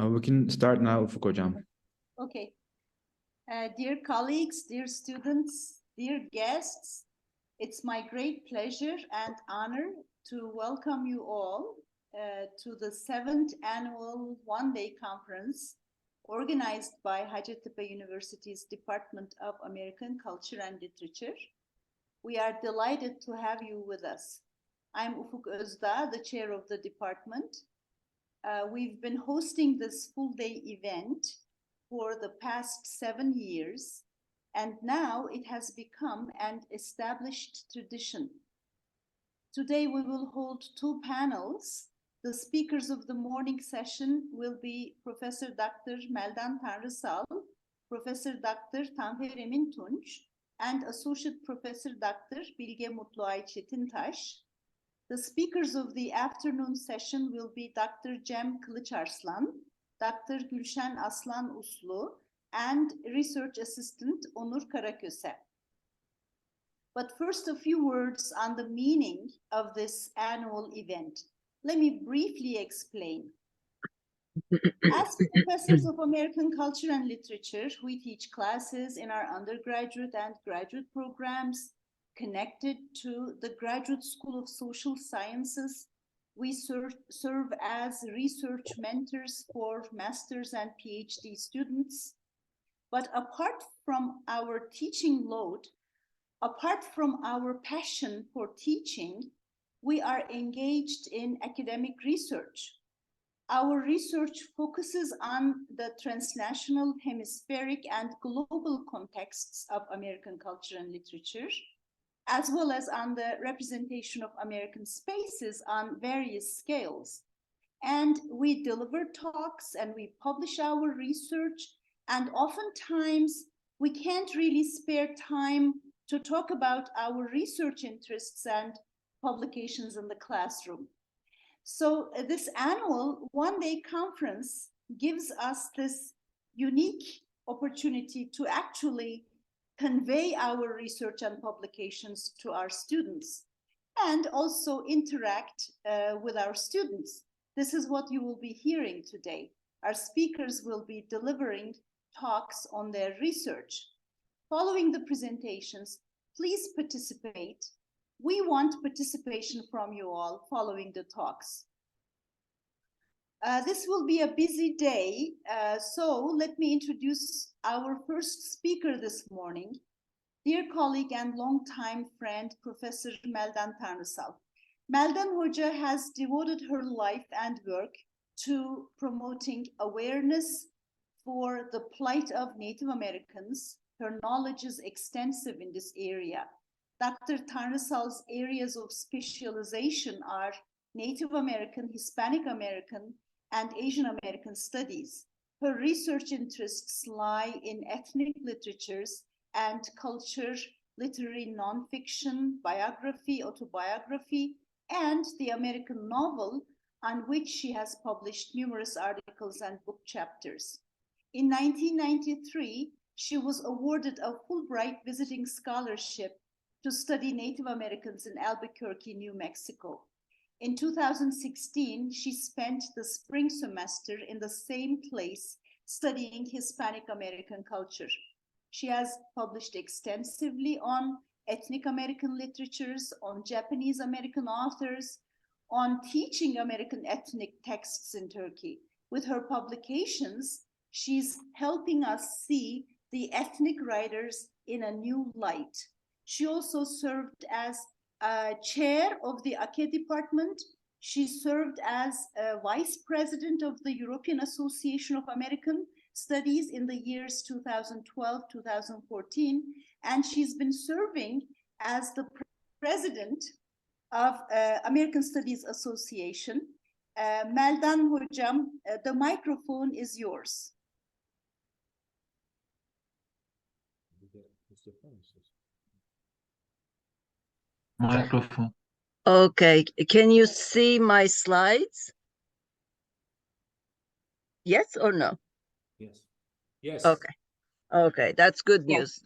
We can start now, Ufuk Hocam. Okay. Dear colleagues, dear students, dear guests, it's my great pleasure and honor to welcome you all to the 7th annual one-day conference organized by Hacettepe University's Department of American Culture and Literature. We are delighted to have you with us. I'm Ufuk Özdağ, the chair of the department. We've been hosting this full-day event for the past 7 years, and now it has become an established tradition. Today we will hold 2 panels. The speakers of the morning session will be Professor Dr. Meldan Tanrısal, Professor Dr. Tanfer Emin Tunç, and Associate Professor Dr. Bilge Mutluay Çetintaş. The speakers of the afternoon session will be Dr. Cem Kılıçarslan, Dr. Gülşen Aslan Uslu, and Research Assistant Onur Karaköse. But first, a few words on the meaning of this annual event. Let me briefly explain. As professors of American culture and literature, we teach classes in our undergraduate and graduate programs connected to the Graduate School of Social Sciences. We serve as research mentors for master's and PhD students. But apart from our teaching load, apart from our passion for teaching, we are engaged in academic research. Our research focuses on the transnational, hemispheric, and global contexts of American culture and literature, as well as on the representation of American spaces on various scales. And we deliver talks and we publish our research, and oftentimes we can't really spare time to talk about our research interests and publications in the classroom. So this annual one-day conference gives us this unique opportunity to actually convey our research and publications to our students and also interact with our students. This is what you will be hearing today. Our speakers will be delivering talks on their research. Following the presentations, please participate. We want participation from you all following the talks. This will be a busy day, so let me introduce our first speaker this morning, dear colleague and longtime friend, Professor Meldan Tanrısal. Meldan Hoca has devoted her life and work to promoting awareness for the plight of Native Americans. Her knowledge is extensive in this area. Dr. Tanrısal's areas of specialization are Native American, Hispanic American, and Asian American studies. Her research interests lie in ethnic literatures and culture, literary nonfiction, biography, autobiography, and the American novel, on which she has published numerous articles and book chapters. In 1993, she was awarded a Fulbright visiting scholarship to study Native Americans in Albuquerque, New Mexico. In 2016, she spent the spring semester in the same place studying Hispanic American culture. She has published extensively on ethnic American literatures, on Japanese American authors, on teaching American ethnic texts in Turkey. With her publications, she's helping us see the ethnic writers in a new light. She also served as chair of the AKE department. She served as vice president of the European Association of American Studies in the years 2012-2014, and she's been serving as the president of American Studies Association. Meldan Hocam, the microphone is yours. Microphone. Okay, can you see my slides? Yes or no? Yes. Yes. Okay, that's good news.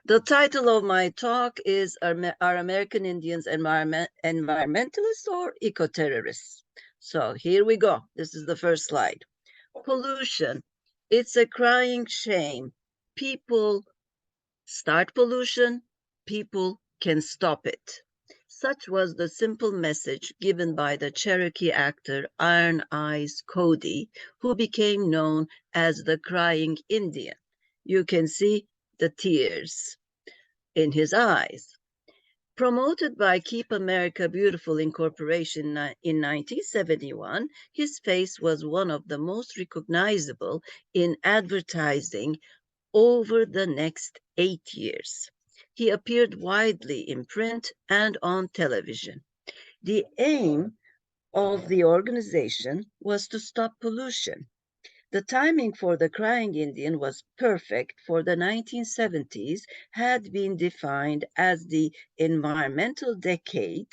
The title of my talk is Are American Indians Environmentalists or Eco-Terrorists? So here we go. This is the first slide. Pollution. It's a crying shame. People start pollution, people can stop it. Such was the simple message given by the Cherokee actor Iron Eyes Cody, who became known as the Crying Indian. You can see the tears in his eyes. Promoted by Keep America Beautiful Incorporation in 1971, his face was one of the most recognizable in advertising over the next 8 years. He appeared widely in print and on television. The aim of the organization was to stop pollution. The timing for the Crying Indian was perfect, for the 1970s had been defined as the environmental decade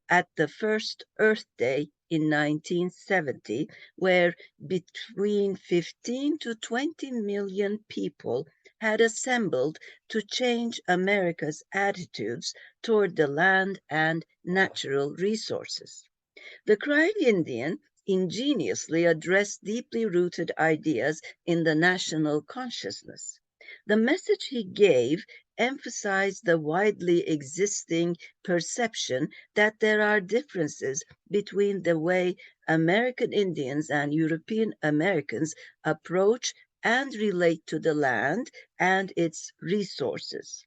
at the first Earth Day in 1970, where between 15 to 20 million people had assembled to change America's attitudes toward the land and natural resources. The Crying Indian ingeniously addressed deeply rooted ideas in the national consciousness. The message he gave emphasized the widely existing perception that there are differences between the way American Indians and European Americans approach and relate to the land and its resources.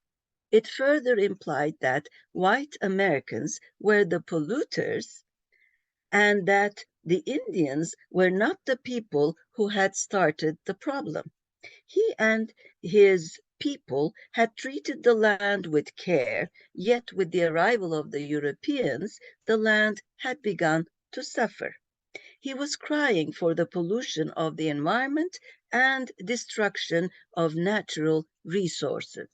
It further implied that white Americans were the polluters and that the Indians were not the people who had started the problem. He and his people had treated the land with care, yet with the arrival of the Europeans, the land had begun to suffer. He was crying for the pollution of the environment and destruction of natural resources.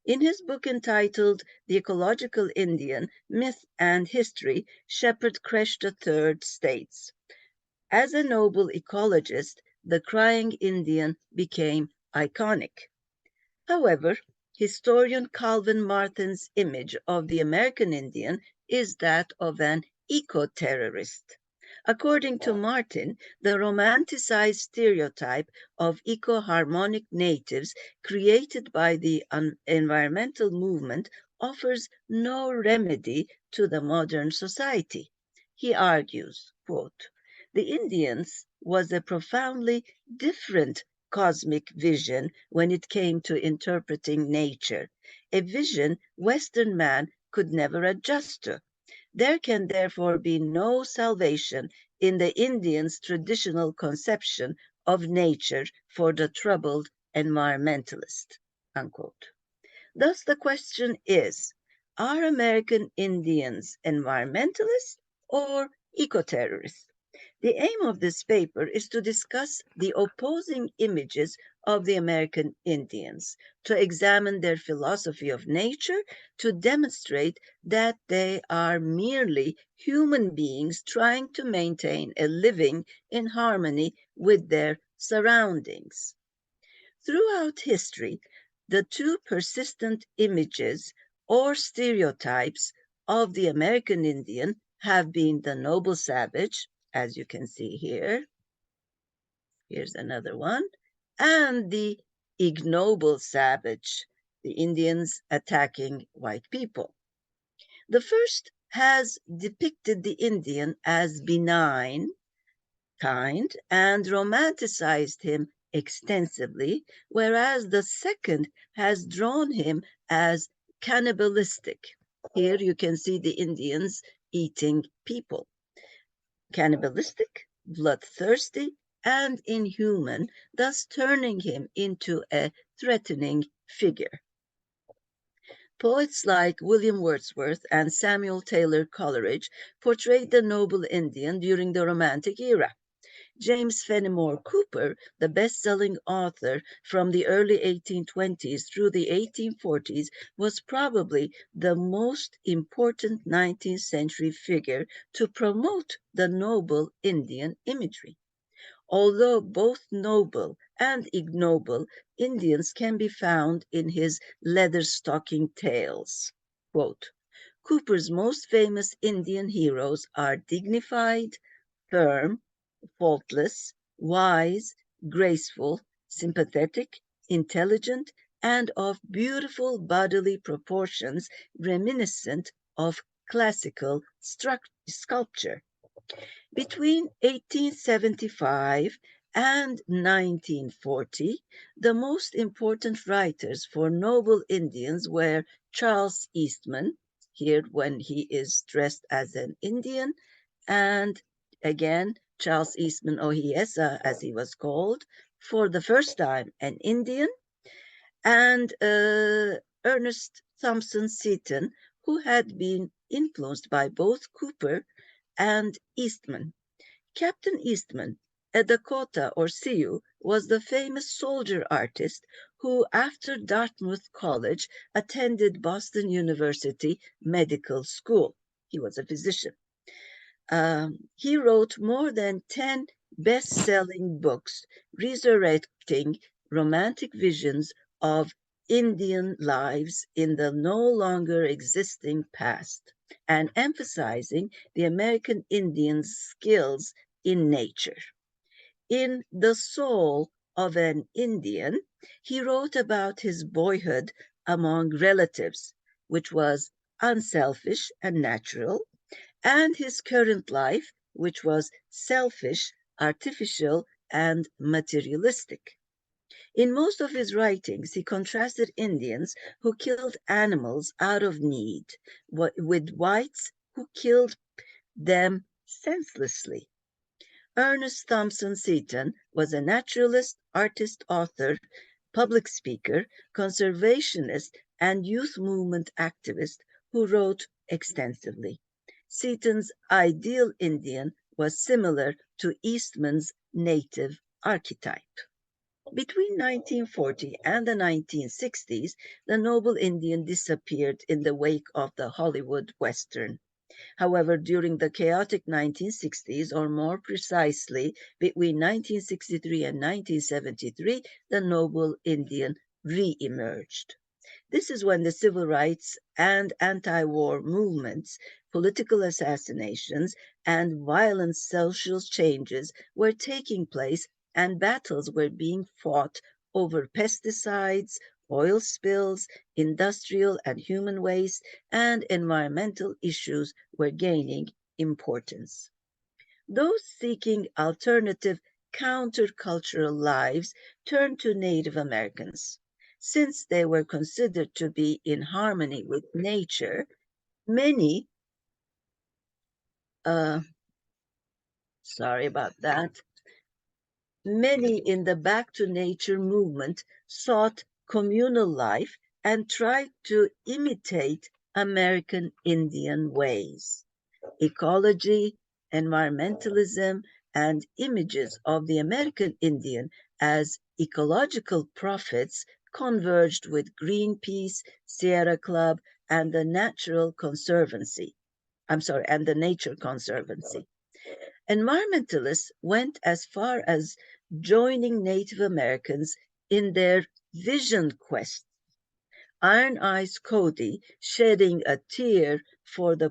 In his book entitled The Ecological Indian, Myth and History, Shepherd Kresh III states, as a noble ecologist, the Crying Indian became iconic. However, historian Calvin Martin's image of the American Indian is that of an eco-terrorist. According to Martin, the romanticized stereotype of eco-harmonic natives created by the environmental movement offers no remedy to the modern society. He argues, quote, the Indians was a profoundly different cosmic vision when it came to interpreting nature, a vision Western man could never adjust to. There can therefore be no salvation in the Indians' traditional conception of nature for the troubled environmentalist, unquote. Thus the question is, are American Indians environmentalists or eco-terrorists? The aim of this paper is to discuss the opposing images of the American Indians, to examine their philosophy of nature, to demonstrate that they are merely human beings trying to maintain a living in harmony with their surroundings. Throughout history, the two persistent images or stereotypes of the American Indian have been the noble savage, as you can see here. Here's another one. And the ignoble savage, the Indians attacking white people. The first has depicted the Indian as benign, kind, and romanticized him extensively, whereas the second has drawn him as cannibalistic. Here you can see the Indians eating people. Cannibalistic, bloodthirsty, and inhuman, thus turning him into a threatening figure. Poets like William Wordsworth and Samuel Taylor Coleridge portrayed the noble Indian during the Romantic era. James Fenimore Cooper, the best-selling author from the early 1820s through the 1840s, was probably the most important 19th century figure to promote the noble Indian imagery. Although both noble and ignoble Indians can be found in his leather-stocking tales. Quote, Cooper's most famous Indian heroes are dignified, firm, faultless, wise, graceful, sympathetic, intelligent, and of beautiful bodily proportions reminiscent of classical sculpture. Between 1875 and 1940, the most important writers for noble Indians were Charles Eastman, here when he is dressed as an Indian, and again, Charles Eastman Ohiyesa, as he was called, for the first time an Indian, and Ernest Thompson Seton, who had been influenced by both Cooper and Eastman. Captain Eastman, a Dakota or Sioux, was the famous soldier artist who, after Dartmouth College, attended Boston University Medical School. He was a physician. He wrote more than 10 best-selling books resurrecting romantic visions of Indian lives in the no longer existing past and emphasizing the American Indian's skills in nature. In The Soul of an Indian, he wrote about his boyhood among relatives, which was unselfish and natural, and his current life, which was selfish, artificial, and materialistic. In most of his writings, he contrasted Indians who killed animals out of need with whites who killed them senselessly. Ernest Thompson Seton was a naturalist, artist, author, public speaker, conservationist, and youth movement activist who wrote extensively. Seton's ideal Indian was similar to Eastman's native archetype. Between 1940 and the 1960s, the noble Indian disappeared in the wake of the Hollywood Western. However, during the chaotic 1960s, or more precisely, between 1963 and 1973, the noble Indian re-emerged. This is when the civil rights and anti-war movements, political assassinations, and violent social changes were taking place and battles were being fought over pesticides, oil spills, industrial and human waste, and environmental issues were gaining importance. Those seeking alternative countercultural lives turned to Native Americans. Since they were considered to be in harmony with nature, many, sorry about that, many in the Back to Nature movement sought communal life and tried to imitate American Indian ways. Ecology, environmentalism, and images of the American Indian as ecological prophets converged with Greenpeace, Sierra Club, and the Nature Conservancy. Environmentalists went as far as joining Native Americans in their vision quest. Iron Eyes Cody, shedding a tear for the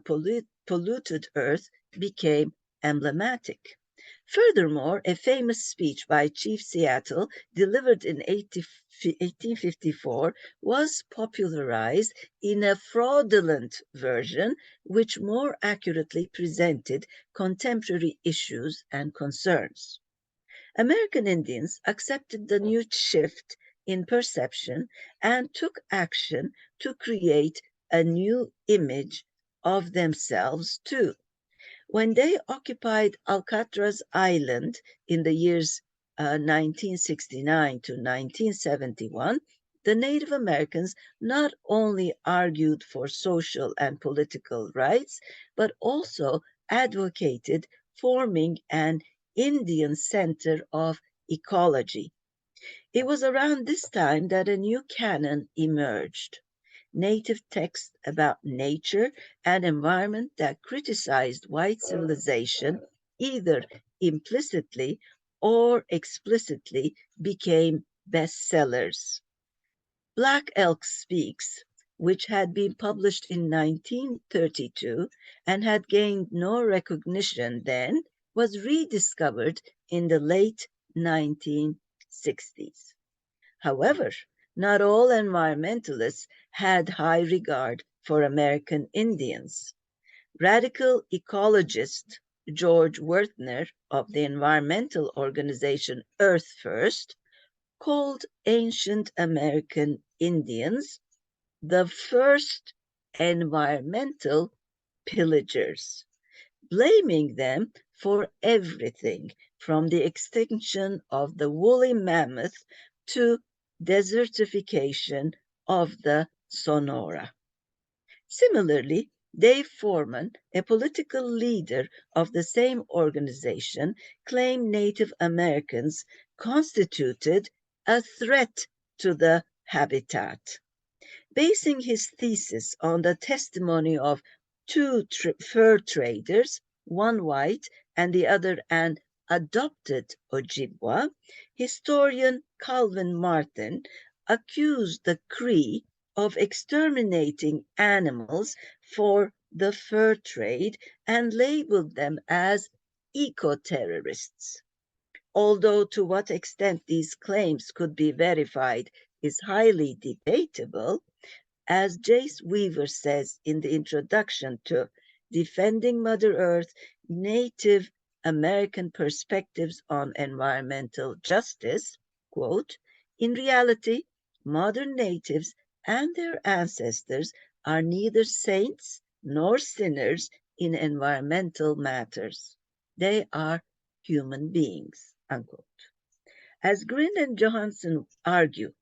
polluted earth, became emblematic. Furthermore, a famous speech by Chief Seattle, delivered in 1854, was popularized in a fraudulent version which more accurately presented contemporary issues and concerns. American Indians accepted the new shift in perception and took action to create a new image of themselves too. When they occupied Alcatraz Island in the years 1969 to 1971, the Native Americans not only argued for social and political rights, but also advocated forming an Indian Center of Ecology. It was around this time that a new canon emerged. Native texts about nature and environment that criticized white civilization, either implicitly or explicitly, became bestsellers. Black Elk Speaks, which had been published in 1932 and had gained no recognition then, was rediscovered in the late 1960s. However, not all environmentalists had high regard for American Indians. Radical ecologist George Werthner of the environmental organization Earth First called ancient American Indians the first environmental pillagers, blaming them for everything from the extinction of the woolly mammoth to desertification of the Sonora. Similarly, Dave Foreman, a political leader of the same organization, claimed Native Americans constituted a threat to the habitat. Basing his thesis on the testimony of two fur traders, one white and the other an adopted Ojibwa, historian Calvin Martin accused the Cree of exterminating animals for the fur trade and labeled them as eco-terrorists. Although to what extent these claims could be verified is highly debatable, as Jace Weaver says in the introduction to Defending Mother Earth, Native American Perspectives on Environmental Justice, quote, in reality, modern natives and their ancestors are neither saints nor sinners in environmental matters. They are human beings, unquote. As Green and Johansson argue,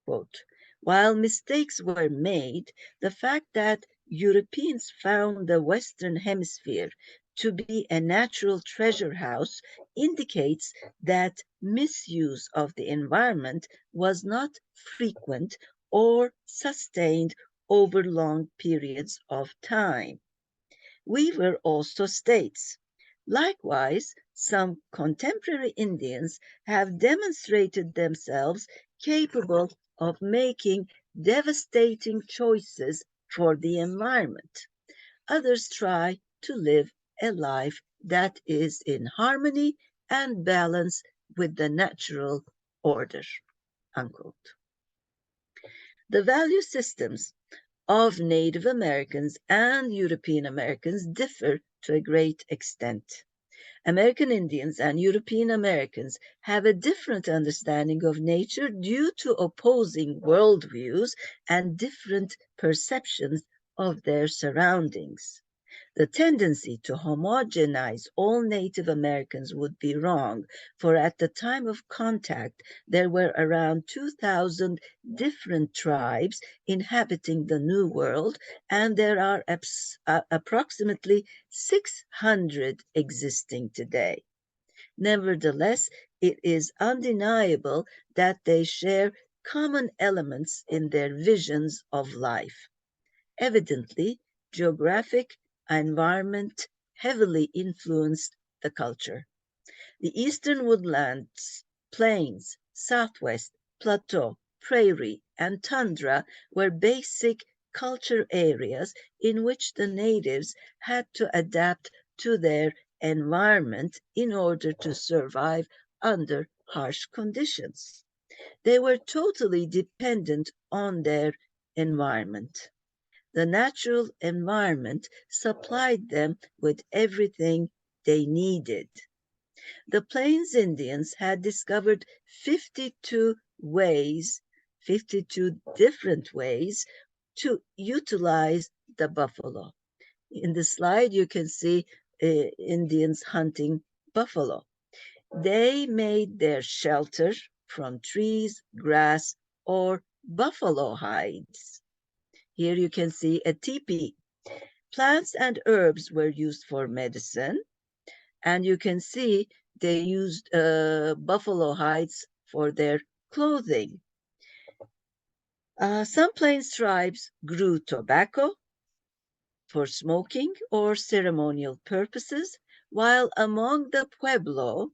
quote, while mistakes were made, the fact that Europeans found the Western Hemisphere to be a natural treasure house indicates that misuse of the environment was not frequent or sustained over long periods of time. Weaver also states, likewise, some contemporary Indians have demonstrated themselves capable of making devastating choices for the environment. Others try to live a life that is in harmony and balance with the natural order, unquote. The value systems of Native Americans and European Americans differ to a great extent. American Indians and European Americans have a different understanding of nature due to opposing worldviews and different perceptions of their surroundings. The tendency to homogenize all Native Americans would be wrong, for at the time of contact, there were around 2,000 different tribes inhabiting the New World, and there are approximately 600 existing today. Nevertheless, it is undeniable that they share common elements in their visions of life. Evidently, geographic environment heavily influenced the culture. The eastern woodlands, plains, southwest, plateau, prairie, and tundra were basic culture areas in which the natives had to adapt to their environment in order to survive under harsh conditions. They were totally dependent on their environment. The natural environment supplied them with everything they needed. The Plains Indians had discovered 52 different ways to utilize the buffalo. In the slide, you can see Indians hunting buffalo. They made their shelter from trees, grass, or buffalo hides. Here you can see a teepee. Plants and herbs were used for medicine, and you can see they used buffalo hides for their clothing. Some Plains tribes grew tobacco for smoking or ceremonial purposes, while among the Pueblo,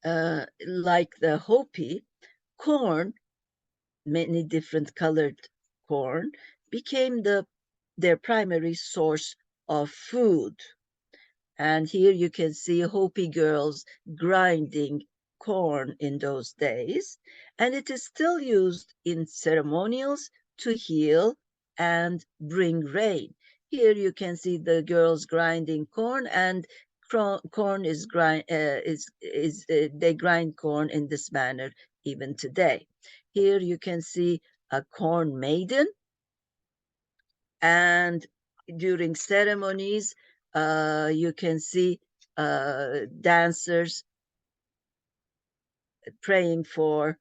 like the Hopi, corn, many different colored corn, became their primary source of food. And here you can see Hopi girls grinding corn in those days. And it is still used in ceremonials to heal and bring rain. Here you can see the girls grinding corn, and corn is they grind corn in this manner even today. Here you can see a corn maiden, and during ceremonies you can see dancers praying for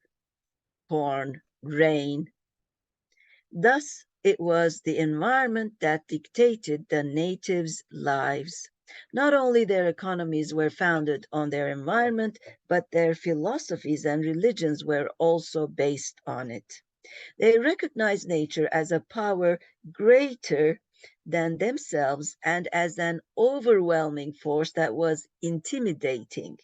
corn rain. Thus, it was the environment that dictated the natives' lives. Not only their economies were founded on their environment, but their philosophies and religions were also based on it. They recognized nature as a power greater than themselves and as an overwhelming force that was intimidating.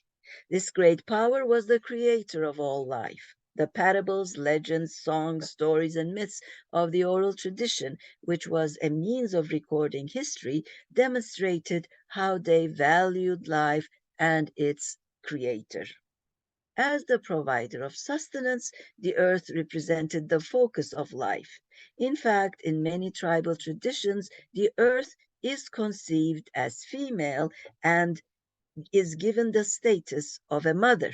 This great power was the creator of all life. The parables, legends, songs, stories, and myths of the oral tradition, which was a means of recording history, demonstrated how they valued life and its creator. As the provider of sustenance, the earth represented the focus of life. In fact, in many tribal traditions, the earth is conceived as female and is given the status of a mother.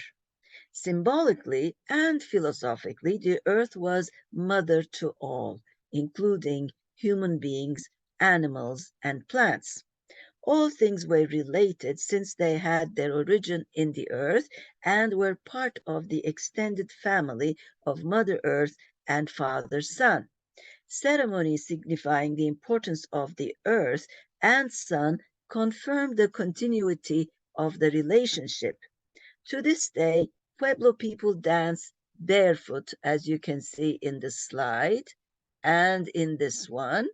Symbolically and philosophically, the earth was mother to all, including human beings, animals, and plants. All things were related since they had their origin in the earth and were part of the extended family of Mother Earth and Father Sun. Ceremonies signifying the importance of the earth and sun confirmed the continuity of the relationship. To this day, Pueblo people dance barefoot, as you can see in the slide and in this one.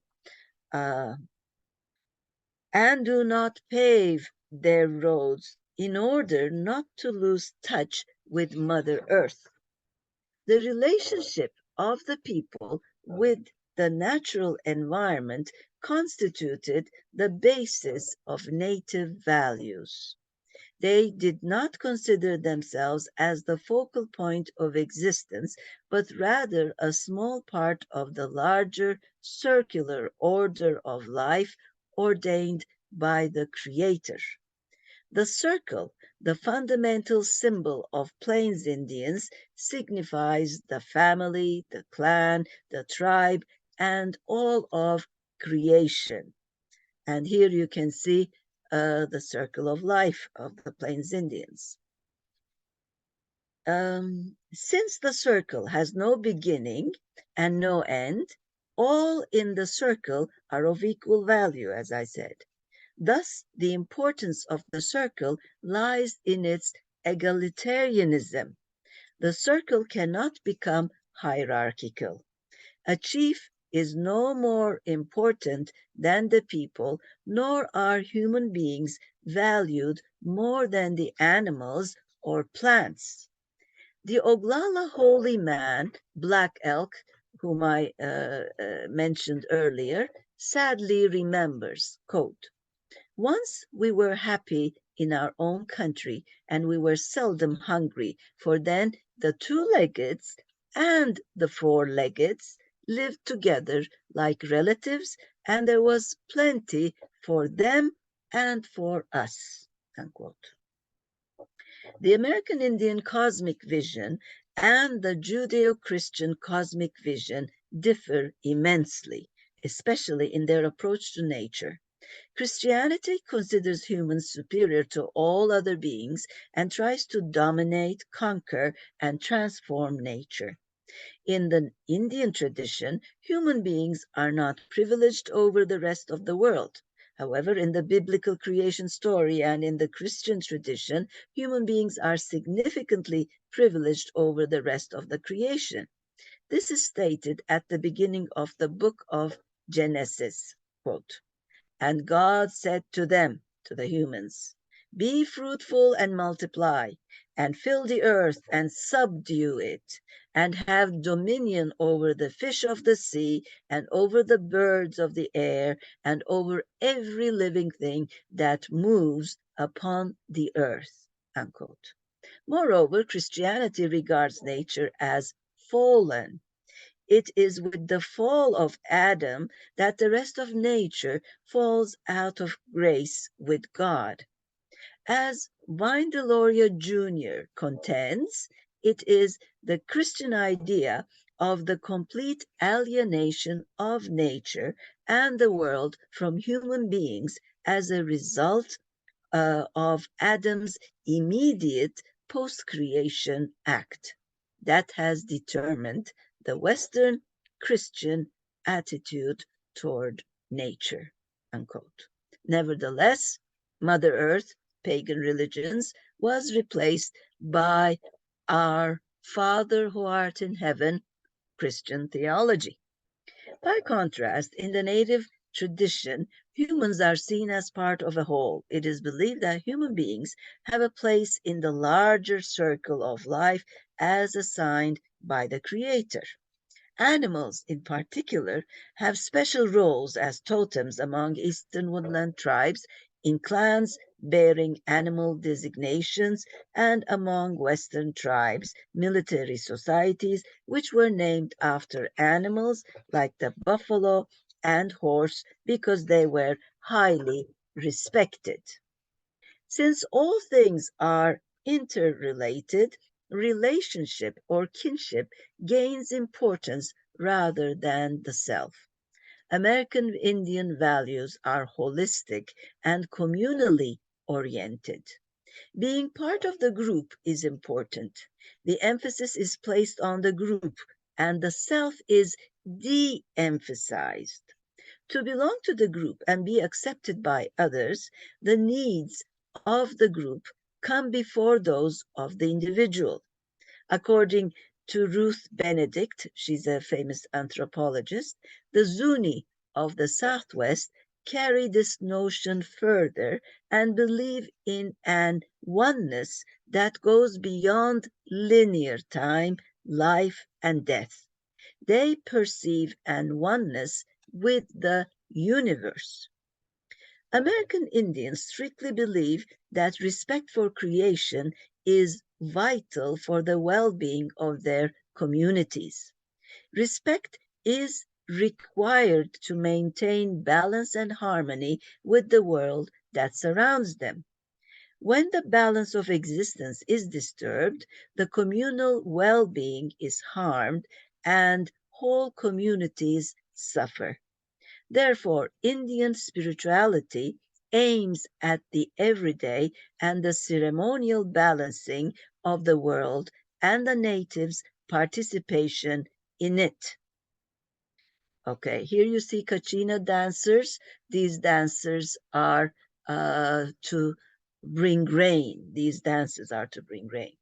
And do not pave their roads in order not to lose touch with Mother Earth. The relationship of the people with the natural environment constituted the basis of native values. They did not consider themselves as the focal point of existence, but rather a small part of the larger circular order of life ordained by the Creator. The circle, the fundamental symbol of Plains Indians, signifies the family, the clan, the tribe, and all of creation. And here you can see the circle of life of the Plains Indians. Since the circle has no beginning and no end, all in the circle are of equal value, as I said. Thus, the importance of the circle lies in its egalitarianism. The circle cannot become hierarchical. A chief is no more important than the people, nor are human beings valued more than the animals or plants. The Oglala holy man, Black Elk, whom I mentioned earlier, sadly remembers, quote, "Once we were happy in our own country, and we were seldom hungry, for then the two-leggeds and the four-leggeds lived together like relatives, and there was plenty for them and for us." Unquote. The American Indian cosmic vision and the Judeo-Christian cosmic vision differ immensely, especially in their approach to nature. Christianity considers humans superior to all other beings and tries to dominate, conquer, and transform nature. In the Indian tradition, human beings are not privileged over the rest of the world. However, in the biblical creation story and in the Christian tradition, human beings are significantly privileged over the rest of the creation. This is stated at the beginning of the book of Genesis, quote, "And God said to them," to the humans, Be fruitful and multiply, and fill the earth and subdue it, and have dominion over the fish of the sea, and over the birds of the air, and over every living thing that moves upon the earth. Unquote. Moreover, Christianity regards nature as fallen. It is with the fall of Adam that the rest of nature falls out of grace with God. As Vine Deloria Jr. contends, it is the Christian idea of the complete alienation of nature and the world from human beings as a result of Adam's immediate post-creation act that has determined the Western Christian attitude toward nature, unquote. Nevertheless, Mother Earth, pagan religions, was replaced by our Father who art in heaven, Christian theology. By contrast, in the native tradition, humans are seen as part of a whole. It is believed that human beings have a place in the larger circle of life as assigned by the Creator. Animals, in particular, have special roles as totems among Eastern woodland tribes, in clans bearing animal designations, and among Western tribes, military societies, which were named after animals like the buffalo and horse because they were highly respected. Since all things are interrelated, relationship or kinship gains importance rather than the self. American Indian values are holistic and communally oriented. Being part of the group is important. The emphasis is placed on the group and the self is de-emphasized. To belong to the group and be accepted by others, the needs of the group come before those of the individual. According to Ruth Benedict, she's a famous anthropologist, the Zuni of the Southwest carry this notion further and believe in an oneness that goes beyond linear time, life, and death. They perceive an oneness with the universe. American Indians strictly believe that respect for creation is vital for the well-being of their communities. Respect is required to maintain balance and harmony with the world that surrounds them. When the balance of existence is disturbed, the communal well-being is harmed and whole communities suffer. Therefore, Indian spirituality aims at the everyday and the ceremonial balancing of the world and the natives' participation in it. Okay, here you see Kachina dancers. These dancers are to bring rain. These dances are to bring rain.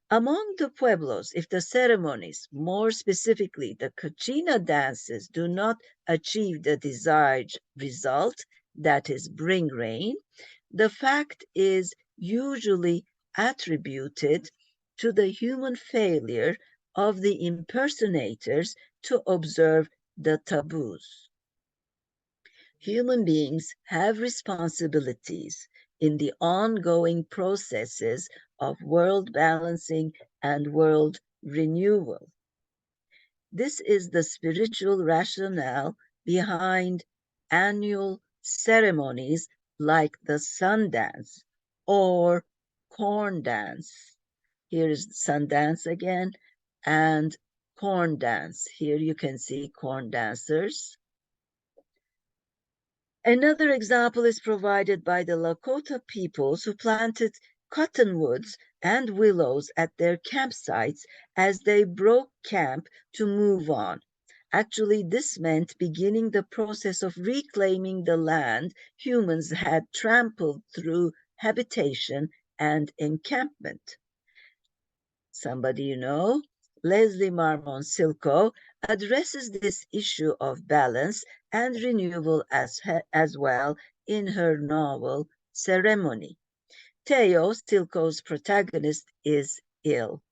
Among the pueblos, if the ceremonies, more specifically the Kachina dances, do not achieve the desired result, that is, bring rain, the fact is usually attributed to the human failure of the impersonators to observe the taboos. Human beings have responsibilities in the ongoing processes of world balancing and world renewal. This is the spiritual rationale behind annual ceremonies like the sun dance or corn dance. Here is sun dance again, and corn dance. Here you can see corn dancers. Another example is provided by the Lakota peoples who planted cottonwoods and willows at their campsites as they broke camp to move on. Actually, this meant beginning the process of reclaiming the land humans had trampled through habitation and encampment. Somebody you know, Leslie Marmon Silko, addresses this issue of balance and renewal as well in her novel Ceremony. Theo, Silko's protagonist, is ill.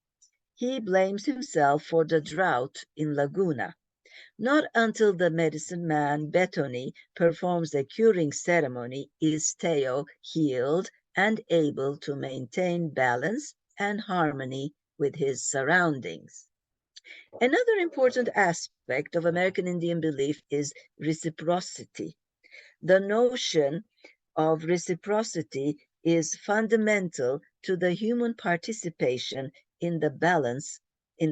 He blames himself for the drought in Laguna. Not until the medicine man Betoni performs a curing ceremony is Theo healed and able to maintain balance and harmony with his surroundings. Another important aspect of American Indian belief is reciprocity. The notion of reciprocity is fundamental to the human participation in the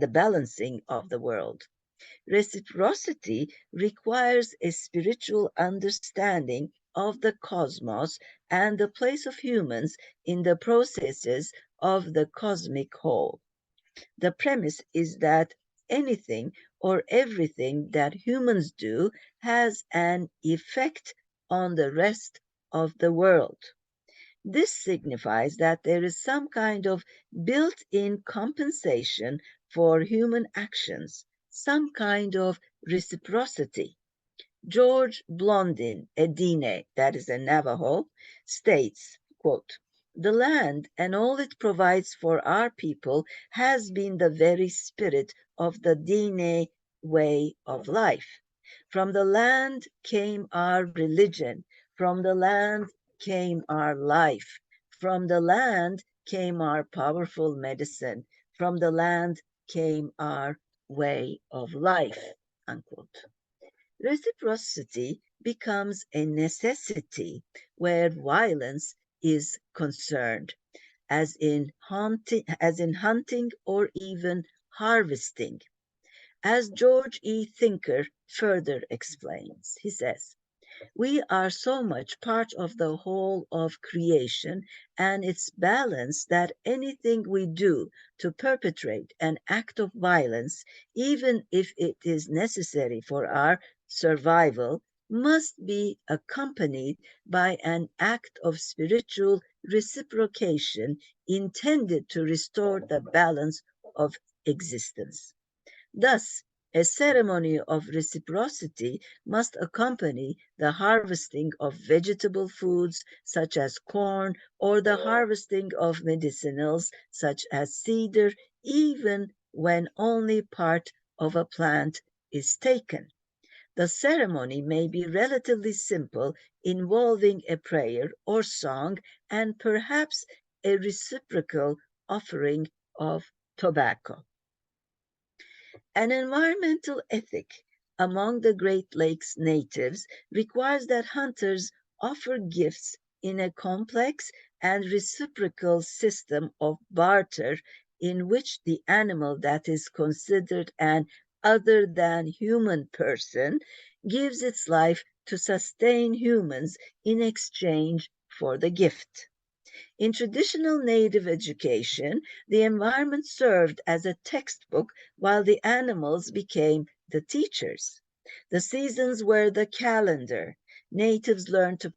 balancing of the world. Reciprocity requires a spiritual understanding of the cosmos and the place of humans in the processes of the cosmic whole. The premise is that anything or everything that humans do has an effect on the rest of the world. This signifies that there is some kind of built-in compensation for human actions, some kind of reciprocity. George Blondin, Edine, that is a Navajo, states, quote, "The land and all it provides for our people has been the very spirit of the Dine way of life. From the land came our religion, from the land came our life, from the land came our powerful medicine, from the land came our way of life," unquote. Reciprocity becomes a necessity where violence is concerned, as in hunting or even harvesting. As George E. Thinker further explains, he says, "We are so much part of the whole of creation and its balance that anything we do to perpetrate an act of violence, even if it is necessary for our survival, must be accompanied by an act of spiritual reciprocation intended to restore the balance of existence. Thus, a ceremony of reciprocity must accompany the harvesting of vegetable foods such as corn or the harvesting of medicinals such as cedar, even when only part of a plant is taken. The ceremony may be relatively simple, involving a prayer or song and perhaps a reciprocal offering of tobacco." An environmental ethic among the Great Lakes natives requires that hunters offer gifts in a complex and reciprocal system of barter in which the animal that is considered an other than human person gives its life to sustain humans in exchange for the gift. In traditional Native education, the environment served as a textbook while the animals became the teachers. The seasons were the calendar. Natives learned to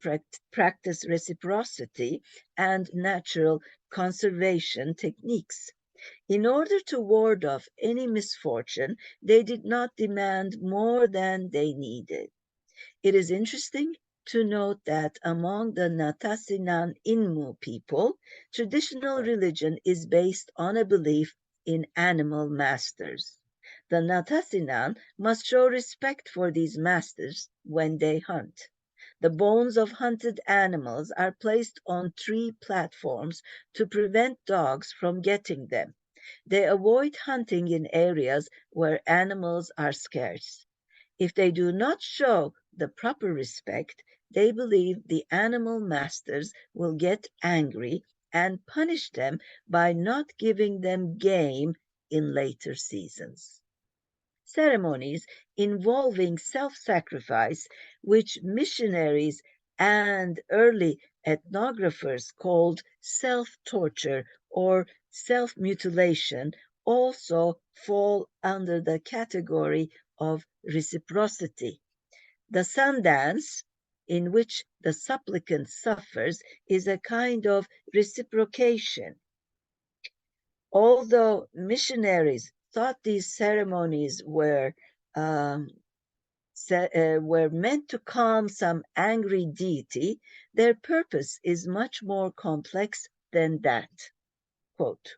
practice reciprocity and natural conservation techniques. In order to ward off any misfortune, they did not demand more than they needed. It is interesting to note that among the Natasinan Innu people, traditional religion is based on a belief in animal masters. The Natasinan must show respect for these masters when they hunt. The bones of hunted animals are placed on tree platforms to prevent dogs from getting them. They avoid hunting in areas where animals are scarce. If they do not show the proper respect, they believe the animal masters will get angry and punish them by not giving them game in later seasons. Ceremonies involving self-sacrifice, which missionaries and early ethnographers called self-torture or self-mutilation, also fall under the category of reciprocity. The sun dance, in which the supplicant suffers, is a kind of reciprocation. Although missionaries thought these ceremonies were meant to calm some angry deity, their purpose is much more complex than that. Quote,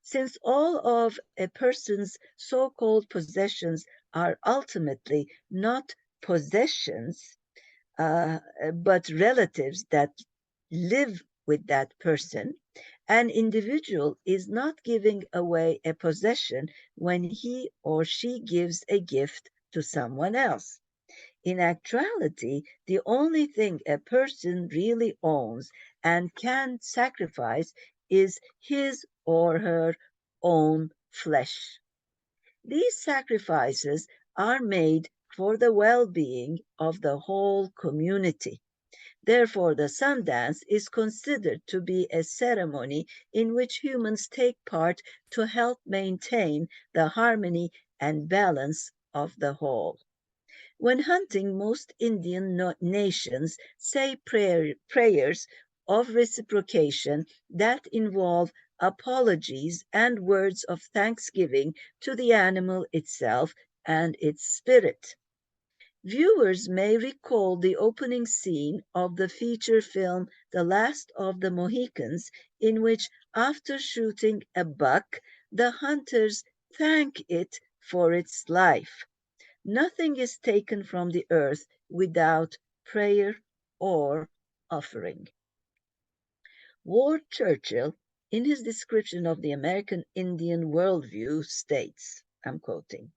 since all of a person's so-called possessions are ultimately not possessions, but relatives that live with that person, an individual is not giving away a possession when he or she gives a gift to someone else. In actuality, the only thing a person really owns and can sacrifice is his or her own flesh. These sacrifices are made for the well-being of the whole community. Therefore, the sun dance is considered to be a ceremony in which humans take part to help maintain the harmony and balance of the whole. When hunting, most Indian nations say prayers of reciprocation that involve apologies and words of thanksgiving to the animal itself and its spirit. Viewers may recall the opening scene of the feature film The Last of the Mohicans, in which, after shooting a buck, the hunters thank it for its life. Nothing is taken from the earth without prayer or offering. Ward Churchill, in his description of the American Indian worldview, states, I'm quoting,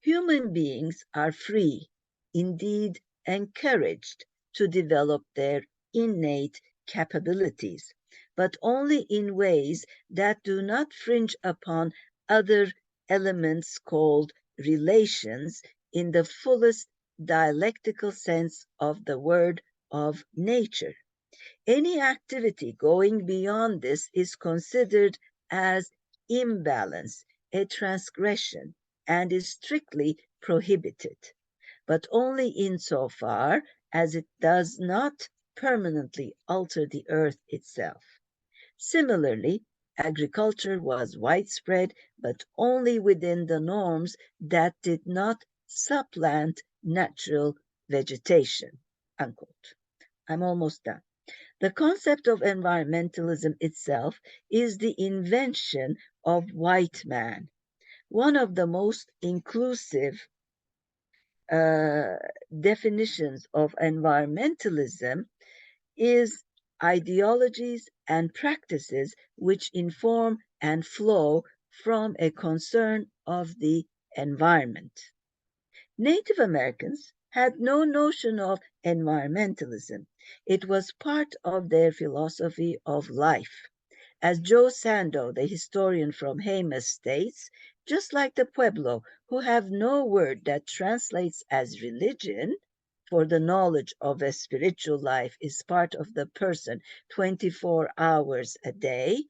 human beings are free, indeed encouraged, to develop their innate capabilities, but only in ways that do not fringe upon other elements called relations in the fullest dialectical sense of the word of nature. Any activity going beyond this is considered as imbalance, a transgression, and is strictly prohibited, but only insofar as it does not permanently alter the earth itself. Similarly, agriculture was widespread, but only within the norms that did not supplant natural vegetation. Unquote. I'm almost done. The concept of environmentalism itself is the invention of white man. One of the most inclusive definitions of environmentalism is ideologies and practices which inform and flow from a concern of the environment. Native Americans had no notion of environmentalism. It was part of their philosophy of life. As Joe Sando, the historian from Jemez, states, just like the Pueblo, who have no word that translates as religion, for the knowledge of a spiritual life is part of the person 24 hours a day,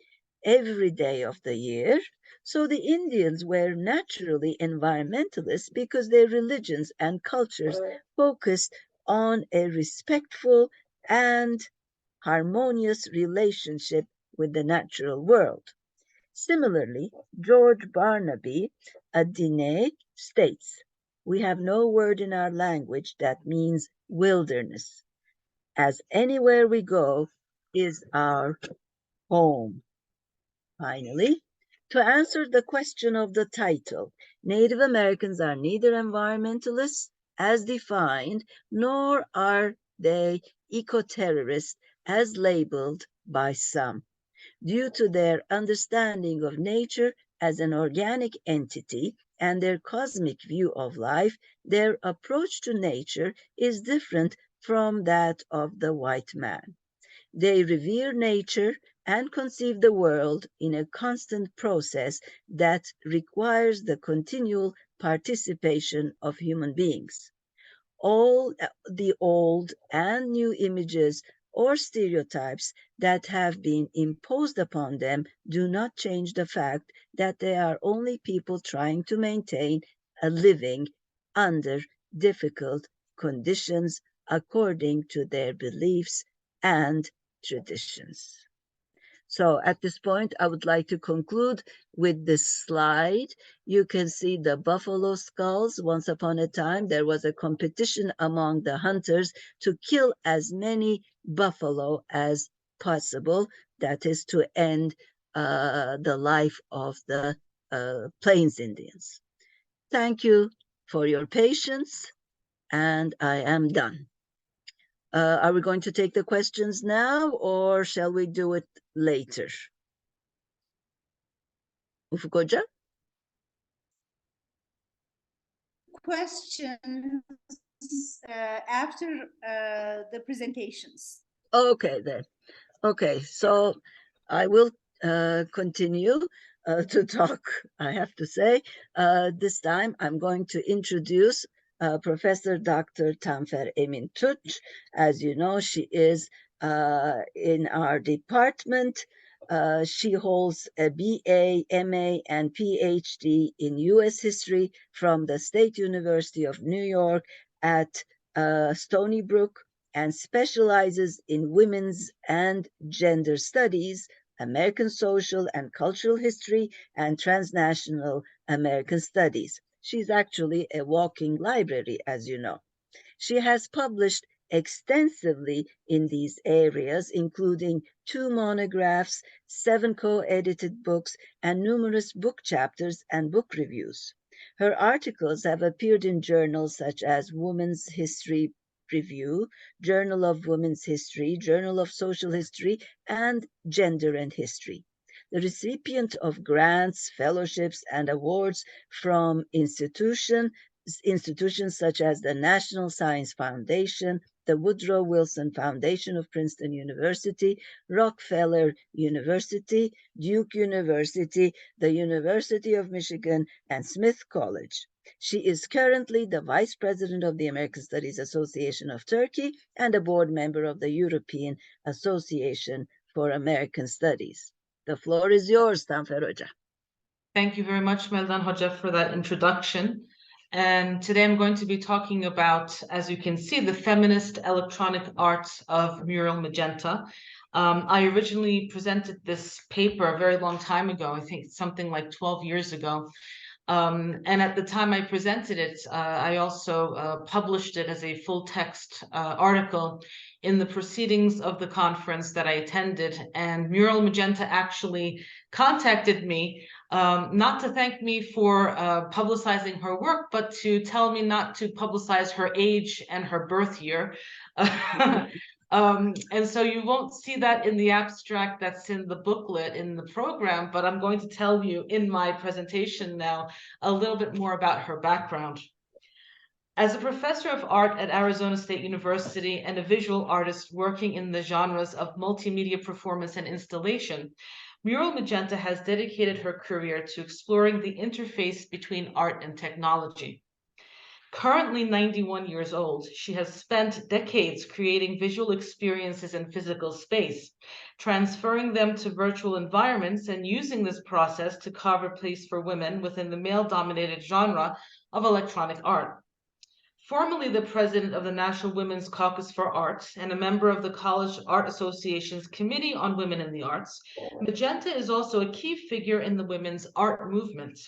every day of the year, so the Indians were naturally environmentalists because their religions and cultures focused on a respectful and harmonious relationship with the natural world. Similarly, George Barnaby, a Diné, states, we have no word in our language that means wilderness, as anywhere we go is our home. Finally, to answer the question of the title, Native Americans are neither environmentalists as defined, nor are they eco-terrorists as labeled by some. Due to their understanding of nature as an organic entity and their cosmic view of life, their approach to nature is different from that of the white man. They revere nature and conceive the world in a constant process that requires the continual participation of human beings. All the old and new images or stereotypes that have been imposed upon them do not change the fact that they are only people trying to maintain a living under difficult conditions according to their beliefs and traditions. So at this point, I would like to conclude with this slide. You can see the buffalo skulls. Once upon a time, there was a competition among the hunters to kill as many buffalo as possible. that is to end the life of the Plains Indians. Thank you for your patience, and I am done. Are we going to take the questions now, or shall we do it later? Ufuk Hoca? Questions after the presentations. Okay, then. Okay, so I will continue to talk, I have to say. This time I'm going to introduce Professor Dr. Tanfer Emin Tuç. As you know, she is in our department. She holds a BA, MA, and PhD in US history from the State University of New York at Stony Brook, and specializes in women's and gender studies, American social and cultural history, and transnational American studies. She's actually a walking library, as you know. She has published extensively in these areas, including 2 monographs, 7 co-edited books, and numerous book chapters and book reviews. Her articles have appeared in journals such as Women's History Review, Journal of Women's History, Journal of Social History, and Gender and History. The recipient of grants, fellowships, and awards from institutions such as the National Science Foundation, the Woodrow Wilson Foundation of Princeton University, Rockefeller University, Duke University, the University of Michigan, and Smith College. She is currently the Vice President of the American Studies Association of Turkey and a board member of the European Association for American Studies. The floor is yours, Tanfer Hoca. Thank you very much, Meldan Hoca, for that introduction. And today I'm going to be talking about, as you can see, the feminist electronic arts of mural magenta. I originally presented this paper a very long time ago, I think something like 12 years ago. And at the time I presented it, I also published it as a full text article in the proceedings of the conference that I attended. And Mural Magenta actually contacted me, not to thank me for publicizing her work, but to tell me not to publicize her age and her birth year. And so you won't see that in the abstract that's in the booklet in the program, but I'm going to tell you in my presentation now a little bit more about her background. As a professor of art at Arizona State University and a visual artist working in the genres of multimedia performance and installation, Mural Magenta has dedicated her career to exploring the interface between art and technology. Currently 91 years old, she has spent decades creating visual experiences in physical space, transferring them to virtual environments and using this process to carve a place for women within the male-dominated genre of electronic art. Formerly the president of the National Women's Caucus for Arts and a member of the College Art Association's Committee on Women in the Arts, Magenta is also a key figure in the women's art movement.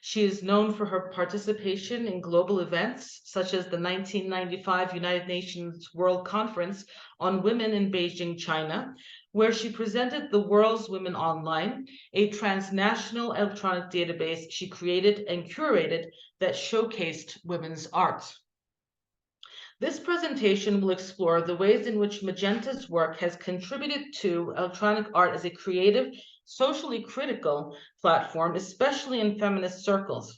She is known for her participation in global events, such as the 1995 United Nations World Conference on Women in Beijing, China, where she presented the World's Women Online, a transnational electronic database she created and curated that showcased women's art. This presentation will explore the ways in which Magenta's work has contributed to electronic art as a creative, socially critical platform, especially in feminist circles.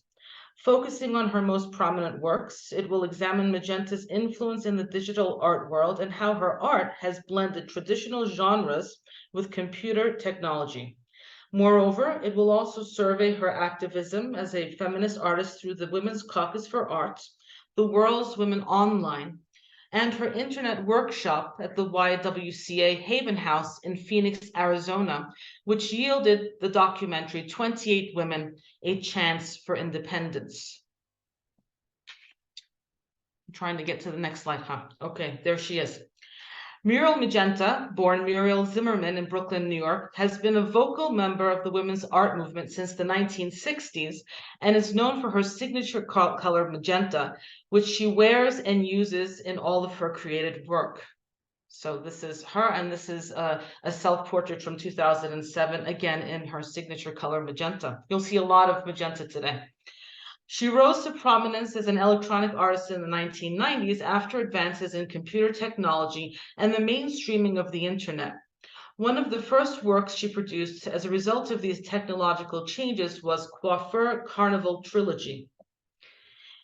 Focusing on her most prominent works, it will examine Magenta's influence in the digital art world and how her art has blended traditional genres with computer technology. Moreover, it will also survey her activism as a feminist artist through the Women's Caucus for Art, the World's Women Online, and her internet workshop at the YWCA Haven House in Phoenix, Arizona, which yielded the documentary 28 Women, A Chance for Independence. I'm trying to get to the next slide, huh? Okay, there she is. Mural Magenta, born Muriel Zimmerman in Brooklyn, New York, has been a vocal member of the women's art movement since the 1960s and is known for her signature color magenta, which she wears and uses in all of her created work. So this is her, and this is a self-portrait from 2007, again in her signature color magenta. You'll see a lot of magenta today. She rose to prominence as an electronic artist in the 1990s after advances in computer technology and the mainstreaming of the internet. One of the first works she produced as a result of these technological changes was Coiffeur Carnival Trilogy,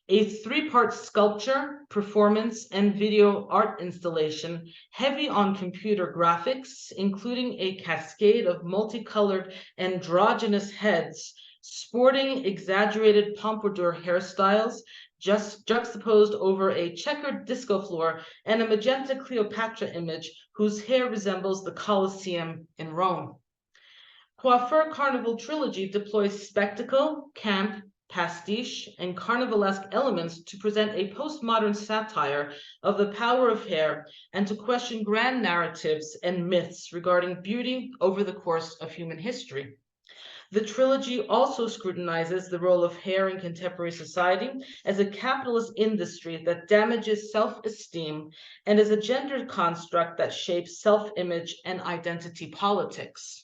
a three-part sculpture, performance, and video art installation heavy on computer graphics, including a cascade of multicolored androgynous heads sporting exaggerated pompadour hairstyles, just juxtaposed over a checkered disco floor and a magenta Cleopatra image whose hair resembles the Colosseum in Rome. Coiffeur Carnival Trilogy deploys spectacle, camp, pastiche, and carnivalesque elements to present a postmodern satire of the power of hair and to question grand narratives and myths regarding beauty over the course of human history. The trilogy also scrutinizes the role of hair in contemporary society as a capitalist industry that damages self-esteem and as a gender construct that shapes self-image and identity politics.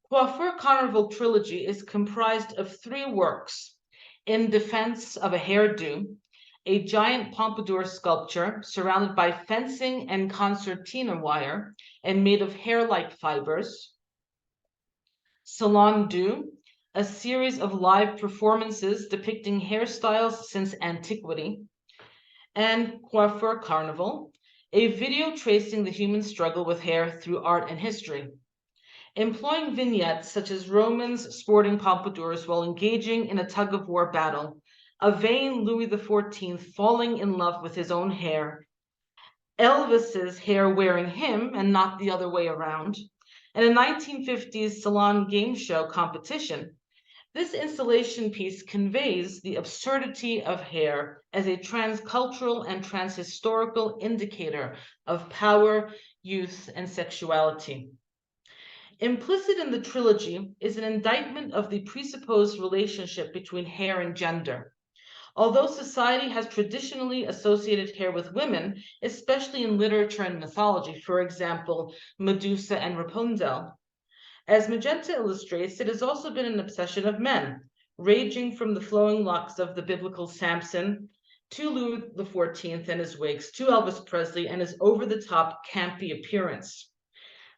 Coiffeur Carnival Trilogy is comprised of three works: In Defense of a Hairdo, a giant pompadour sculpture surrounded by fencing and concertina wire and made of hair-like fibers; Salon Du, a series of live performances depicting hairstyles since antiquity; and Coiffeur Carnival, a video tracing the human struggle with hair through art and history. Employing vignettes such as Romans sporting pompadours while engaging in a tug-of-war battle, a vain Louis XIV falling in love with his own hair, Elvis's hair wearing him and not the other way around, and a 1950s salon game show competition, this installation piece conveys the absurdity of hair as a transcultural and transhistorical indicator of power, youth, and sexuality. Implicit in the trilogy is an indictment of the presupposed relationship between hair and gender. Although society has traditionally associated hair with women, especially in literature and mythology, for example, Medusa and Rapunzel, as Magenta illustrates, it has also been an obsession of men, ranging from the flowing locks of the biblical Samson to Louis XIV and his wigs, to Elvis Presley and his over-the-top campy appearance.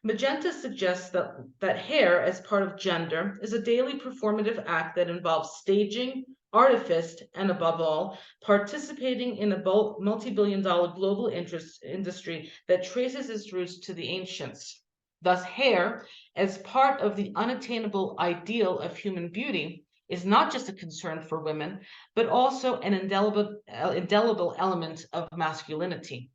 Magenta suggests that hair, as part of gender, is a daily performative act that involves staging, artifice, and above all, participating in a multi-billion-dollar global industry that traces its roots to the ancients. Thus, hair, as part of the unattainable ideal of human beauty, is not just a concern for women, but also an indelible element of masculinity.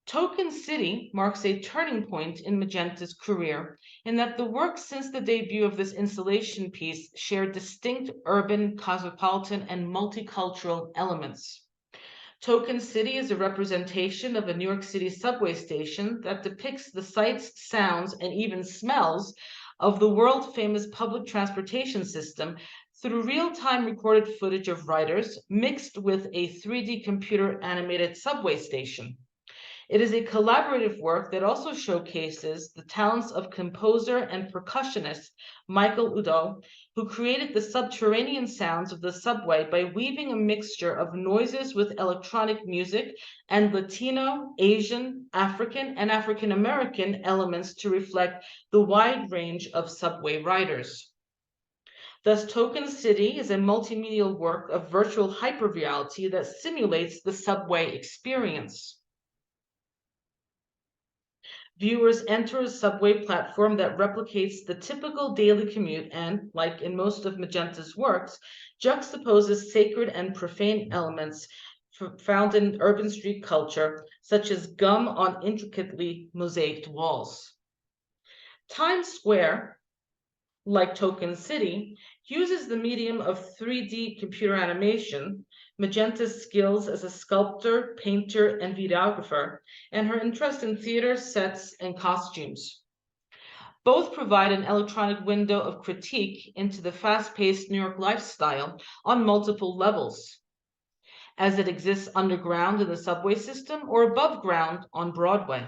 Token City marks a turning point in Magenta's career in that the work since the debut of this installation piece share distinct urban, cosmopolitan, and multicultural elements. Token City is a representation of a New York City subway station that depicts the sights, sounds, and even smells of the world-famous public transportation system through real-time recorded footage of riders mixed with a 3D computer-animated subway station. It is a collaborative work that also showcases the talents of composer and percussionist Michael Udo, who created the subterranean sounds of the subway by weaving a mixture of noises with electronic music and Latino, Asian, African, and African American elements to reflect the wide range of subway riders. Thus, Token City is a multimedia work of virtual hyperreality that simulates the subway experience. Viewers enter a subway platform that replicates the typical daily commute and, like in most of Magenta's works, juxtaposes sacred and profane elements found in urban street culture, such as gum on intricately mosaiced walls. Times Square, like Token City, uses the medium of 3D computer animation, Magenta's skills as a sculptor, painter, and videographer, and her interest in theater, sets, and costumes. Both provide an electronic window of critique into the fast-paced New York lifestyle on multiple levels. as it exists underground in the subway system or above ground on Broadway,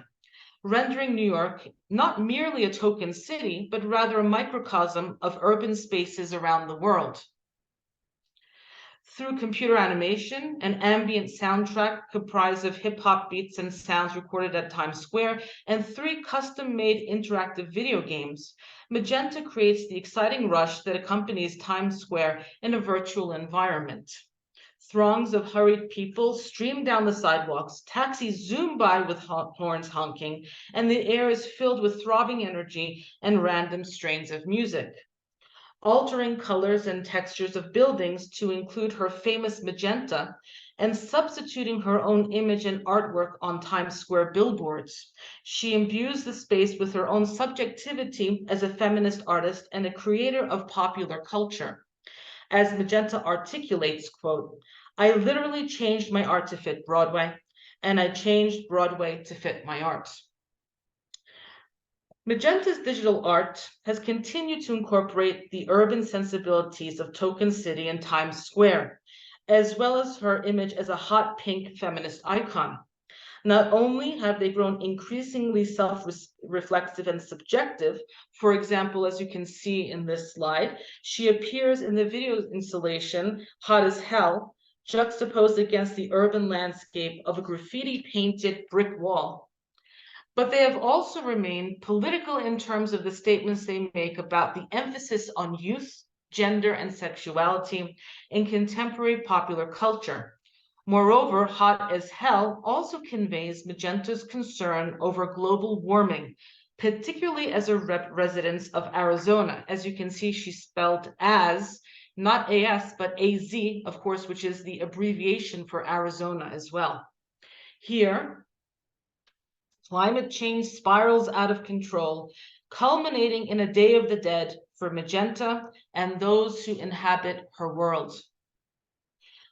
rendering New York not merely a token city, but rather a microcosm of urban spaces around the world. Through computer animation, an ambient soundtrack comprised of hip-hop beats and sounds recorded at Times Square, and 3 custom-made interactive video games, Magenta creates the exciting rush that accompanies Times Square in a virtual environment. Throngs of hurried people stream down the sidewalks, taxis zoom by with horns honking, and the air is filled with throbbing energy and random strains of music. Altering colors and textures of buildings to include her famous magenta, and substituting her own image and artwork on Times Square billboards. She imbues the space with her own subjectivity as a feminist artist and a creator of popular culture. As Magenta articulates, quote, "I literally changed my art to fit Broadway, and I changed Broadway to fit my art." Magenta's digital art has continued to incorporate the urban sensibilities of Token City and Times Square, as well as her image as a hot pink feminist icon. Not only have they grown increasingly self-reflexive and subjective, for example, as you can see in this slide, she appears in the video installation, Hot as Hell, juxtaposed against the urban landscape of a graffiti-painted brick wall. But they have also remained political in terms of the statements they make about the emphasis on youth, gender, and sexuality in contemporary popular culture. Moreover, Hot as Hell also conveys Magenta's concern over global warming, particularly as a resident of Arizona. As you can see, she's spelled as, not AS, but AZ, of course, which is the abbreviation for Arizona as well. Here, climate change spirals out of control, culminating in a Day of the Dead for Magenta and those who inhabit her world.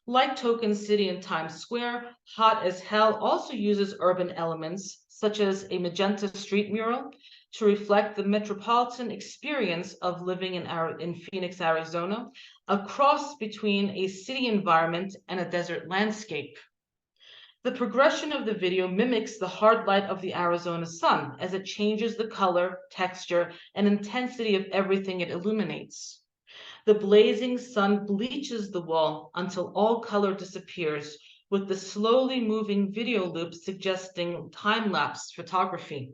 Like Token City and Times Square, Hot as Hell also uses urban elements, such as a magenta street mural, to reflect the metropolitan experience of living in Phoenix, Arizona, a cross between a city environment and a desert landscape. The progression of the video mimics the hard light of the Arizona sun as it changes the color, texture, and intensity of everything it illuminates. The blazing sun bleaches the wall until all color disappears, with the slowly moving video loop suggesting time-lapse photography.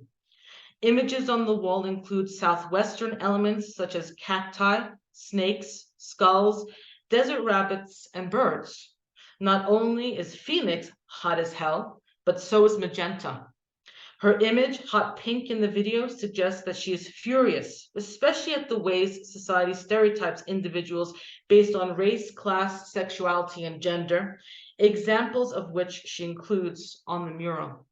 Images on the wall include southwestern elements such as cacti, snakes, skulls, desert rabbits, and birds. Not only is Phoenix hot as hell, but so is Magenta. Her image, hot pink in the video, suggests that she is furious, especially at the ways society stereotypes individuals based on race, class, sexuality, and gender, examples of which she includes on the mural.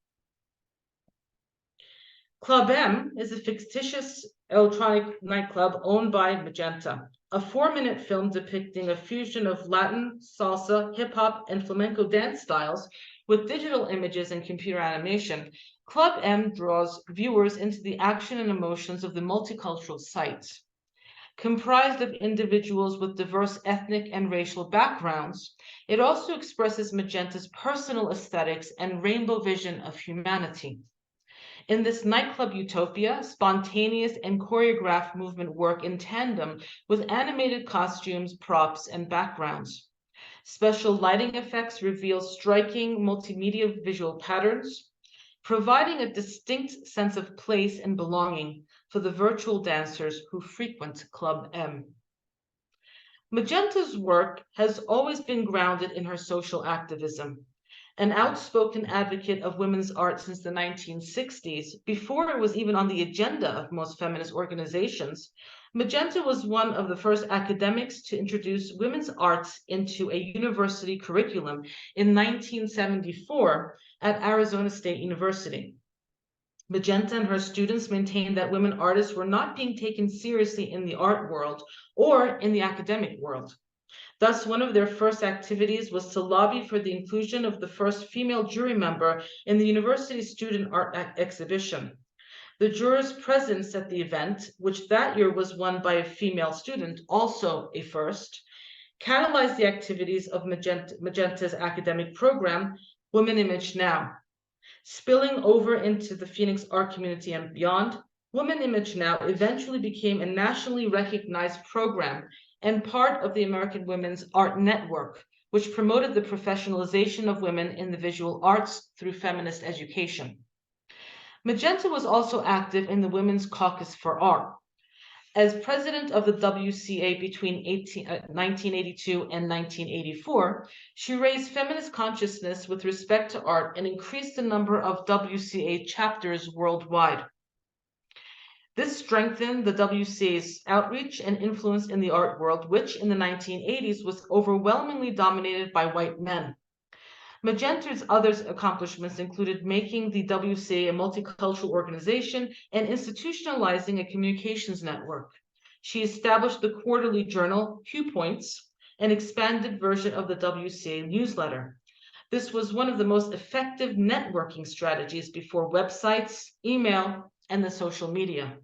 Club M is a fictitious electronic nightclub owned by Magenta, a 4-minute film depicting a fusion of Latin, salsa, hip-hop, and flamenco dance styles with digital images and computer animation. Club M draws viewers into the action and emotions of the multicultural site. Comprised of individuals with diverse ethnic and racial backgrounds, it also expresses Magenta's personal aesthetics and rainbow vision of humanity. In this nightclub utopia, spontaneous and choreographed movement work in tandem with animated costumes, props, and backgrounds. Special lighting effects reveal striking multimedia visual patterns, providing a distinct sense of place and belonging for the virtual dancers who frequent Club M. Magenta's work has always been grounded in her social activism. An outspoken advocate of women's art since the 1960s, before it was even on the agenda of most feminist organizations, Magenta was one of the first academics to introduce women's arts into a university curriculum in 1974 at Arizona State University. Magenta and her students maintained that women artists were not being taken seriously in the art world or in the academic world. Thus, one of their first activities was to lobby for the inclusion of the first female jury member in the university student art exhibition. The juror's presence at the event, which that year was won by a female student, also a first, catalyzed the activities of Magenta's academic program, Women Image Now. Spilling over into the Phoenix art community and beyond, Women Image Now eventually became a nationally recognized program and part of the American Women's Art Network, which promoted the professionalization of women in the visual arts through feminist education. Magenta was also active in the Women's Caucus for Art. As president of the WCA between 1982 and 1984, she raised feminist consciousness with respect to art and increased the number of WCA chapters worldwide. This strengthened the WCA's outreach and influence in the art world, which in the 1980s was overwhelmingly dominated by white men. Magenta's other accomplishments included making the WCA a multicultural organization and institutionalizing a communications network. She established the quarterly journal, Q Points, an expanded version of the WCA newsletter. This was one of the most effective networking strategies before websites, email, and the social media.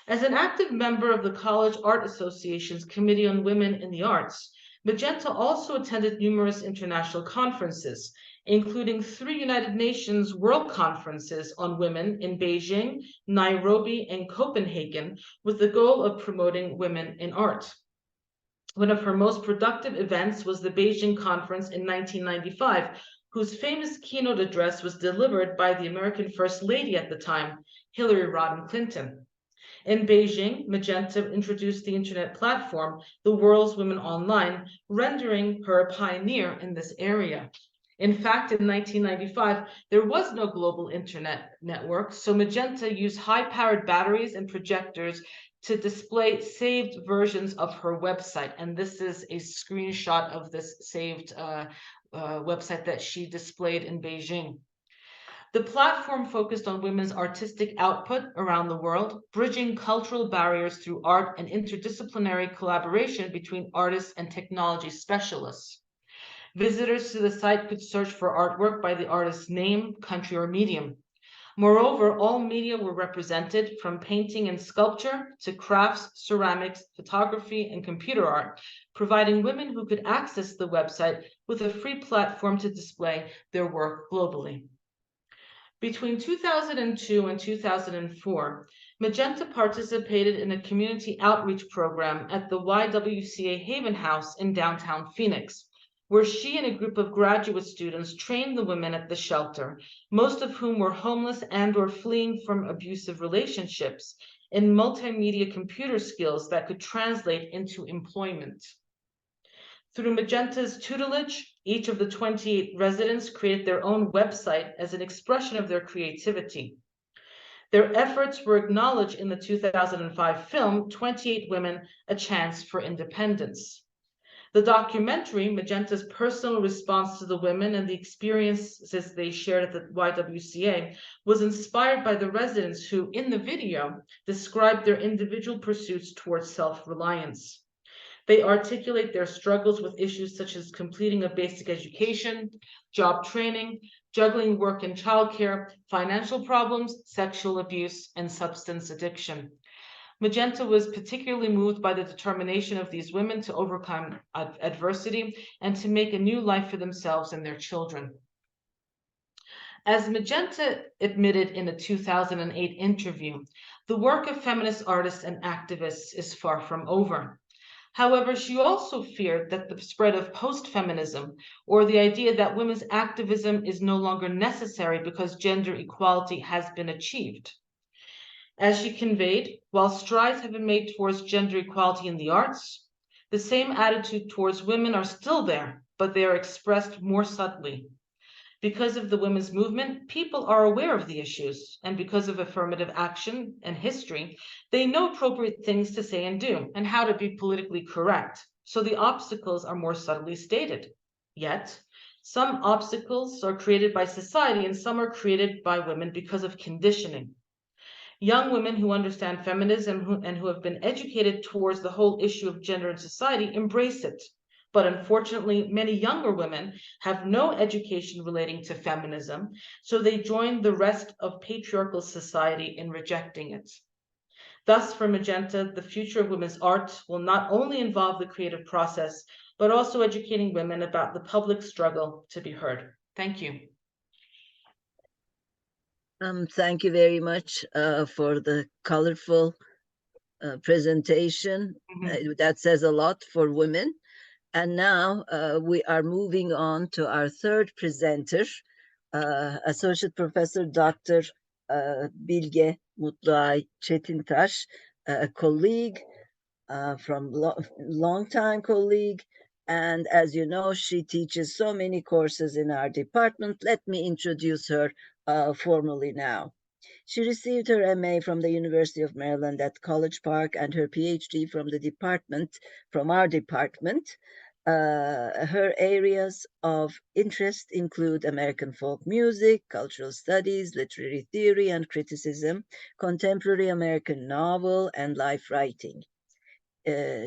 As an active member of the College Art Association's Committee on Women in the Arts, Magenta also attended numerous international conferences, including 3 United Nations World Conferences on Women in Beijing, Nairobi, and Copenhagen, with the goal of promoting women in art. One of her most productive events was the Beijing Conference in 1995, whose famous keynote address was delivered by the American First Lady at the time, Hillary Rodham Clinton. In Beijing, Magenta introduced the internet platform, The World's Women Online, rendering her a pioneer in this area. In fact, in 1995, there was no global internet network, so Magenta used high-powered batteries and projectors to display saved versions of her website. And this is a screenshot of this saved website that she displayed in Beijing. The platform focused on women's artistic output around the world, bridging cultural barriers through art and interdisciplinary collaboration between artists and technology specialists. Visitors to the site could search for artwork by the artist's name, country, or medium. Moreover, all media were represented, from painting and sculpture to crafts, ceramics, photography, and computer art, providing women who could access the website with a free platform to display their work globally. Between 2002 and 2004, Magenta participated in a community outreach program at the YWCA Haven House in downtown Phoenix, where she and a group of graduate students trained the women at the shelter, most of whom were homeless and/or fleeing from abusive relationships, in multimedia computer skills that could translate into employment. Through Magenta's tutelage, each of the 28 residents created their own website as an expression of their creativity. Their efforts were acknowledged in the 2005 film, 28 Women, A Chance for Independence. The documentary, Magenta's personal response to the women and the experiences they shared at the YWCA, was inspired by the residents who, in the video, described their individual pursuits towards self-reliance. They articulate their struggles with issues such as completing a basic education, job training, juggling work and childcare, financial problems, sexual abuse, and substance addiction. Magenta was particularly moved by the determination of these women to overcome adversity and to make a new life for themselves and their children. As Magenta admitted in a 2008 interview, the work of feminist artists and activists is far from over. However, she also feared that the spread of post-feminism, or the idea that women's activism is no longer necessary because gender equality has been achieved. As she conveyed, while strides have been made towards gender equality in the arts, the same attitude towards women are still there, but they are expressed more subtly. Because of the women's movement, people are aware of the issues, and because of affirmative action and history, they know appropriate things to say and do, and how to be politically correct. So the obstacles are more subtly stated. Yet, some obstacles are created by society, and some are created by women because of conditioning. Young women who understand feminism and who have been educated towards the whole issue of gender in society embrace it. But unfortunately, many younger women have no education relating to feminism, so they join the rest of patriarchal society in rejecting it. Thus, for Magenta, the future of women's art will not only involve the creative process, but also educating women about the public struggle to be heard. Thank you. Thank you very much for the colorful presentation. That says a lot for women. And now we are moving on to our third presenter, Associate Professor Dr. Bilge Mutluay Çetintaş, a colleague from long-time colleague. And as you know, she teaches so many courses in our department. Let me introduce her formally now. She received her MA from the University of Maryland at College Park and her PhD from our department. Her areas of interest include American folk music, cultural studies, literary theory and criticism, contemporary American novel, and life writing.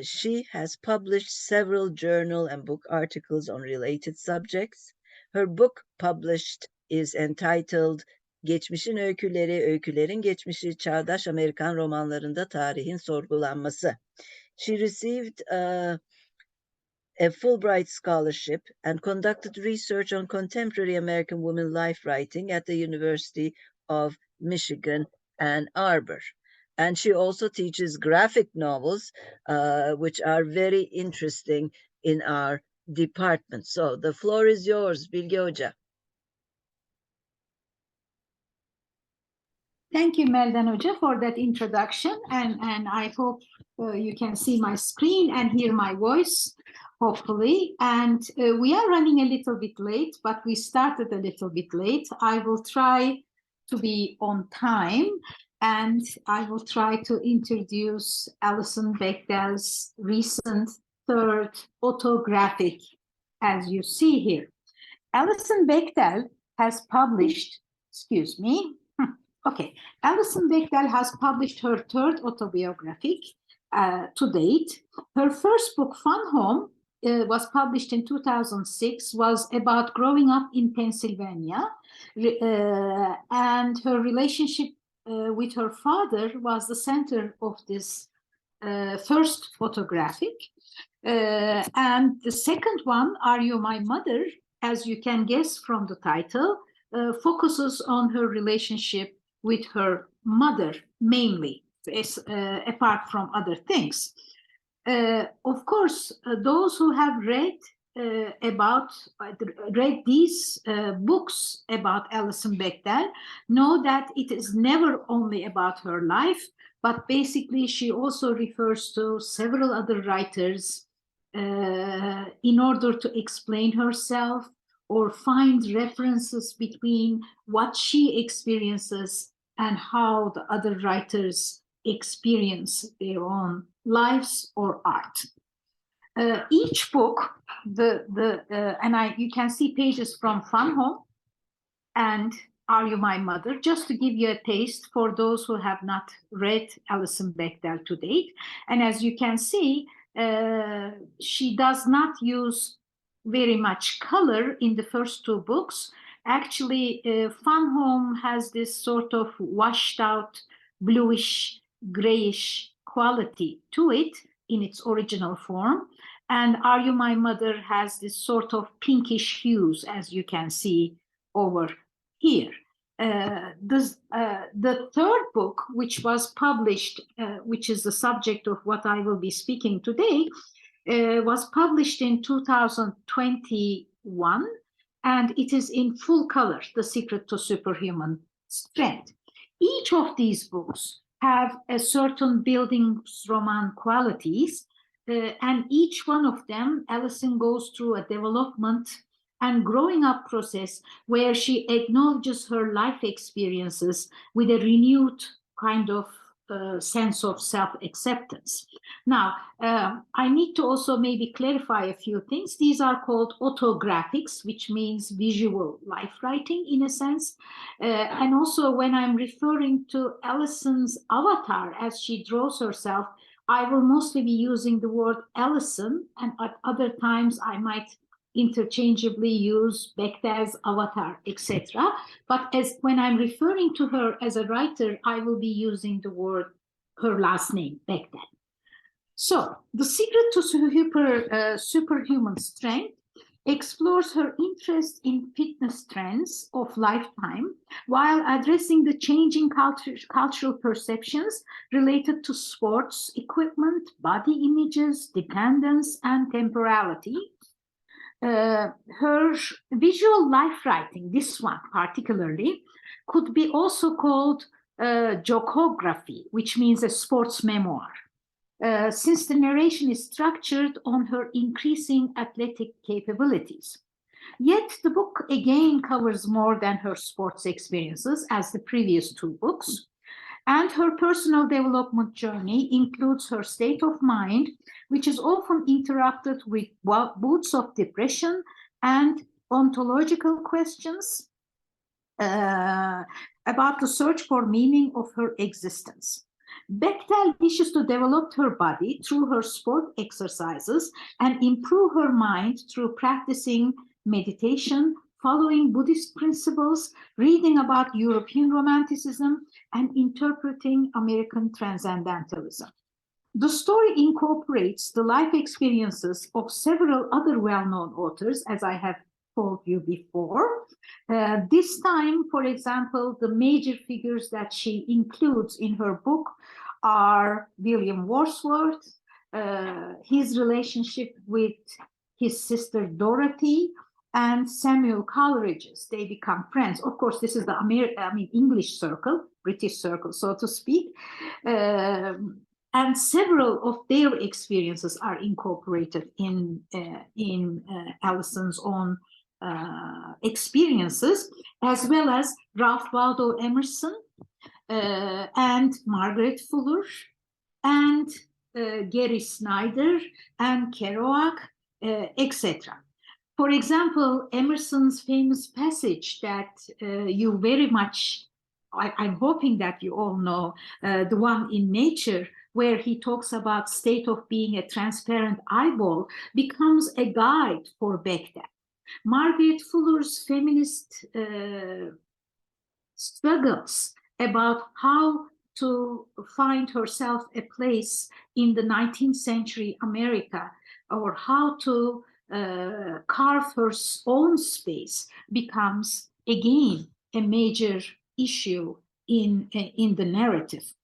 She has published several journal and book articles on related subjects. Her book published is entitled Geçmişin Öyküleri, Öykülerin Geçmişi, Çağdaş Amerikan Romanlarında Tarihin Sorgulanması. She received a Fulbright scholarship and conducted research on contemporary American women life writing at the University of Michigan, Ann Arbor. And she also teaches graphic novels, which are very interesting in our department. So the floor is yours, Bilge Hoca. Thank you, Meldan Hoca, for that introduction. And I hope you can see my screen and hear my voice, hopefully. And we are running a little bit late, but we started a little bit late. I will try to be on time. And I will try to introduce Alison Bechdel's recent third autographic, as you see here. Alison Bechdel has published, Alison Bechdel has published her third autobiographic to date. Her first book, Fun Home, was published in 2006, was about growing up in Pennsylvania, and her relationship with her father was the center of this first photographic. And the second one, Are You My Mother, as you can guess from the title, focuses on her relationship with her mother mainly, apart from other things. Of course, those who have read these books about Alison Bechdel know that it is never only about her life, but basically she also refers to several other writers in order to explain herself or find references between what she experiences and how the other writers experience their own lives or art. Each book, you can see pages from Fun Home and Are You My Mother, just to give you a taste for those who have not read Alison Bechdel to date. And as you can see, she does not use very much color in the first two books. Actually, Fun Home has this sort of washed out, bluish, grayish quality to it in its original form. And Are You My Mother has this sort of pinkish hues, as you can see over here. The third book, which was published, which is the subject of what I will be speaking today, was published in 2021, and it is in full color, The Secret to Superhuman Strength. Each of these books have a certain Bildungsroman qualities, and each one of them, Alison goes through a development and growing up process where she acknowledges her life experiences with a renewed kind of sense of self-acceptance. Now, I need to also maybe clarify a few things. These are called autographics, which means visual life writing in a sense. And also when I'm referring to Alison's avatar as she draws herself, I will mostly be using the word Alison, and at other times I might interchangeably use Bechdel's avatar, etc. But when I'm referring to her as a writer, I will be using the word her last name, Bechdel. So, The Secret to Superhuman Strength explores her interest in fitness trends of lifetime while addressing the changing cultural perceptions related to sports equipment, body images, dependence, and temporality. Her visual life writing, this one particularly, could be also called jokography, which means a sports memoir. Since the narration is structured on her increasing athletic capabilities. Yet the book again covers more than her sports experiences as the previous two books, and her personal development journey includes her state of mind, which is often interrupted with bouts of depression and ontological questions about the search for meaning of her existence. Bechdel wishes to develop her body through her sport exercises and improve her mind through practicing meditation, following Buddhist principles, reading about European Romanticism, and interpreting American Transcendentalism. The story incorporates the life experiences of several other well-known authors, as I have told you before. This time, for example, the major figures that she includes in her book are William Wordsworth, his relationship with his sister Dorothy, and Samuel Coleridge's. They become friends. Of course, this is the English circle, British circle, so to speak. And several of their experiences are incorporated in Allison's own experiences, as well as Ralph Waldo Emerson and Margaret Fuller and Gary Snyder and Kerouac, etc. For example, Emerson's famous passage that you very much, I'm hoping that you all know, the one in Nature, where he talks about state of being a transparent eyeball, becomes a guide for Bechdel. Margaret Fuller's feminist struggles about how to find herself a place in the 19th century America, or how to carve her own space, becomes again a major issue in the narrative.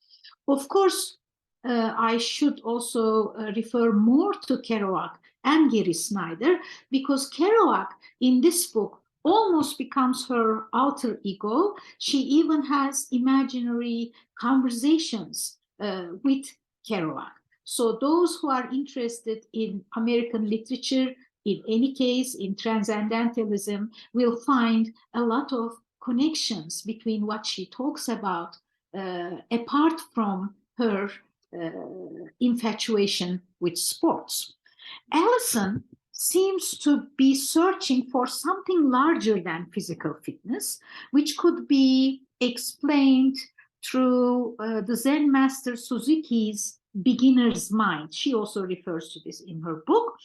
Of course, I should also refer more to Kerouac and Gary Snyder, because Kerouac in this book almost becomes her alter ego. She even has imaginary conversations with Kerouac. So those who are interested in American literature, in any case, in transcendentalism, will find a lot of connections between what she talks about, apart from her infatuation with sports. Allison seems to be searching for something larger than physical fitness, which could be explained through the Zen master Suzuki's beginner's mind. She also refers to this in her book.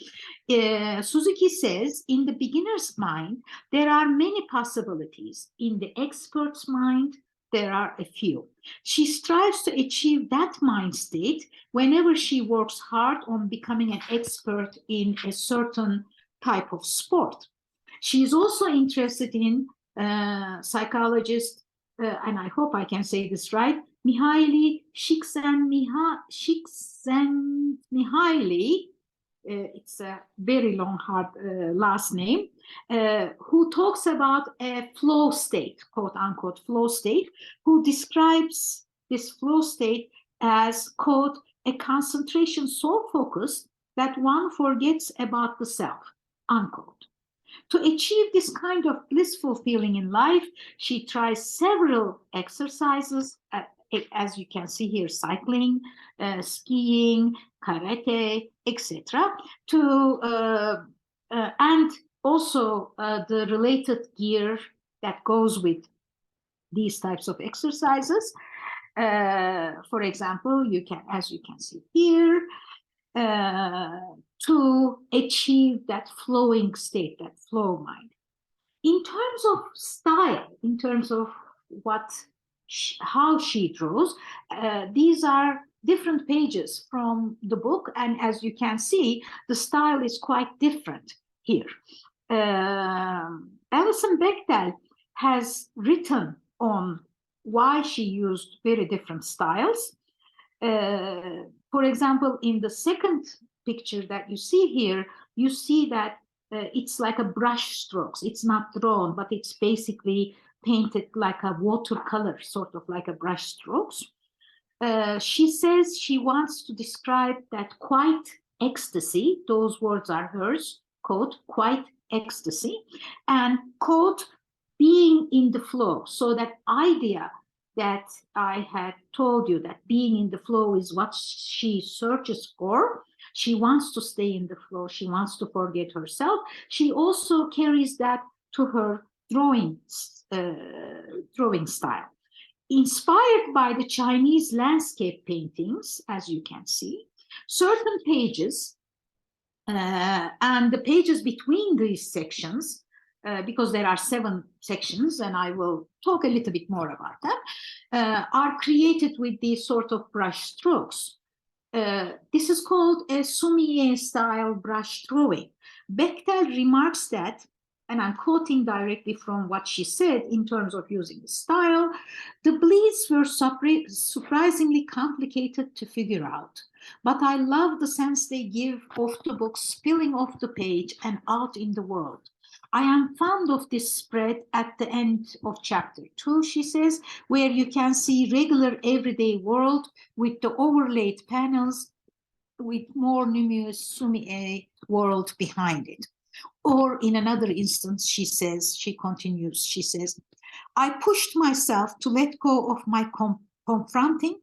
Suzuki says, in the beginner's mind, there are many possibilities. In the expert's mind, there are a few. She strives to achieve that mind state whenever she works hard on becoming an expert in a certain type of sport. She is also interested in psychologist, and I hope I can say this right, Mihaly Csikszentmihalyi, it's a very long, hard last name, who talks about a flow state, quote unquote flow state, who describes this flow state as, quote, a concentration so focused that one forgets about the self, unquote. To achieve this kind of blissful feeling in life, she tries several exercises, as you can see here, cycling, skiing, karate, etc. And also the related gear that goes with these types of exercises. For example, you can, as you can see here, to achieve that flowing state, that flow mind. In terms of style, in terms of how she draws, these are different pages from the book, and as you can see, the style is quite different here. Alison Bechdel has written on why she used very different styles. For example, in the second picture that you see here, you see that it's like a brush strokes. It's not drawn, but it's basically painted like a watercolor, sort of like a brush strokes. She says she wants to describe that quiet ecstasy, those words are hers, quote, quiet ecstasy, and quote, being in the flow. So that idea that I had told you, that being in the flow is what she searches for. She wants to stay in the flow. She wants to forget herself. She also carries that to her drawing style. Inspired by the Chinese landscape paintings, as you can see, certain pages and the pages between these sections, because there are 7 sections, and I will talk a little bit more about that, are created with these sort of brush strokes. This is called a Sumie style brush drawing. Bechdel remarks that, and I'm quoting directly from what she said in terms of using the style, the bleeds were surprisingly complicated to figure out, but I love the sense they give of the book spilling off the page and out in the world. I am fond of this spread at the end of chapter 2, she says, where you can see regular everyday world with the overlaid panels with more numerous Sumie world behind it. Or in another instance, she says, she continues, she says, I pushed myself to let go of my confronting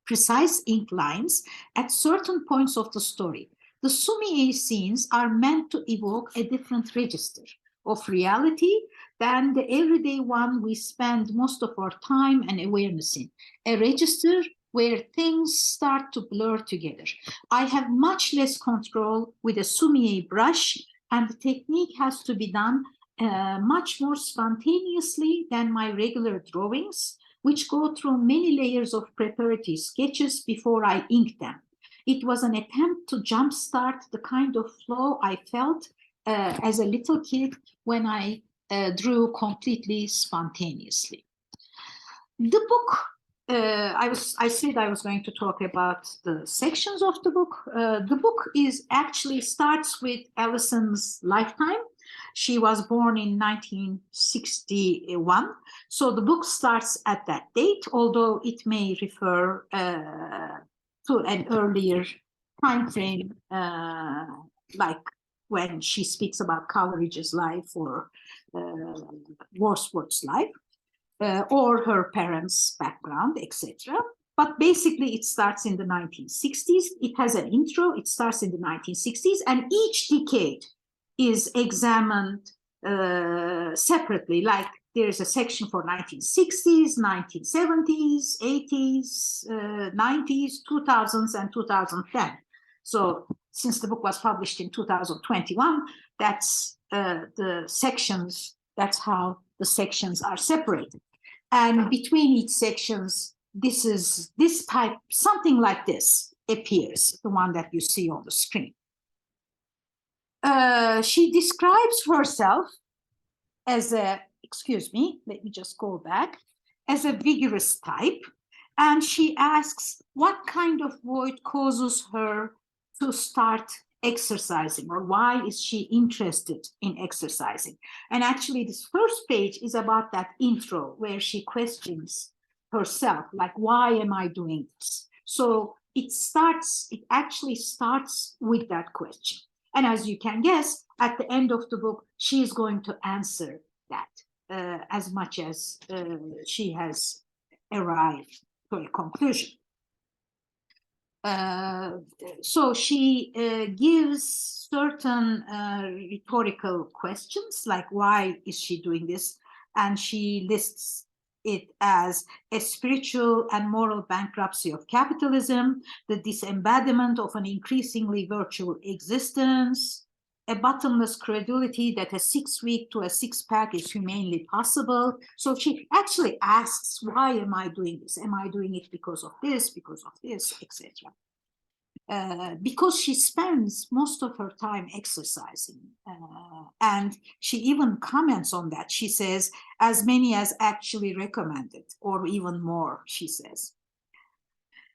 precise ink lines at certain points of the story. The Sumie scenes are meant to evoke a different register of reality than the everyday one we spend most of our time and awareness in, a register where things start to blur together. I have much less control with a Sumie brush, and the technique has to be done much more spontaneously than my regular drawings, which go through many layers of preparatory sketches before I ink them. It was an attempt to jumpstart the kind of flow I felt as a little kid when I drew completely spontaneously. The book, I said I was going to talk about the sections of the book. The book actually starts with Alison's lifetime. She was born in 1961, so the book starts at that date, although it may refer to an earlier time frame, like when she speaks about Coleridge's life or Wordsworth's life, or her parents' background, etc. But basically, it starts in the 1960s. It has an intro. It starts in the 1960s, and each decade is examined separately. Like there's a section for 1960s, 1970s, 80s, 90s, 2000s, and 2010. So since the book was published in 2021, that's the sections, that's how the sections are separated. And between each sections, this type, something like this appears, the one that you see on the screen. She describes herself as a, excuse me, let me just go back, as a vigorous type. And she asks what kind of void causes her to start exercising, or why is she interested in exercising. And actually this first page is about that intro where she questions herself, like, why am I doing this? So it actually starts with that question. And as you can guess, at the end of the book, she is going to answer that as much as she has arrived to a conclusion. So she gives certain rhetorical questions, like why is she doing this? And she lists it as a spiritual and moral bankruptcy of capitalism, the disembodiment of an increasingly virtual existence, a bottomless credulity that a 6-week to a 6-pack is humanely possible. So she actually asks, why am I doing this? Am I doing it because of this, etc.? Because she spends most of her time exercising. And she even comments on that. She says, as many as actually recommended, or even more, she says.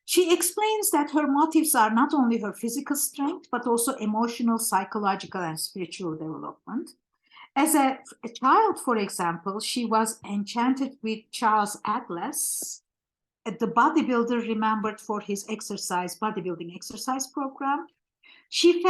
She explains that her motives are not only her physical strength, but also emotional, psychological, and spiritual development. As a child, for example, she was enchanted with Charles Atlas, the bodybuilder remembered for his bodybuilding exercise program. She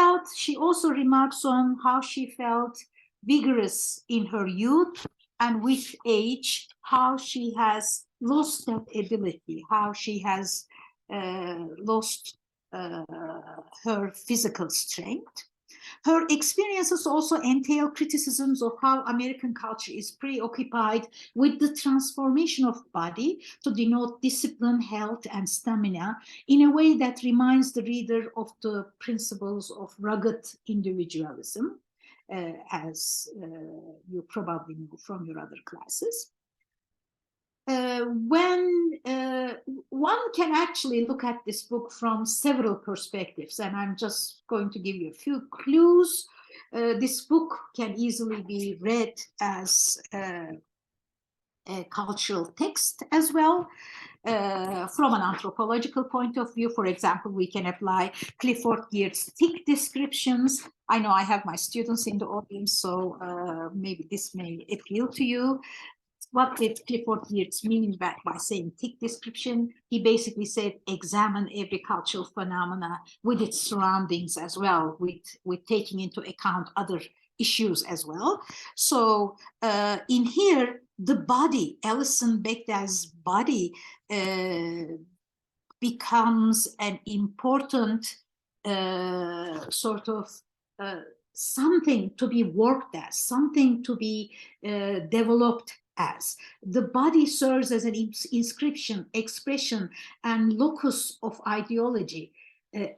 also remarks on how she felt vigorous in her youth, and with age, how she has lost that ability, how she has lost her physical strength. Her experiences also entail criticisms of how American culture is preoccupied with the transformation of body to denote discipline, health, and stamina in a way that reminds the reader of the principles of rugged individualism, as you probably know from your other classes. One can actually look at this book from several perspectives, and I'm just going to give you a few clues. This book can easily be read as a cultural text as well. From an anthropological point of view, for example, we can apply Clifford Geertz's tick descriptions. I know I have my students in the audience, so maybe this may appeal to you. What did Clifford Geertz mean by saying tick description? He basically said, examine every cultural phenomena with its surroundings as well, with taking into account other issues as well. So in here, the body, Alison Bechdel's body, becomes an important sort of something to be worked as, something to be developed as. The body serves as an inscription, expression, and locus of ideology,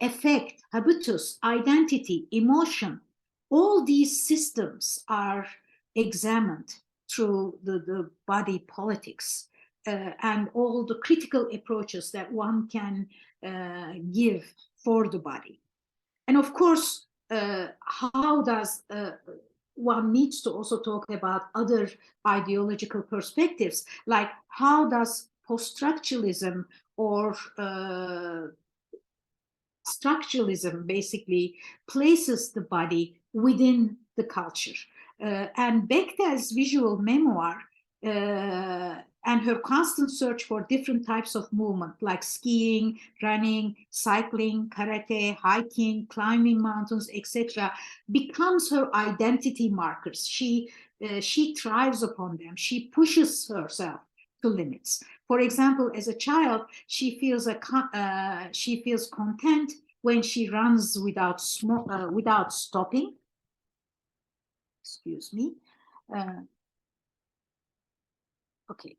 affect, habitus, identity, emotion. All these systems are examined through the body politics and all the critical approaches that one can give for the body. And of course, how does one needs to also talk about other ideological perspectives, like how does post-structuralism or structuralism basically places the body within the culture. And Bechdel's visual memoir and her constant search for different types of movement, like skiing, running, cycling, karate, hiking, climbing mountains, etc., becomes her identity markers. She thrives upon them. She pushes herself to limits. For example, as a child, she feels content when she runs without stopping. Excuse me. Okay,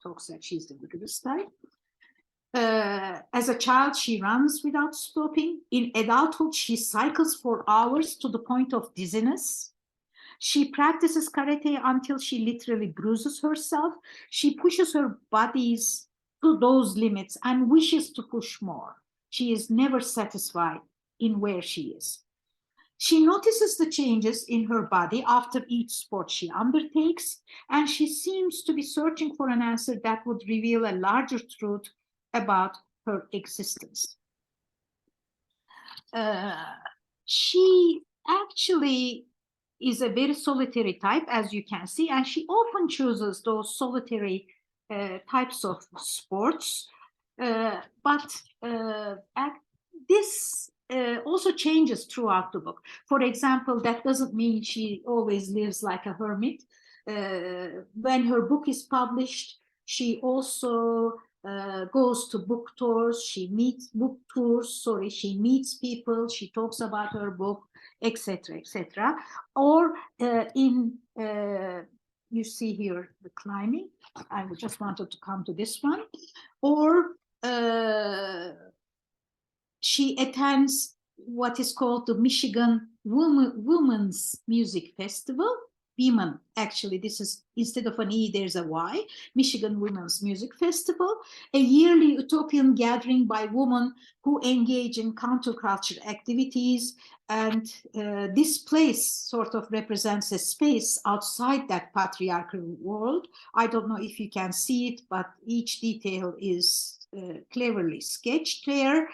talks that she's the vigorous type. As a child, she runs without stopping. In adulthood, she cycles for hours to the point of dizziness. She practices karate until she literally bruises herself. She pushes her bodies to those limits and wishes to push more. She is never satisfied in where she is. She notices the changes in her body after each sport she undertakes, and she seems to be searching for an answer that would reveal a larger truth about her existence. She actually is a very solitary type, as you can see, and she often chooses those solitary types of sports. But this also changes throughout the book. For example, that doesn't mean she always lives like a hermit. When her book is published, she also goes to book tours, she meets people, she talks about her book, etc., etc. Or you see here the climbing. I just wanted to come to this one. Or she attends what is called the Michigan Women's Music Festival. Women, actually, this is, instead of an E, there's a Y, Michigan Women's Music Festival, a yearly utopian gathering by women who engage in counterculture activities. And this place sort of represents a space outside that patriarchal world. I don't know if you can see it, but each detail is cleverly sketched there.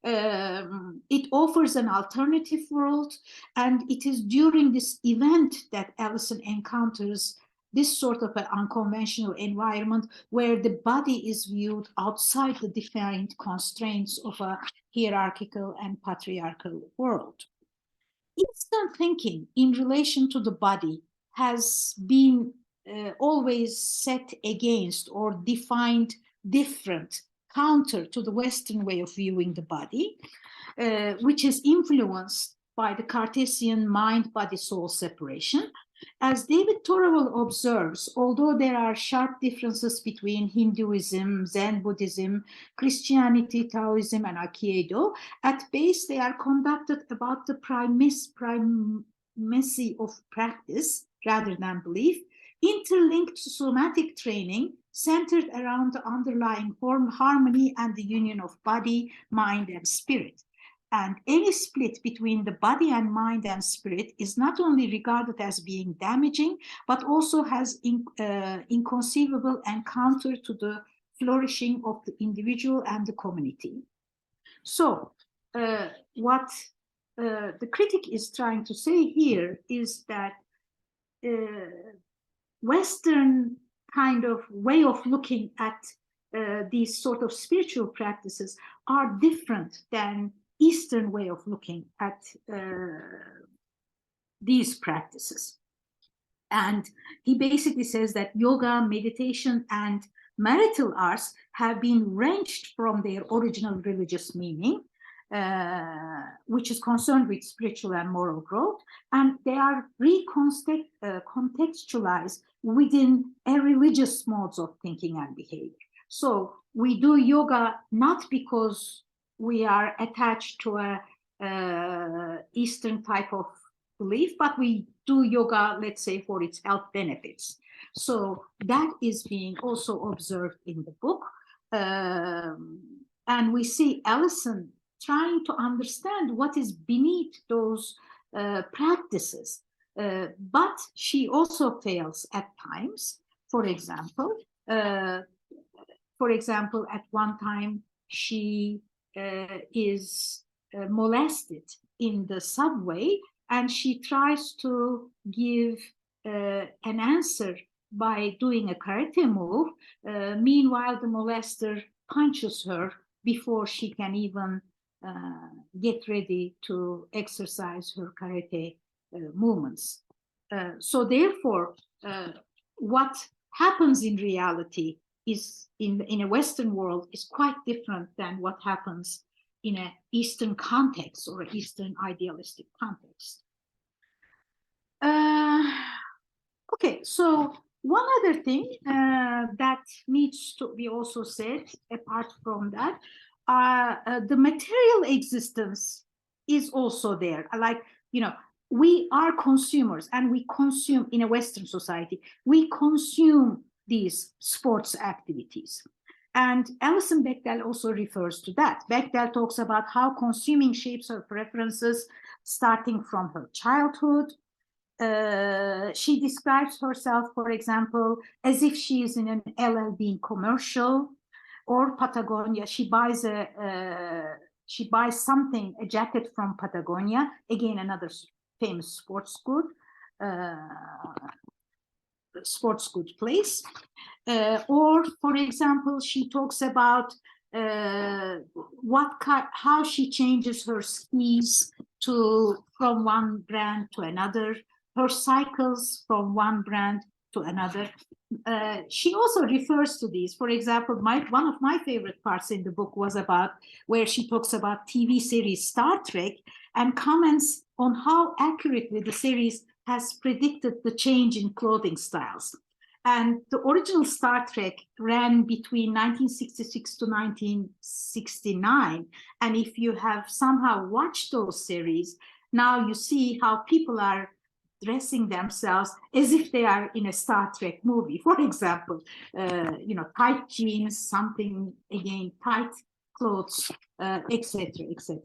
It offers an alternative world, and it is during this event that Allison encounters this sort of an unconventional environment where the body is viewed outside the defined constraints of a hierarchical and patriarchal world. Eastern thinking in relation to the body has been always set against or defined different, counter to the Western way of viewing the body, which is influenced by the Cartesian mind-body-soul separation. As David Torrell observes, although there are sharp differences between Hinduism, Zen Buddhism, Christianity, Taoism, and Aikido, at base they are conducted about the primacy of practice rather than belief, interlinked to somatic training, centered around the underlying harmony and the union of body, mind, and spirit. And any split between the body and mind and spirit is not only regarded as being damaging, but also has inconceivable and counter to the flourishing of the individual and the community. So what the critic is trying to say here is that Western kind of way of looking at these sort of spiritual practices are different than Eastern way of looking at these practices. And he basically says that yoga, meditation, and marital arts have been wrenched from their original religious meaning, which is concerned with spiritual and moral growth, and they are recontextualized within a religious modes of thinking and behavior. So we do yoga not because we are attached to a Eastern type of belief, but we do yoga, let's say, for its health benefits. So that is being also observed in the book. And we see Allison trying to understand what is beneath those practices. But she also fails at times. For example, at one time, she is molested in the subway, and she tries to give an answer by doing a karate move. Meanwhile, the molester punches her before she can even get ready to exercise her karate movements. So therefore, what happens in reality is in a Western world is quite different than what happens in an Eastern context or an Eastern idealistic context. Okay, so one other thing that needs to be also said, apart from that, the material existence is also there. Like, you know, we are consumers and we consume in a Western society, we consume these sports activities. And Alison Bechdel also refers to that. Bechdel talks about how consuming shapes her preferences starting from her childhood. She describes herself, for example, as if she is in an LL Bean commercial, or Patagonia. She buys something, a jacket from Patagonia, again another famous sports good place. Or, for example, she talks about how she changes her skis from one brand to another, her cycles from one brand to another. She also refers to these. For example, one of my favorite parts in the book was about where she talks about TV series Star Trek and comments on how accurately the series has predicted the change in clothing styles. And the original Star Trek ran between 1966 to 1969. And if you have somehow watched those series, now you see how people are dressing themselves as if they are in a Star Trek movie. For example, tight jeans, something again, tight clothes, etc., etc.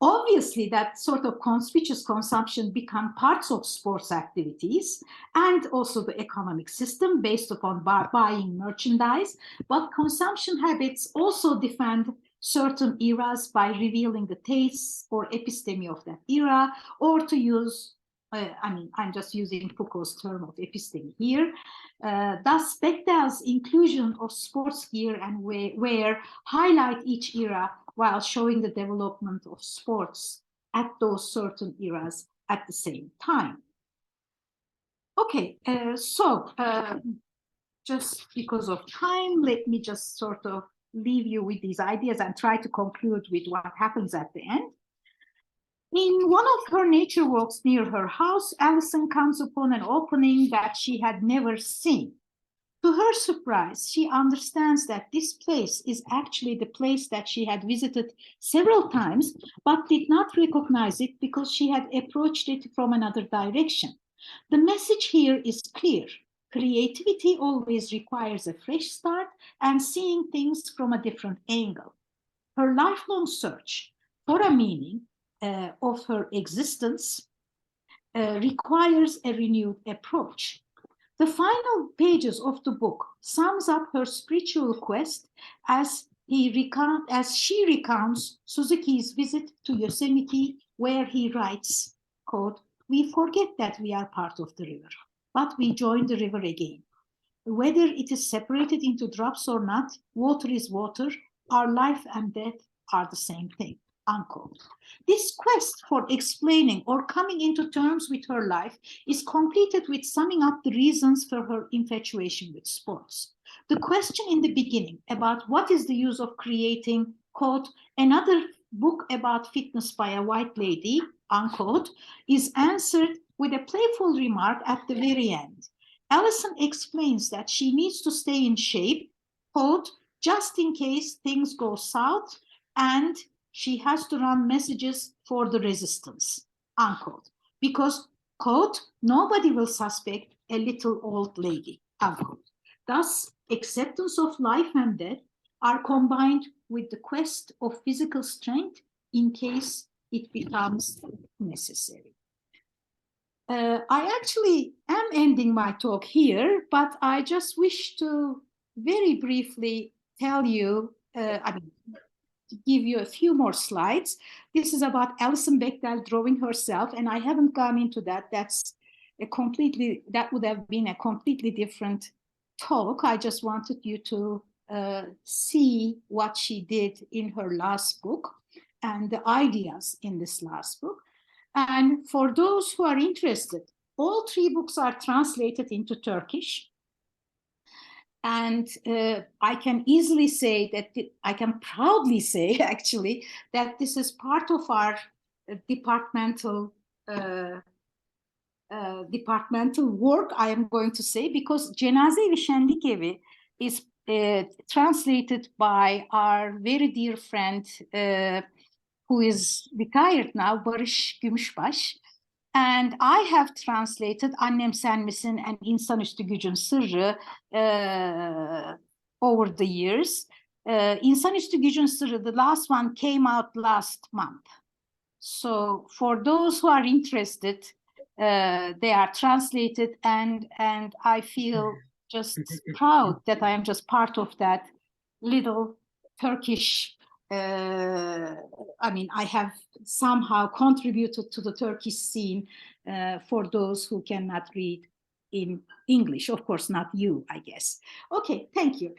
Obviously, that sort of conspicuous consumption become parts of sports activities and also the economic system based upon buying merchandise. But consumption habits also defend certain eras by revealing the tastes or episteme of that era, or to use, I'm just using Foucault's term of episteme here. Thus, Bechdel's inclusion of sports gear and wear highlight each era while showing the development of sports at those certain eras at the same time. Okay, just because of time, let me just sort of leave you with these ideas and try to conclude with what happens at the end. In one of her nature walks near her house, Alison comes upon an opening that she had never seen. To her surprise, she understands that this place is actually the place that she had visited several times, but did not recognize it because she had approached it from another direction. The message here is clear. Creativity always requires a fresh start and seeing things from a different angle. Her lifelong search for a meaning of her existence requires a renewed approach. The final pages of the book sums up her spiritual quest as she recounts Suzuki's visit to Yosemite, where he writes, quote, "We forget that we are part of the river, but we join the river again. Whether it is separated into drops or not, water is water. Our life and death are the same thing." Unquote. This quest for explaining or coming into terms with her life is completed with summing up the reasons for her infatuation with sports. The question in the beginning about what is the use of creating, quote, "another book about fitness by a white lady," unquote, is answered with a playful remark at the very end. Alison explains that she needs to stay in shape, quote, "just in case things go south, and she has to run messages for the resistance," unquote, because, quote, "nobody will suspect a little old lady," unquote. Thus, acceptance of life and death are combined with the quest of physical strength in case it becomes necessary. I actually am ending my talk here, but I just wish to very briefly tell you, to give you a few more slides. This is about Alison Bechdel drawing herself, and I haven't gone into that. That would have been a completely different talk. I just wanted you to see what she did in her last book and the ideas in this last book. And for those who are interested, all three books are translated into Turkish. And I can easily say that, I can proudly say actually, that this is part of our departmental work, I am going to say, because Cenaze-i Şenlik Evi is translated by our very dear friend who is retired now, Barış Gümüşbaş. And I have translated Annem Sen Misin and İnsanüstü Gücün Sırrı over the years. İnsanüstü Gücün Sırrı, the last one came out last month. So for those who are interested, they are translated, and I feel just proud that I am just part of that little Turkish, I have somehow contributed to the Turkish scene for those who cannot read in English. Of course, not you, I guess. Okay, thank you.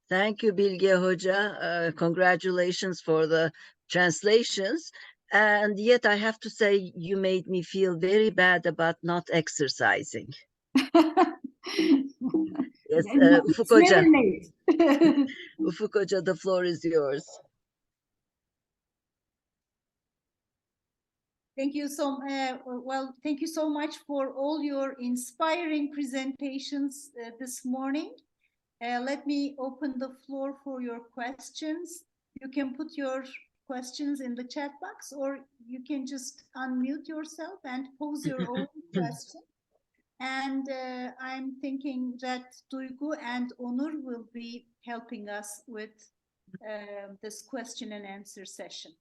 Thank you, Bilge Hoca. Congratulations for the translations. And yet I have to say, you made me feel very bad about not exercising. Yes, Ufuk Hoca. Ufuk Hoca, the floor is yours. Thank you thank you so much for all your inspiring presentations this morning. Let me open the floor for your questions. You can put your questions in the chat box, or you can just unmute yourself and pose your own question. And I'm thinking that Duygu and Onur will be helping us with this question and answer session.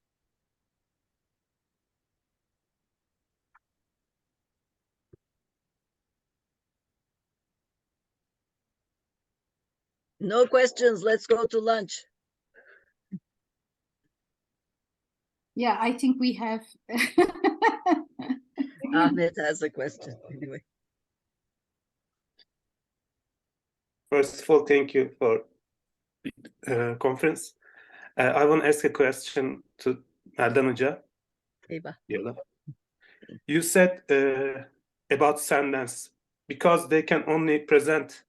No questions. Let's go to lunch. Yeah, I think we have. Ahmed has a question. Anyway. First of all, thank you for conference. I want to ask a question to Meldan Hoca. Eyvah. You said about sundance, because they can only present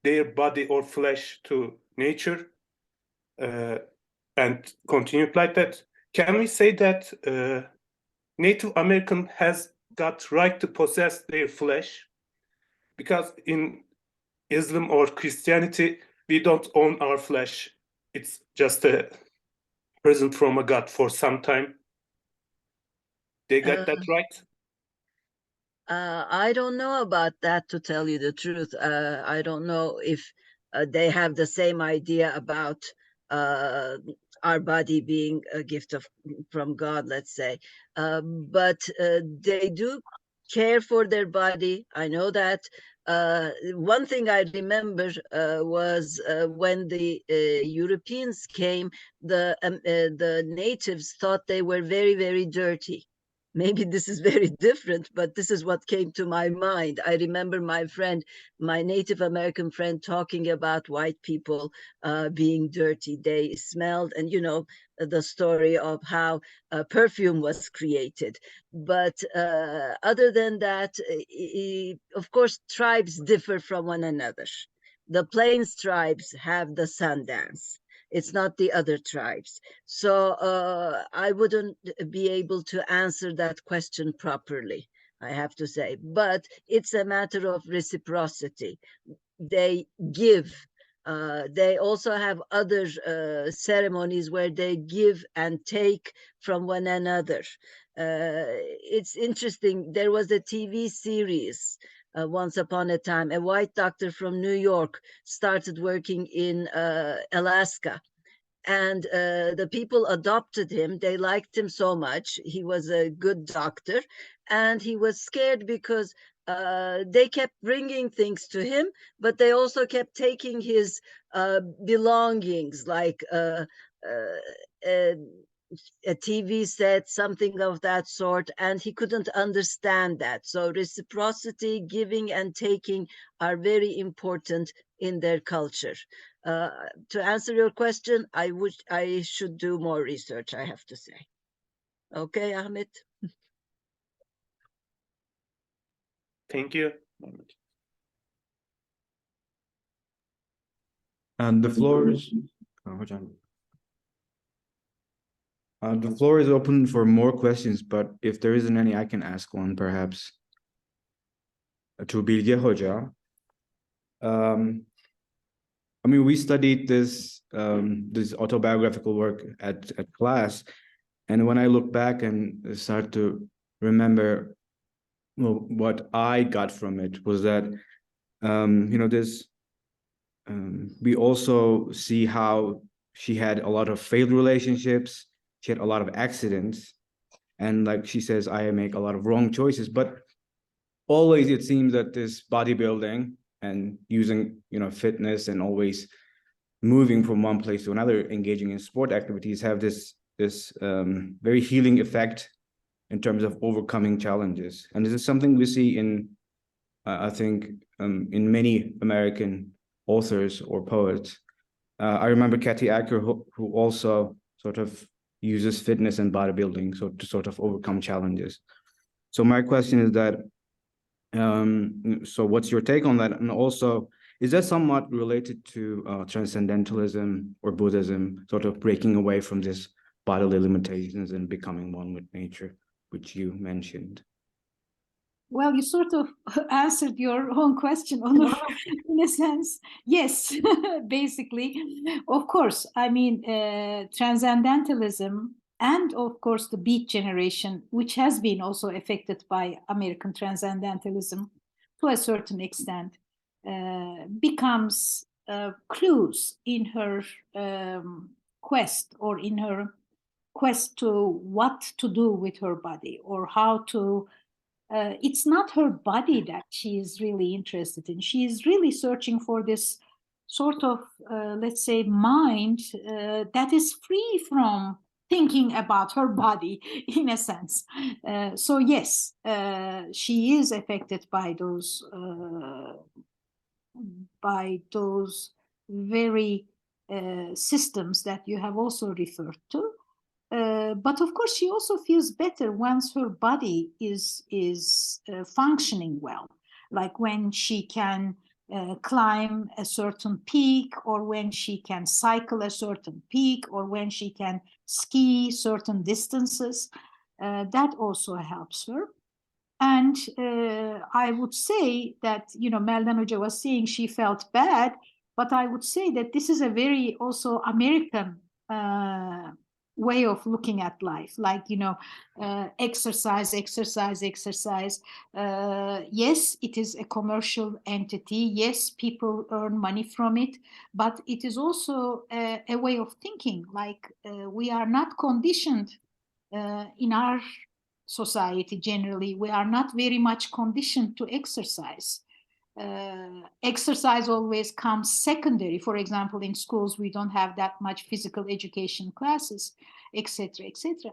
their body or flesh to nature and continue like that. Can we say that Native American has got right to possess their flesh? Because in Islam or Christianity, we don't own our flesh. It's just a present from a God for some time. They got that right? I don't know about that, to tell you the truth. I don't know if they have the same idea about our body being a gift from God, let's say. But they do care for their body. I know that. One thing I remember was when the Europeans came, the natives thought they were very, very dirty. Maybe this is very different, but this is what came to my mind. I remember my Native American friend, talking about white people being dirty. They smelled, and you know, the story of how perfume was created. But other than that, of course, tribes differ from one another. The Plains tribes have the sun dance. It's not the other tribes. So I wouldn't be able to answer that question properly, I have to say. But it's a matter of reciprocity. They give. They also have other ceremonies where they give and take from one another. It's interesting. There was a TV series once upon a time. A white doctor from New York started working in Alaska. And the people adopted him. They liked him so much. He was a good doctor. And he was scared because they kept bringing things to him, but they also kept taking his belongings, like a TV set, something of that sort, and he couldn't understand that. So reciprocity, giving and taking, are very important in their culture. To answer your question, I should do more research, I have to say. Okay, Ahmed? Thank you. And the floor is, the floor is open for more questions, but if there isn't any, I can ask one perhaps. To Bilge Hoca. I mean, we studied this autobiographical work at class, and when I look back and start to remember, well, what I got from it was that, you know, we also see how she had a lot of failed relationships. She had a lot of accidents, and like she says, I make a lot of wrong choices. But always it seems that this bodybuilding and using, you know, fitness and always moving from one place to another, engaging in sport activities, have this very healing effect in terms of overcoming challenges. And this is something we see in, I think, in many American authors or poets. I remember Kathy Acker, who also sort of uses fitness and bodybuilding to sort of overcome challenges. So my question is that, so what's your take on that? And also, is that somewhat related to transcendentalism or Buddhism, sort of breaking away from this bodily limitations and becoming one with nature? which you mentioned? Well, you sort of answered your own question, Onur, in a sense. Yes, basically. Of course, I mean, transcendentalism and, of course, the Beat generation, which has been also affected by American transcendentalism to a certain extent, becomes clues in her quest, or in her quest to what to do with her body, or how to it's not her body that she is really interested in. She is really searching for this sort of, let's say, mind that is free from thinking about her body, in a sense. So yes, she is affected by those very systems that you have also referred to. But of course, she also feels better once her body is functioning well, like when she can climb a certain peak, or when she can cycle a certain peak, or when she can ski certain distances. That also helps her. And I would say that, Meldan Hoca was saying she felt bad, but I would say that this is a very also American way of looking at life, like, exercise. Yes, it is a commercial entity. Yes, people earn money from it, but it is also a way of thinking. Like, we are not conditioned in our society generally. We are not very much conditioned to exercise. Exercise always comes secondary. For example, in schools, we don't have that much physical education classes, etc., etc.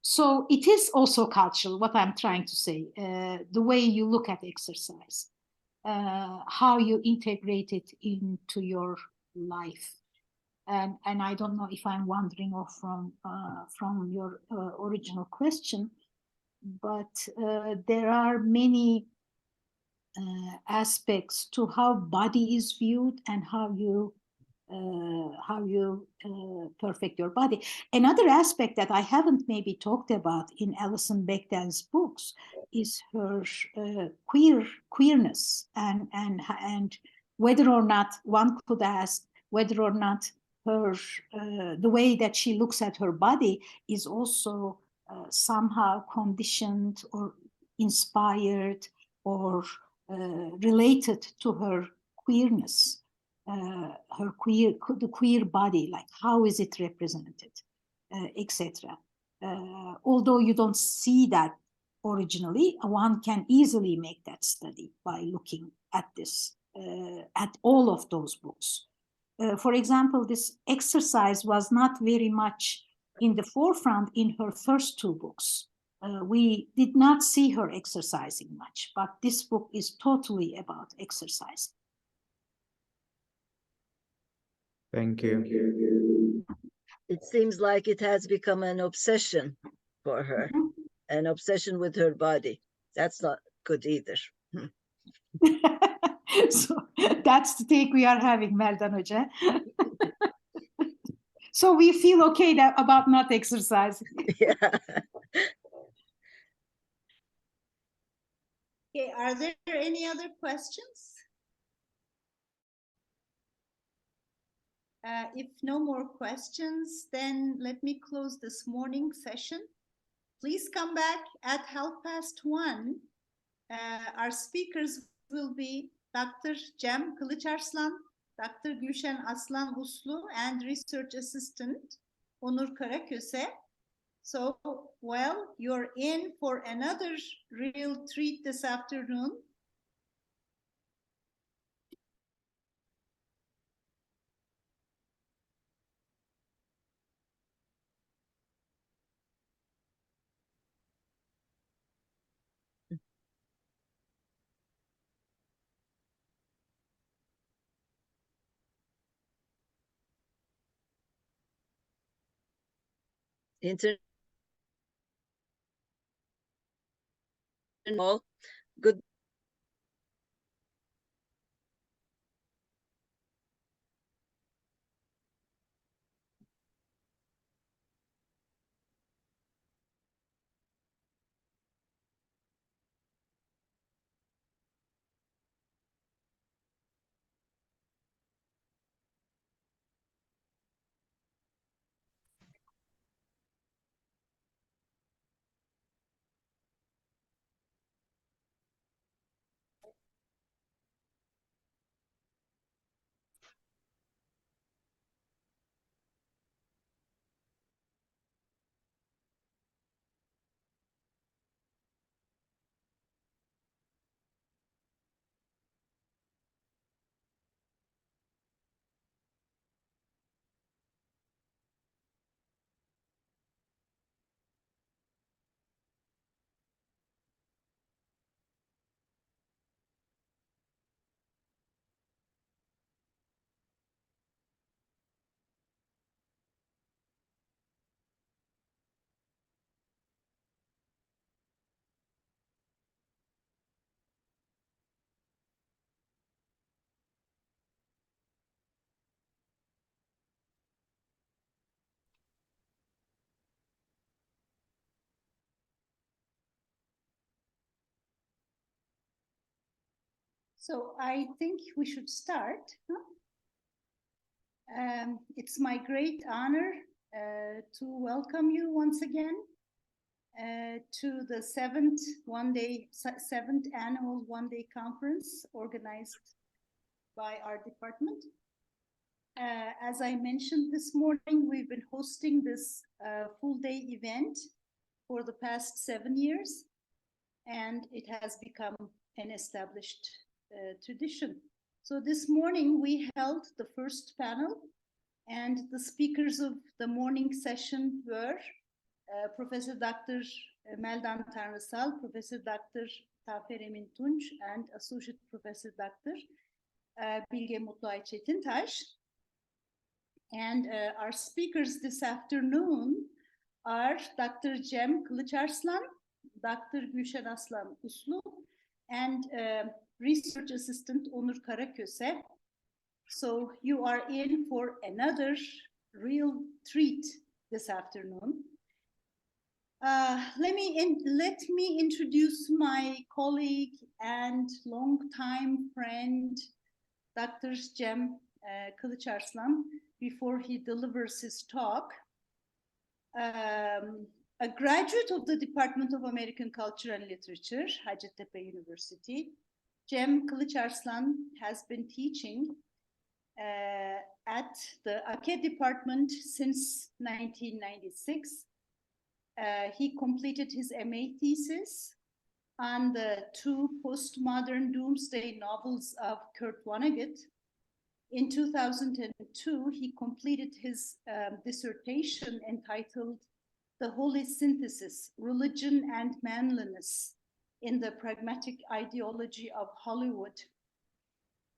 So it is also cultural, what I'm trying to say, the way you look at exercise, how you integrate it into your life. And I don't know if I'm wandering off from your original question, but there are many aspects to how body is viewed and how you perfect your body. Another aspect that I haven't maybe talked about in Alison Bechdel's books is her queerness, and whether or not one could ask whether or not her the way that she looks at her body is also somehow conditioned or inspired or related to her queerness, the queer body, like how is it represented, etc. Although you don't see that originally, one can easily make that study by looking at this, at all of those books. For example, this exercise was not very much in the forefront in her first two books. We did not see her exercising much, but this book is totally about exercise. Thank you. It seems like it has become an obsession for her, an obsession with her body. That's not good either. So that's the take we are having, Meldan Hoca. So we feel okay about not exercising. Yeah. Okay, are there any other questions? If no more questions, then let me close this morning session. Please come back at 1:30. Our speakers will be Dr. Cem Kılıçarslan, Dr. Gülşen Aslan Uslu, and research assistant Onur Karaköse. So, well, you're in for another real treat this afternoon. Good. So I think we should start. Huh? It's my great honor to welcome you once again to the seventh annual one-day conference organized by our department. As I mentioned this morning, we've been hosting this full-day event for the past 7 years, and it has become an established tradition. So this morning we held the first panel, and the speakers of the morning session were Professor Dr. Meldan Tanrısal, Professor Dr. Tafer Emin Tunç, and Associate Professor Dr. Bilge Mutluay Çetintaş. And our speakers this afternoon are Dr. Cem Kılıçarslan, Dr. Gülşen Aslan Uslu, and Research Assistant Onur Karaköse. So you are in for another real treat this afternoon. Let me introduce my colleague and longtime friend, Dr. Cem Kılıçarslan, before he delivers his talk. A graduate of the Department of American Culture and Literature, Hacettepe University, Cem Kılıçarslan has been teaching at the AKE department since 1996. He completed his MA thesis on the 2 postmodern doomsday novels of Kurt Vonnegut. In 2002, he completed his dissertation entitled The Holy Synthesis, Religion and Manliness in the Pragmatic Ideology of Hollywood.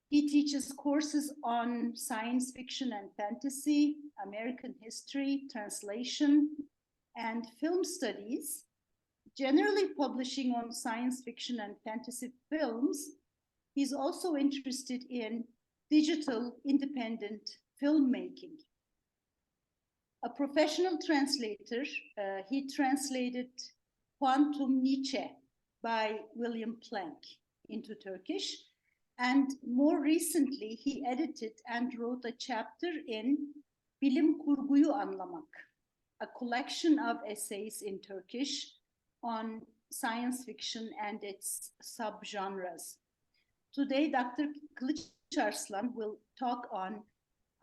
He teaches courses on science fiction and fantasy, American history, translation, and film studies, generally publishing on science fiction and fantasy films. He's also interested in digital independent filmmaking. A professional translator, he translated Quantum Nietzsche by William Planck into Turkish, and more recently he edited and wrote a chapter in Bilim Kurguyu Anlamak, a collection of essays in Turkish on science fiction and its subgenres. Today, Dr. Kılıçarslan will talk on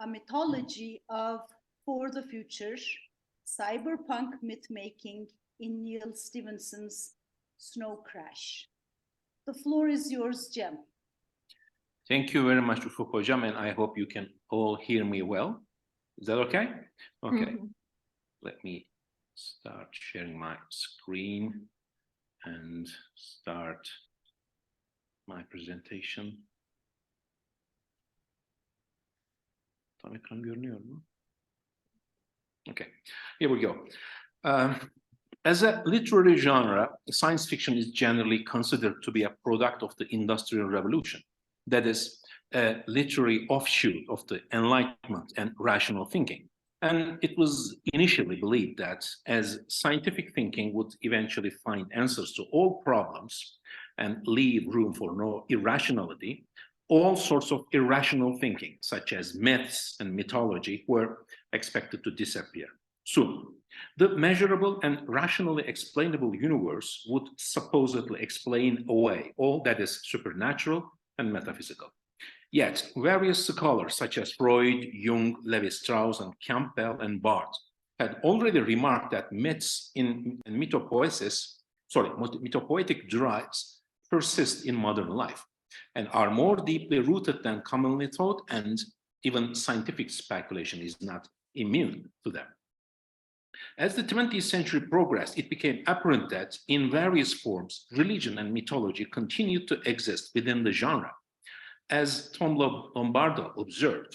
a mythology of For the Future, cyberpunk myth-making in Neil Stephenson's Snow Crash. The floor is yours, Cem. Thank you very much, Ufuk Hocam, and I hope you can all hear me well. Is that okay? Okay. Let me start sharing my screen and start my presentation. Tam ekran görünüyor mu? Okay, here we go. As a literary genre, science fiction is generally considered to be a product of the Industrial Revolution. That is, a literary offshoot of the Enlightenment and rational thinking. And it was initially believed that as scientific thinking would eventually find answers to all problems and leave room for no irrationality, all sorts of irrational thinking, such as myths and mythology, were expected to disappear soon. The measurable and rationally explainable universe would supposedly explain away all that is supernatural and metaphysical. Yet, various scholars such as Freud, Jung, Levi-Strauss, and Campbell and Barth had already remarked that myths in mythopoetic drives persist in modern life and are more deeply rooted than commonly thought, and even scientific speculation is not immune to them. As the 20th century progressed, it became apparent that in various forms, religion and mythology continued to exist within the genre. As Tom Lombardo observed,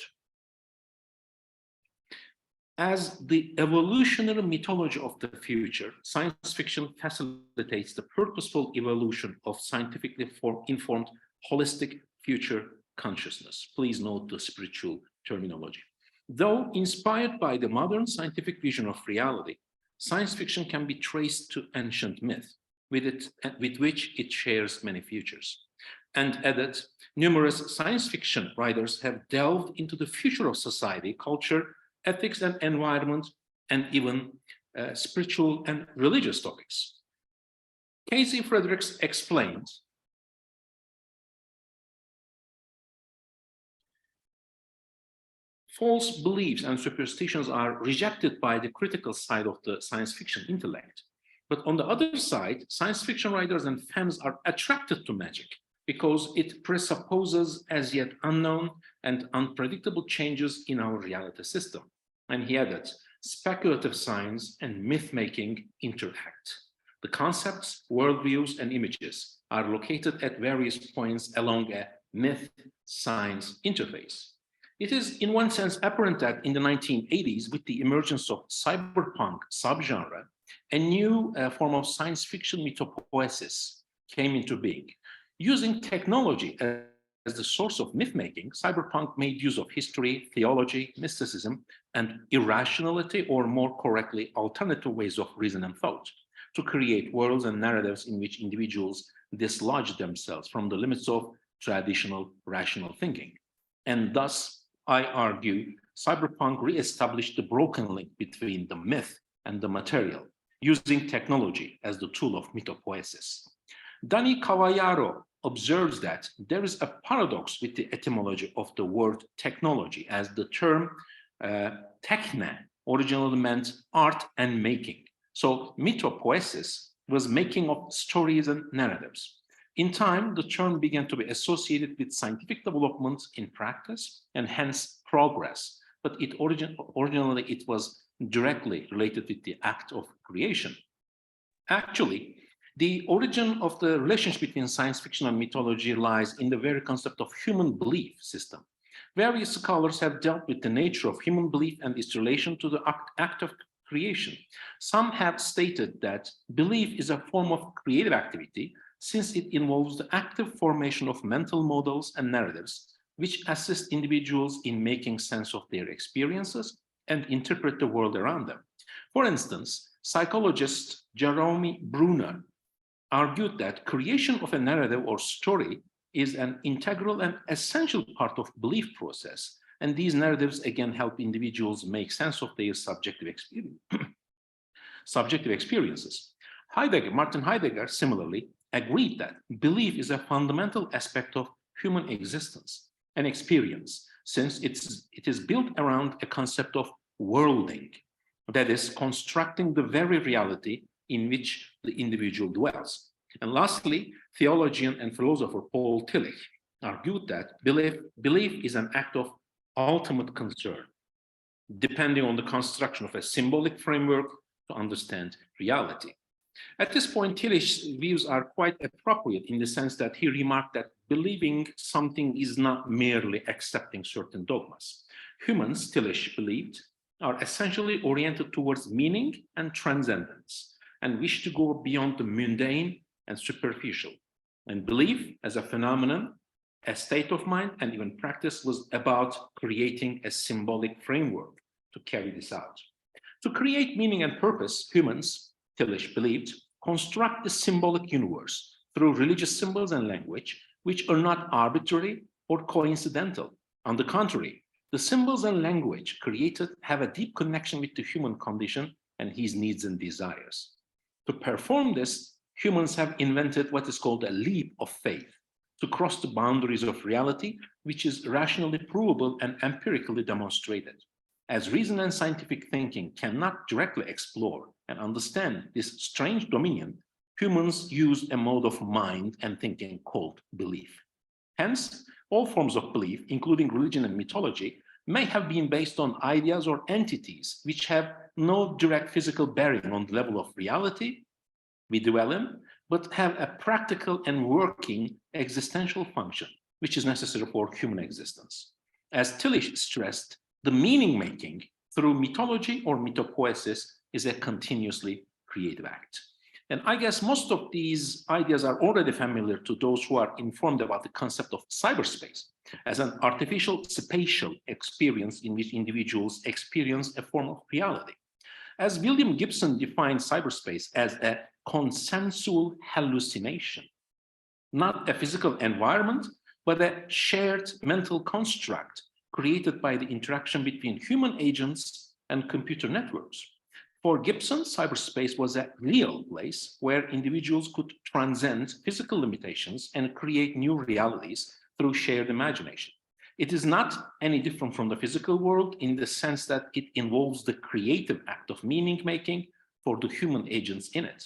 as the evolutionary mythology of the future, science fiction facilitates the purposeful evolution of scientifically informed holistic future consciousness. Please note the spiritual terminology. Though inspired by the modern scientific vision of reality, science fiction can be traced to ancient myth, with which it shares many features. and added, numerous science fiction writers have delved into the future of society, culture, ethics and environment, and even spiritual and religious topics. Casey Fredericks explained, false beliefs and superstitions are rejected by the critical side of the science fiction intellect. But on the other side, science fiction writers and fans are attracted to magic because it presupposes as yet unknown and unpredictable changes in our reality system. And he added, speculative science and myth-making interact. The concepts, worldviews, and images are located at various points along a myth-science interface. It is in one sense apparent that in the 1980s, with the emergence of cyberpunk subgenre, a new form of science fiction mythopoesis came into being. Using technology as the source of myth-making, cyberpunk made use of history, theology, mysticism, and irrationality, or more correctly, alternative ways of reason and thought, to create worlds and narratives in which individuals dislodge themselves from the limits of traditional rational thinking. And thus, I argue, cyberpunk re-established the broken link between the myth and the material, using technology as the tool of mythopoesis. Dani Cavallaro observes that there is a paradox with the etymology of the word technology, as the term techne originally meant art and making. So mythopoesis was making of stories and narratives. In time, the term began to be associated with scientific developments in practice and hence progress, but originally it was directly related with the act of creation. Actually, the origin of the relationship between science fiction and mythology lies in the very concept of human belief system. Various scholars have dealt with the nature of human belief and its relation to the act of creation. Some have stated that belief is a form of creative activity since it involves the active formation of mental models and narratives which assist individuals in making sense of their experiences and interpret the world around them. For instance, psychologist Jerome Bruner argued that creation of a narrative or story is an integral and essential part of belief process, and these narratives again help individuals make sense of their subjective experiences. Martin Heidegger similarly agreed that belief is a fundamental aspect of human existence and experience, since it is built around a concept of worlding, that is, constructing the very reality in which the individual dwells. And lastly, theologian and philosopher Paul Tillich argued that belief is an act of ultimate concern, depending on the construction of a symbolic framework to understand reality. At this point, Tillich's views are quite appropriate in the sense that he remarked that believing something is not merely accepting certain dogmas. Humans, Tillich believed, are essentially oriented towards meaning and transcendence and wish to go beyond the mundane and superficial. And belief as a phenomenon, a state of mind, and even practice was about creating a symbolic framework to carry this out. To create meaning and purpose, humans, Tillich believed, construct the symbolic universe through religious symbols and language, which are not arbitrary or coincidental. On the contrary, the symbols and language created have a deep connection with the human condition and his needs and desires. To perform this, humans have invented what is called a leap of faith, to cross the boundaries of reality, which is rationally provable and empirically demonstrated. As reason and scientific thinking cannot directly explore and understand this strange dominion, humans use a mode of mind and thinking called belief. Hence, all forms of belief, including religion and mythology, may have been based on ideas or entities which have no direct physical bearing on the level of reality we dwell in, but have a practical and working existential function, which is necessary for human existence. As Tillich stressed, the meaning-making through mythology or mythopoesis is a continuously creative act. And I guess most of these ideas are already familiar to those who are informed about the concept of cyberspace as an artificial spatial experience in which individuals experience a form of reality. As William Gibson defined cyberspace as a consensual hallucination, not a physical environment, but a shared mental construct created by the interaction between human agents and computer networks. For Gibson, cyberspace was a real place where individuals could transcend physical limitations and create new realities through shared imagination. It is not any different from the physical world in the sense that it involves the creative act of meaning-making for the human agents in it.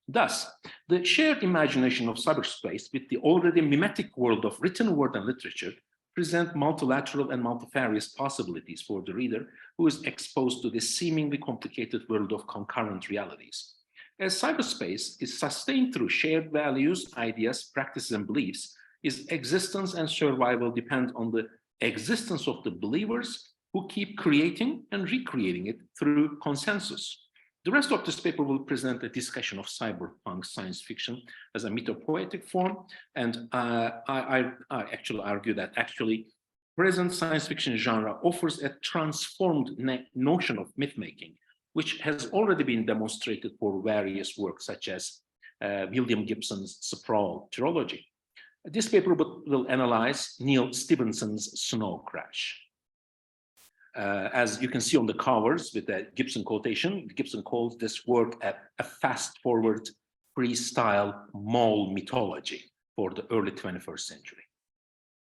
Thus, the shared imagination of cyberspace with the already mimetic world of written word and literature present multilateral and multifarious possibilities for the reader who is exposed to this seemingly complicated world of concurrent realities. As cyberspace is sustained through shared values, ideas, practices, and beliefs, its existence and survival depend on the existence of the believers who keep creating and recreating it through consensus. The rest of this paper will present a discussion of cyberpunk science fiction as a mythopoetic form, and I actually argue that present science fiction genre offers a transformed notion of myth-making, which has already been demonstrated for various works such as William Gibson's Sprawl trilogy. This paper will analyze Neil Stephenson's Snow Crash. As you can see on the covers with the Gibson quotation, Gibson calls this work a fast-forward freestyle mole mythology for the early 21st century.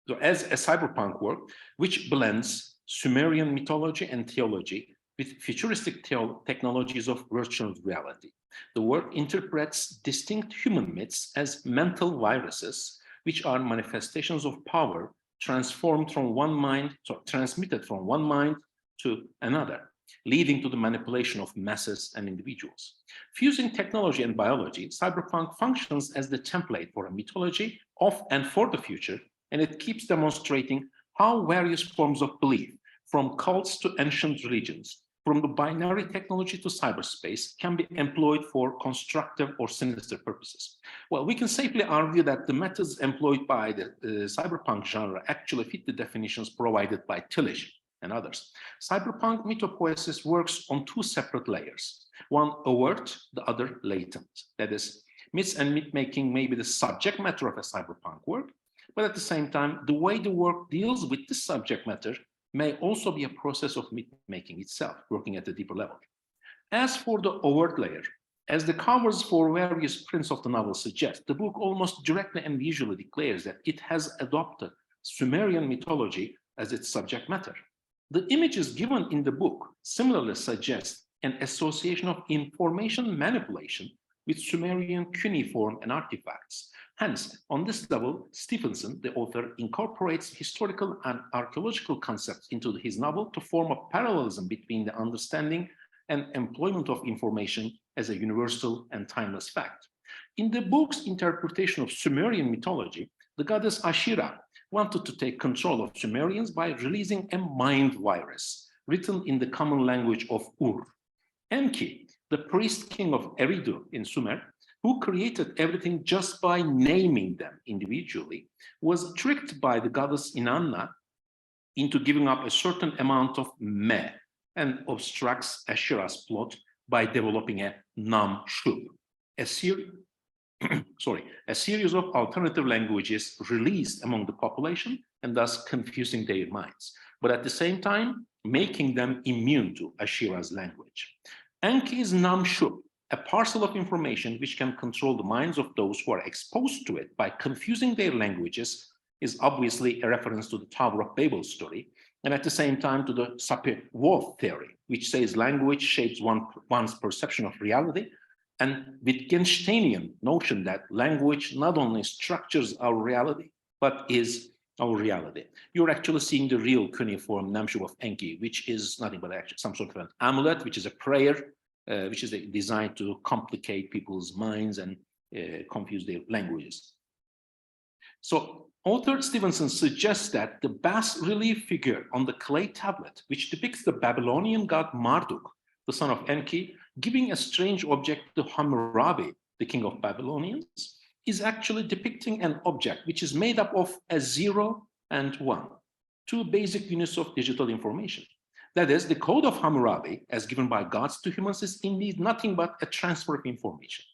So as a cyberpunk work, which blends Sumerian mythology and theology with futuristic technologies of virtual reality, the work interprets distinct human myths as mental viruses, which are manifestations of power transmitted from one mind to another, leading to the manipulation of masses and individuals. Fusing technology and biology, cyberpunk functions as the template for a mythology of and for the future, and it keeps demonstrating how various forms of belief, from cults to ancient religions, from the binary technology to cyberspace, can be employed for constructive or sinister purposes. Well, we can safely argue that the methods employed by the cyberpunk genre actually fit the definitions provided by Tillich and others. Cyberpunk mythopoesis works on two separate layers, one overt, the other latent. That is, myths and myth-making may be the subject matter of a cyberpunk work, but at the same time, the way the work deals with this subject matter may also be a process of myth-making itself, working at a deeper level. As for the overt layer, as the covers for various prints of the novel suggest, the book almost directly and visually declares that it has adopted Sumerian mythology as its subject matter. The images given in the book similarly suggest an association of information manipulation with Sumerian cuneiform and artifacts. Hence, on this level, Stephenson, the author, incorporates historical and archaeological concepts into his novel to form a parallelism between the understanding and employment of information as a universal and timeless fact. In the book's interpretation of Sumerian mythology, the goddess Ashira wanted to take control of Sumerians by releasing a mind virus written in the common language of Ur. Enki, the priest king of Eridu in Sumer, who created everything just by naming them individually, was tricked by the goddess Inanna into giving up a certain amount of meh and obstructs Ashira's plot by developing a Nam-Shub, a series of alternative languages released among the population and thus confusing their minds, but at the same time making them immune to Ashira's language. Enki's Nam-Shub, a parcel of information which can control the minds of those who are exposed to it by confusing their languages, is obviously a reference to the Tower of Babel story, and at the same time to the Sapir-Whorf theory, which says language shapes one's perception of reality, and Wittgensteinian notion that language not only structures our reality, but is our reality. You're actually seeing the real cuneiform Nam-Shub of Enki, which is nothing but actually some sort of an amulet, which is a prayer, which is designed to complicate people's minds and confuse their languages. So author Stevenson suggests that the bas-relief figure on the clay tablet, which depicts the Babylonian god Marduk, the son of Enki, giving a strange object to Hammurabi, the king of Babylonians, is actually depicting an object which is made up of a 0 and 1, two basic units of digital information. That is, the code of Hammurabi, as given by gods to humans, is indeed nothing but a transfer of information.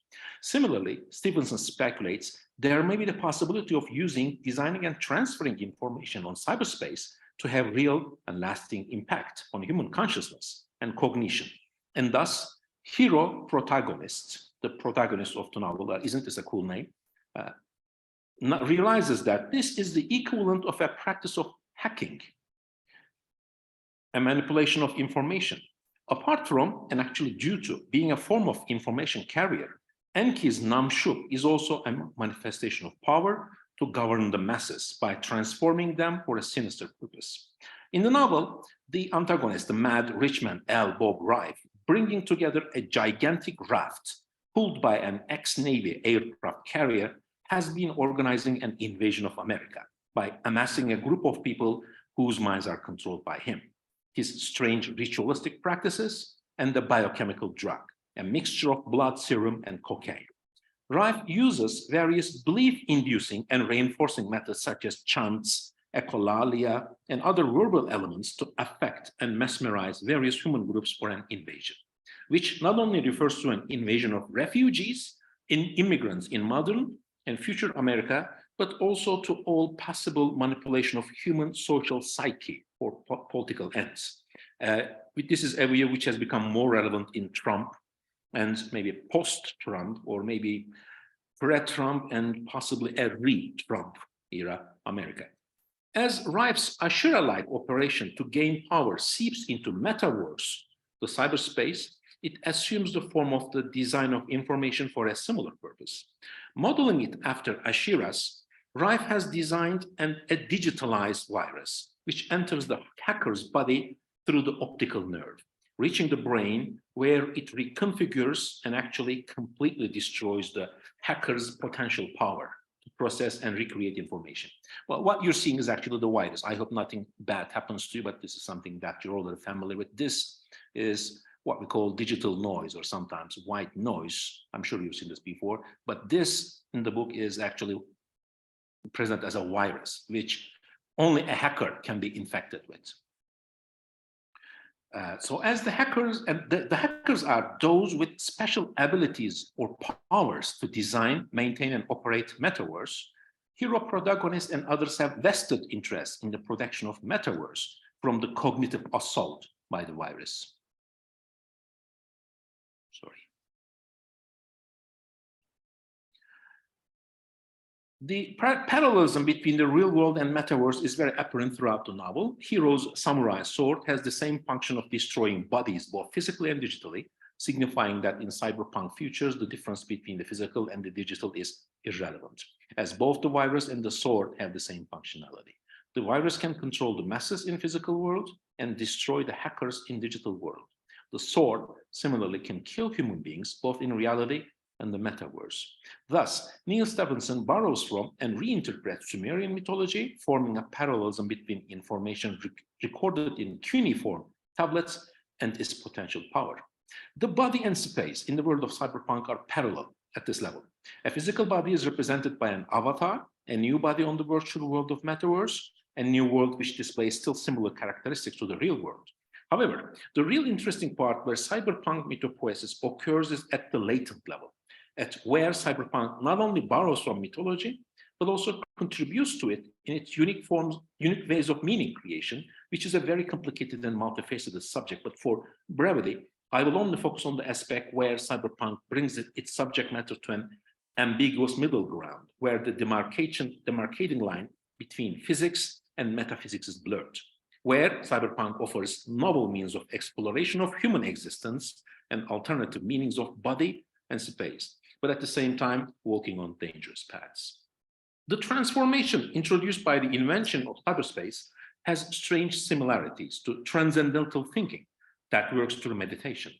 Similarly, Stevenson speculates there may be the possibility of using, designing, and transferring information on cyberspace to have real and lasting impact on human consciousness and cognition. And thus, hero protagonist, the protagonist of the novel, isn't this a cool name, realizes that this is the equivalent of a practice of hacking, a manipulation of information. Apart from, and actually due to, being a form of information carrier, Enki's Namshu is also a manifestation of power to govern the masses by transforming them for a sinister purpose. In the novel, the antagonist, the mad rich man L. Bob Rife, bringing together a gigantic raft pulled by an ex-Navy aircraft carrier, has been organizing an invasion of America by amassing a group of people whose minds are controlled by him. His strange ritualistic practices and the biochemical drug, a mixture of blood serum and cocaine. Rife uses various belief-inducing and reinforcing methods such as chants, echolalia, and other verbal elements to affect and mesmerize various human groups for an invasion, which not only refers to an invasion of refugees, immigrants in modern and future America, but also to all possible manipulation of human social psyche for political ends. This is area which has become more relevant in Trump and maybe post-Trump, or maybe pre-Trump and possibly a re-Trump era America. As Rife's Ashura-like operation to gain power seeps into metaverse, the cyberspace, it assumes the form of the design of information for a similar purpose. Modeling it after Ashira's, Rife has designed a digitalized virus, which enters the hacker's body through the optical nerve, reaching the brain, where it reconfigures and actually completely destroys the hacker's potential power to process and recreate information. Well, what you're seeing is actually the virus. I hope nothing bad happens to you, but this is something that you're already familiar with. This is what we call digital noise, or sometimes white noise. I'm sure you've seen this before, but this in the book is actually present as a virus, which only a hacker can be infected with. So as the hackers, and the hackers are those with special abilities or powers to design, maintain, and operate metaverse, hero protagonists and others have vested interest in the protection of metaverse from the cognitive assault by the virus. Sorry. The parallelism between the real world and metaverse is very apparent throughout the novel. Hero's samurai sword has the same function of destroying bodies, both physically and digitally, signifying that in cyberpunk futures, the difference between the physical and the digital is irrelevant, as both the virus and the sword have the same functionality. The virus can control the masses in physical world and destroy the hackers in digital world. The sword similarly can kill human beings, both in reality and the metaverse. Thus, Neil Stephenson borrows from and reinterprets Sumerian mythology, forming a parallelism between information recorded in cuneiform tablets and its potential power. The body and space in the world of cyberpunk are parallel at this level. A physical body is represented by an avatar, a new body on the virtual world of metaverse, a new world which displays still similar characteristics to the real world. However, the real interesting part where cyberpunk mythopoesis occurs is at the latent level, at where cyberpunk not only borrows from mythology, but also contributes to it in its unique forms, unique ways of meaning creation, which is a very complicated and multifaceted subject. But for brevity, I will only focus on the aspect where cyberpunk brings its subject matter to an ambiguous middle ground, where the demarcating line between physics and metaphysics is blurred, where cyberpunk offers novel means of exploration of human existence and alternative meanings of body and space, but at the same time, walking on dangerous paths. The transformation introduced by the invention of cyberspace has strange similarities to transcendental thinking that works through meditation.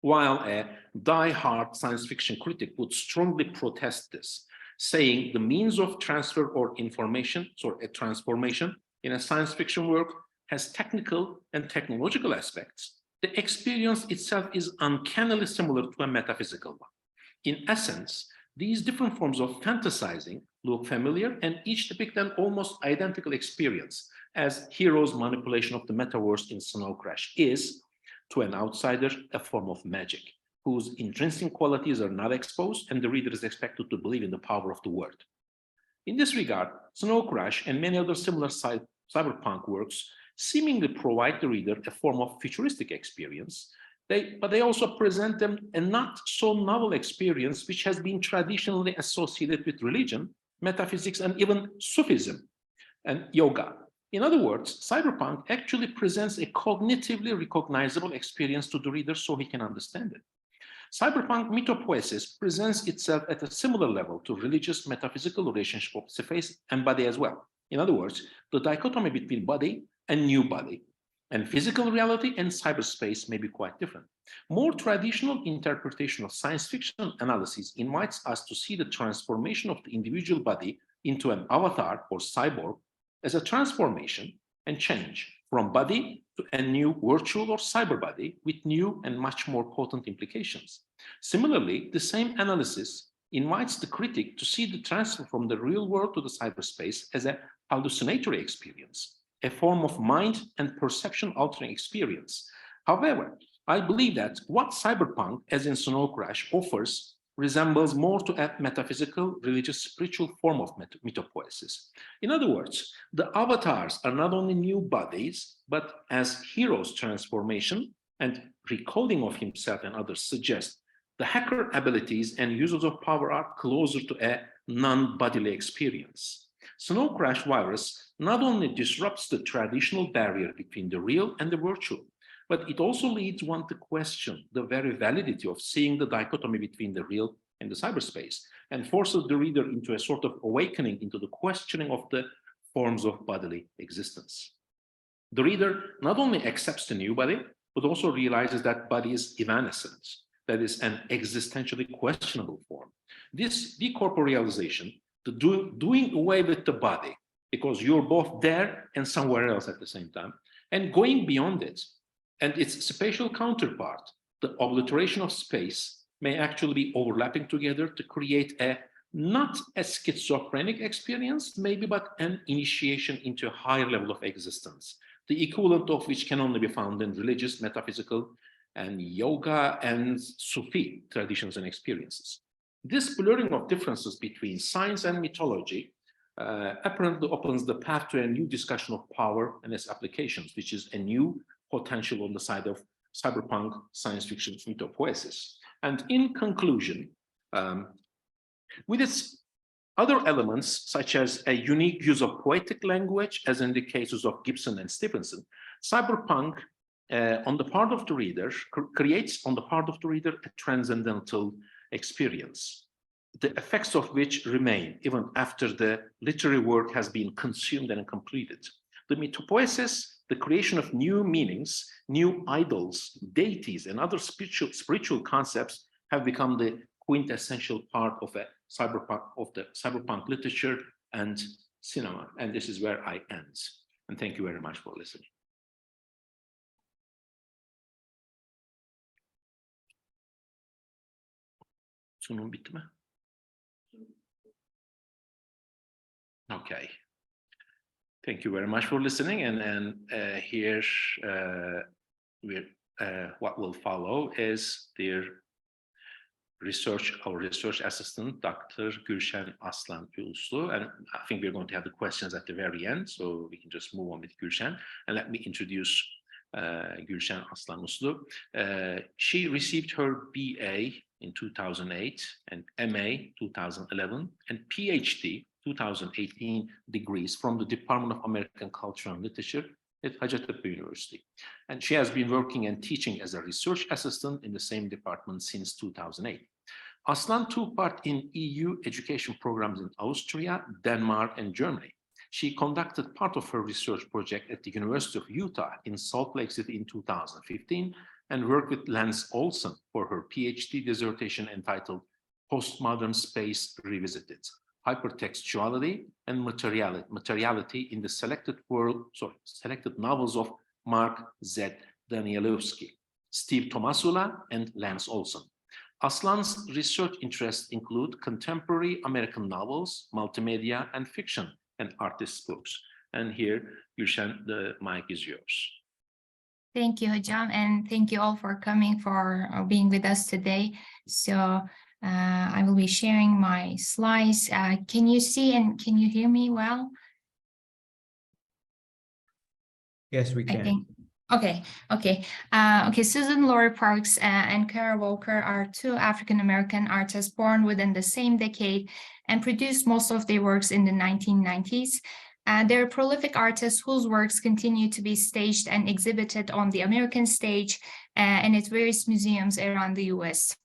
While a die-hard science fiction critic would strongly protest this, saying the means of transfer or information, or a transformation in a science fiction work has technical and technological aspects, the experience itself is uncannily similar to a metaphysical one. In essence, these different forms of fantasizing look familiar and each depict an almost identical experience, as Hero's manipulation of the metaverse in Snow Crash is, to an outsider, a form of magic, whose intrinsic qualities are not exposed, and the reader is expected to believe in the power of the word. In this regard, Snow Crash and many other similar cyberpunk works seemingly provide the reader a form of futuristic experience, but they also present them a not so novel experience which has been traditionally associated with religion, metaphysics, and even Sufism and yoga. In other words, cyberpunk actually presents a cognitively recognizable experience to the reader so he can understand it. Cyberpunk mythopoesis presents itself at a similar level to religious metaphysical relationship of the face and body as well. In other words, the dichotomy between body and new body and physical reality and cyberspace may be quite different. More traditional interpretation of science fiction analysis invites us to see the transformation of the individual body into an avatar or cyborg as a transformation and change from body to a new virtual or cyber body with new and much more potent implications. Similarly, the same analysis invites the critic to see the transfer from the real world to the cyberspace as a hallucinatory experience, a form of mind and perception altering experience. However, I believe that what cyberpunk, as in Snow Crash, offers resembles more to a metaphysical, religious, spiritual form of mythopoesis. In other words, the avatars are not only new bodies, but as hero's transformation and recoding of himself and others suggest, the hacker abilities and uses of power are closer to a non-bodily experience. Snow Crash virus not only disrupts the traditional barrier between the real and the virtual, but it also leads one to question the very validity of seeing the dichotomy between the real and the cyberspace, and forces the reader into a sort of awakening into the questioning of the forms of bodily existence. The reader not only accepts the new body, but also realizes that body is evanescent, that is an existentially questionable form. This decorporealization, the doing away with the body, because you're both there and somewhere else at the same time, and going beyond it, and its spatial counterpart, the obliteration of space, may actually be overlapping together to create a not a schizophrenic experience, maybe, but an initiation into a higher level of existence, the equivalent of which can only be found in religious, metaphysical, and yoga and Sufi traditions and experiences. This blurring of differences between science and mythology apparently opens the path to a new discussion of power and its applications, which is a new potential on the side of cyberpunk science fiction mythopoesis. And in conclusion, with its other elements, such as a unique use of poetic language, as in the cases of Gibson and Stevenson, cyberpunk on the part of the reader creates on the part of the reader a transcendental experience, the effects of which remain even after the literary work has been consumed and completed. The mythopoesis, the creation of new meanings, new idols, deities, and other spiritual concepts have become the quintessential part of the cyberpunk literature and cinema. And this is where I end. And thank you very much for listening. Sunum bitti mi? Okay. Thank you very much for listening. And here, what will follow is our research assistant, Dr. Gülşen Aslan Uslu. And I think we're going to have the questions at the very end, so we can just move on with Gülşen. And let me introduce Gülşen Aslan Uslu. She received her BA in 2008 and MA 2011 and PhD 2018 degrees from the Department of American Culture and Literature at Hacettepe University. And she has been working and teaching as a research assistant in the same department since 2008. Aslan took part in EU education programs in Austria, Denmark, and Germany. She conducted part of her research project at the University of Utah in Salt Lake City in 2015 and worked with Lance Olson for her PhD dissertation entitled Postmodern Space Revisited: Hypertextuality and Materiality in the Selected Novels of Mark Z. Danielewski, Steve Tomasula, and Lance Olson. Aslan's research interests include contemporary American novels, multimedia, and fiction, and artists' books. And here, Gülşen, the mic is yours. Thank you, Hajam, and thank you all for coming, for being with us today. So I will be sharing my slides. Can you see and can you hear me well? Yes, we I can. think. Okay. Okay. Susan Laurie Parks and Kara Walker are two African-American artists born within the same decade and produced most of their works in the 1990s. They're prolific artists whose works continue to be staged and exhibited on the American stage and at various museums around the US.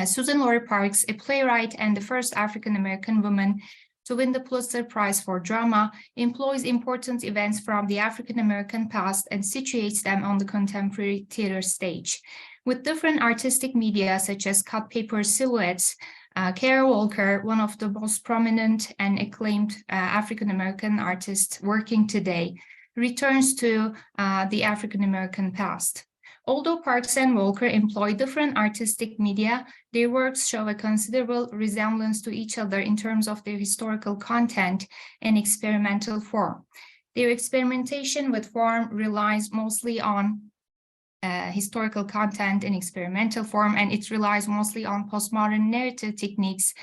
Susan Laurie Parks, a playwright and the first African-American woman to win the Pulitzer Prize for Drama, employs important events from the African-American past and situates them on the contemporary theater stage. With different artistic media such as cut paper silhouettes, Kara Walker, one of the most prominent and acclaimed African-American artists working today, returns to the African-American past. Although Parks and Walker employ different artistic media, their works show a considerable resemblance to each other in terms of their historical content and experimental form. Their experimentation with form relies mostly on historical content and experimental form, and it relies mostly on postmodern narrative techniques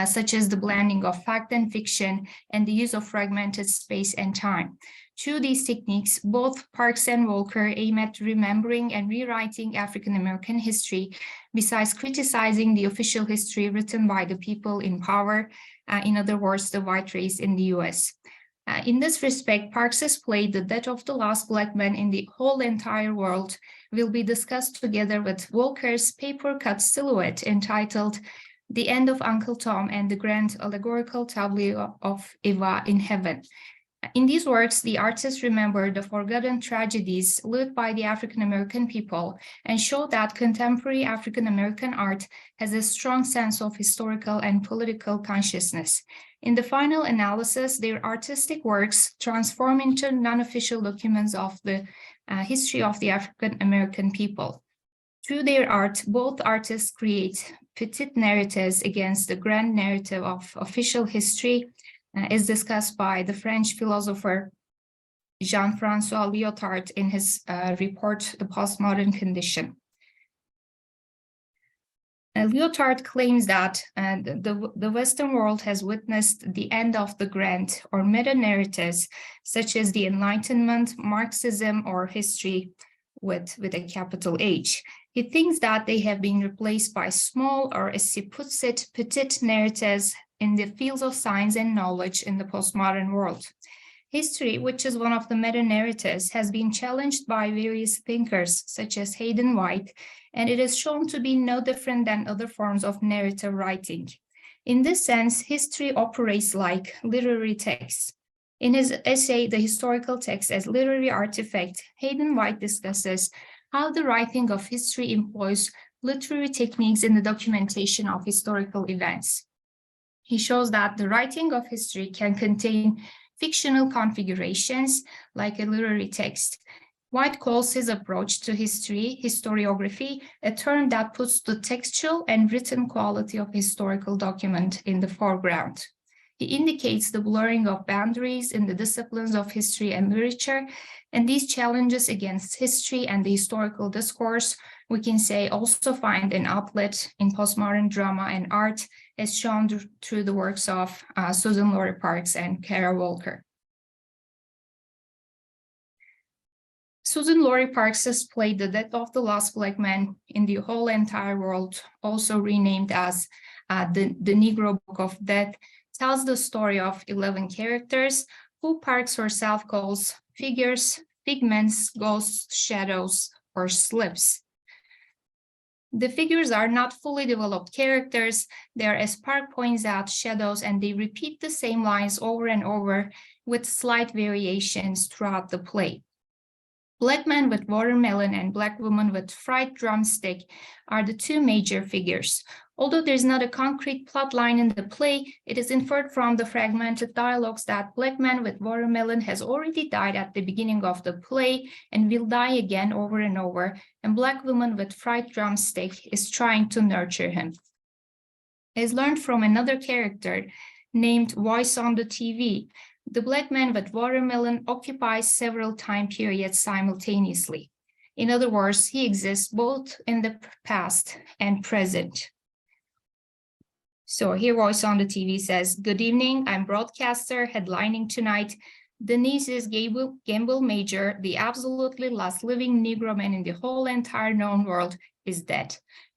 such as the blending of fact and fiction and the use of fragmented space and time. Through these techniques, both Parks and Walker aim at remembering and rewriting African-American history, besides criticizing the official history written by the people in power, in other words, the white race in the US. In this respect, Parks's play, The Death of the Last Black Man in the Whole Entire World, will be discussed together with Walker's paper-cut silhouette entitled The End of Uncle Tom and the Grand Allegorical Tableau of Eva in Heaven. In these works, the artists remember the forgotten tragedies lived by the African-American people and show that contemporary African-American art has a strong sense of historical and political consciousness. In the final analysis, their artistic works transform into non-official documents of the history of the African-American people. Through their art, both artists create petite narratives against the grand narrative of official history, as discussed by the French philosopher Jean-François Lyotard in his report, The Postmodern Condition. Lyotard claims that the Western world has witnessed the end of the grand or meta-narratives such as the Enlightenment, Marxism, or history with a capital H. He thinks that they have been replaced by small, or as he puts it, petite narratives in the fields of science and knowledge in the postmodern world. History, which is one of the meta-narratives, has been challenged by various thinkers such as Hayden White, and it is shown to be no different than other forms of narrative writing. In this sense, history operates like literary text. In his essay, The Historical Text as Literary Artifact, Hayden White discusses how the writing of history employs literary techniques in the documentation of historical events. He shows that the writing of history can contain fictional configurations like a literary text. White calls his approach to history, historiography, a term that puts the textual and written quality of historical document in the foreground. He indicates the blurring of boundaries in the disciplines of history and literature, and these challenges against history and the historical discourse, we can say, also find an outlet in postmodern drama and art, as shown through the works of Susan Laurie Parks and Kara Walker. Susan Laurie Parks has played The Death of the Last Black Man in the Whole Entire World, also renamed as the Negro Book of Death, tells the story of 11 characters who Parks herself calls figures, figments, ghosts, shadows, or slips. The figures are not fully developed characters. They are, as Park points out, shadows, and they repeat the same lines over and over with slight variations throughout the play. Black man with watermelon and black woman with fried drumstick are the two major figures. Although there's not a concrete plot line in the play, it is inferred from the fragmented dialogues that black man with watermelon has already died at the beginning of the play and will die again over and over, and black woman with fried drumstick is trying to nurture him. As learned from another character named Voice on the TV, the black man with watermelon occupies several time periods simultaneously. In other words, he exists both in the past and present. So here voice on the TV says, "Good evening, I'm broadcaster headlining tonight. Denise is Gamble Major, the absolutely last living Negro man in the whole entire known world, is dead.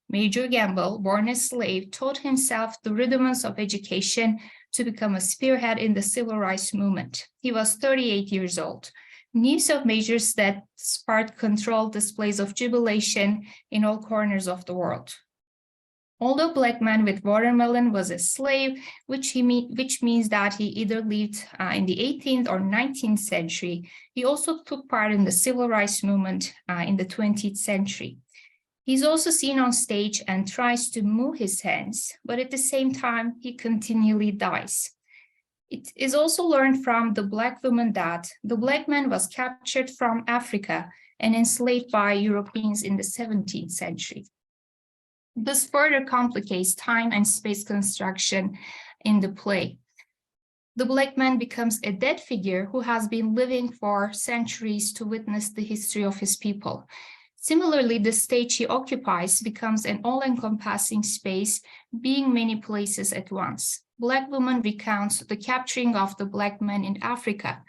Major Gamble, born a slave, taught himself the rudiments of education to become a spearhead in the civil rights movement. He was 38 years old. News of Major's death sparked controlled displays of jubilation in all corners of the world. Although Black Man with Watermelon was a slave, which means that he either lived in the 18th or 19th century, he also took part in the civil rights movement in the 20th century. He's also seen on stage and tries to move his hands, but at the same time, he continually dies. It is also learned from the Black woman that the Black man was captured from Africa and enslaved by Europeans in the 17th century. This further complicates time and space construction in the play. The Black man becomes a dead figure who has been living for centuries to witness the history of his people. Similarly, the stage he occupies becomes an all-encompassing space, being many places at once. Black woman recounts the capturing of the Black man in Africa.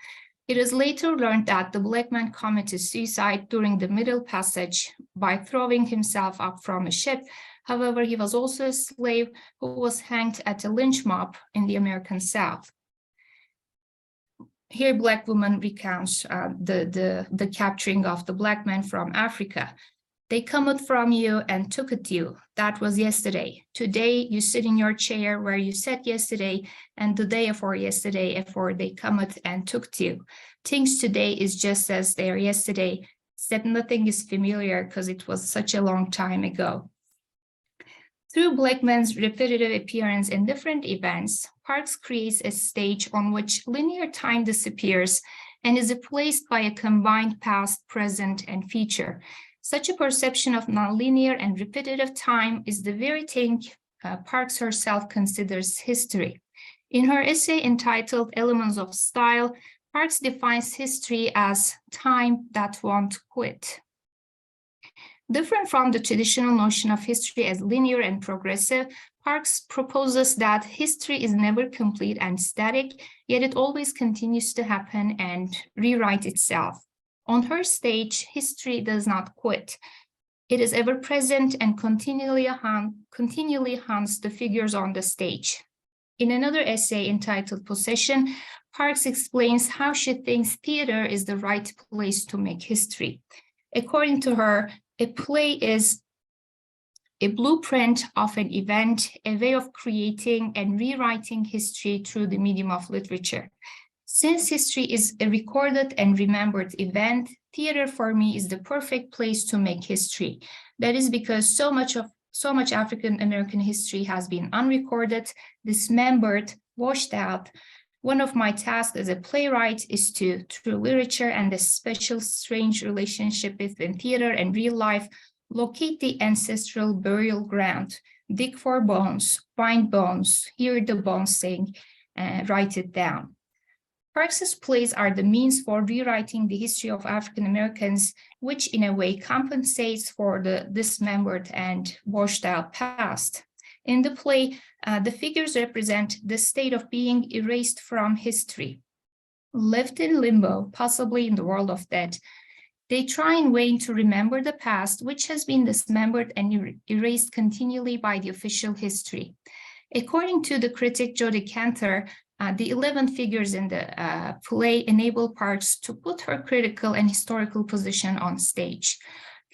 It is later learned that the Black man committed suicide during the Middle Passage by throwing himself up from a ship. However, he was also a slave who was hanged at a lynch mob in the American South. Here, Black woman recounts the capturing of the Black man from Africa. They come out from you and took it you. That was yesterday. Today, you sit in your chair where you sat yesterday, and the day afore yesterday, afore they come out and took you. Things today is just as they are yesterday, except nothing is familiar because it was such a long time ago. Through Black man's repetitive appearance in different events, Parks creates a stage on which linear time disappears and is replaced by a combined past, present, and future. Such a perception of nonlinear and repetitive time is the very thing Parks herself considers history. In her essay entitled Elements of Style, Parks defines history as time that won't quit. Different from the traditional notion of history as linear and progressive, Parks proposes that history is never complete and static, yet it always continues to happen and rewrite itself. On her stage, history does not quit. It is ever present and continually haunts the figures on the stage. In another essay entitled Possession, Parks explains how she thinks theater is the right place to make history. According to her, a play is a blueprint of an event, a way of creating and rewriting history through the medium of literature. Since history is a recorded and remembered event, theater for me is the perfect place to make history. That is because so much African American history has been unrecorded, dismembered, washed out. One of my tasks as a playwright is to, through literature and the special strange relationship between theater and real life, locate the ancestral burial ground, dig for bones, find bones, hear the bones sing, and write it down. Parks's plays are the means for rewriting the history of African Americans, which in a way compensates for the dismembered and washed out past. In the play, the figures represent the state of being erased from history. Left in limbo, possibly in the world of death, they try in vain to remember the past, which has been dismembered and erased continually by the official history. According to the critic Jodi Kantor, the 11 figures in the play enable Parks to put her critical and historical position on stage.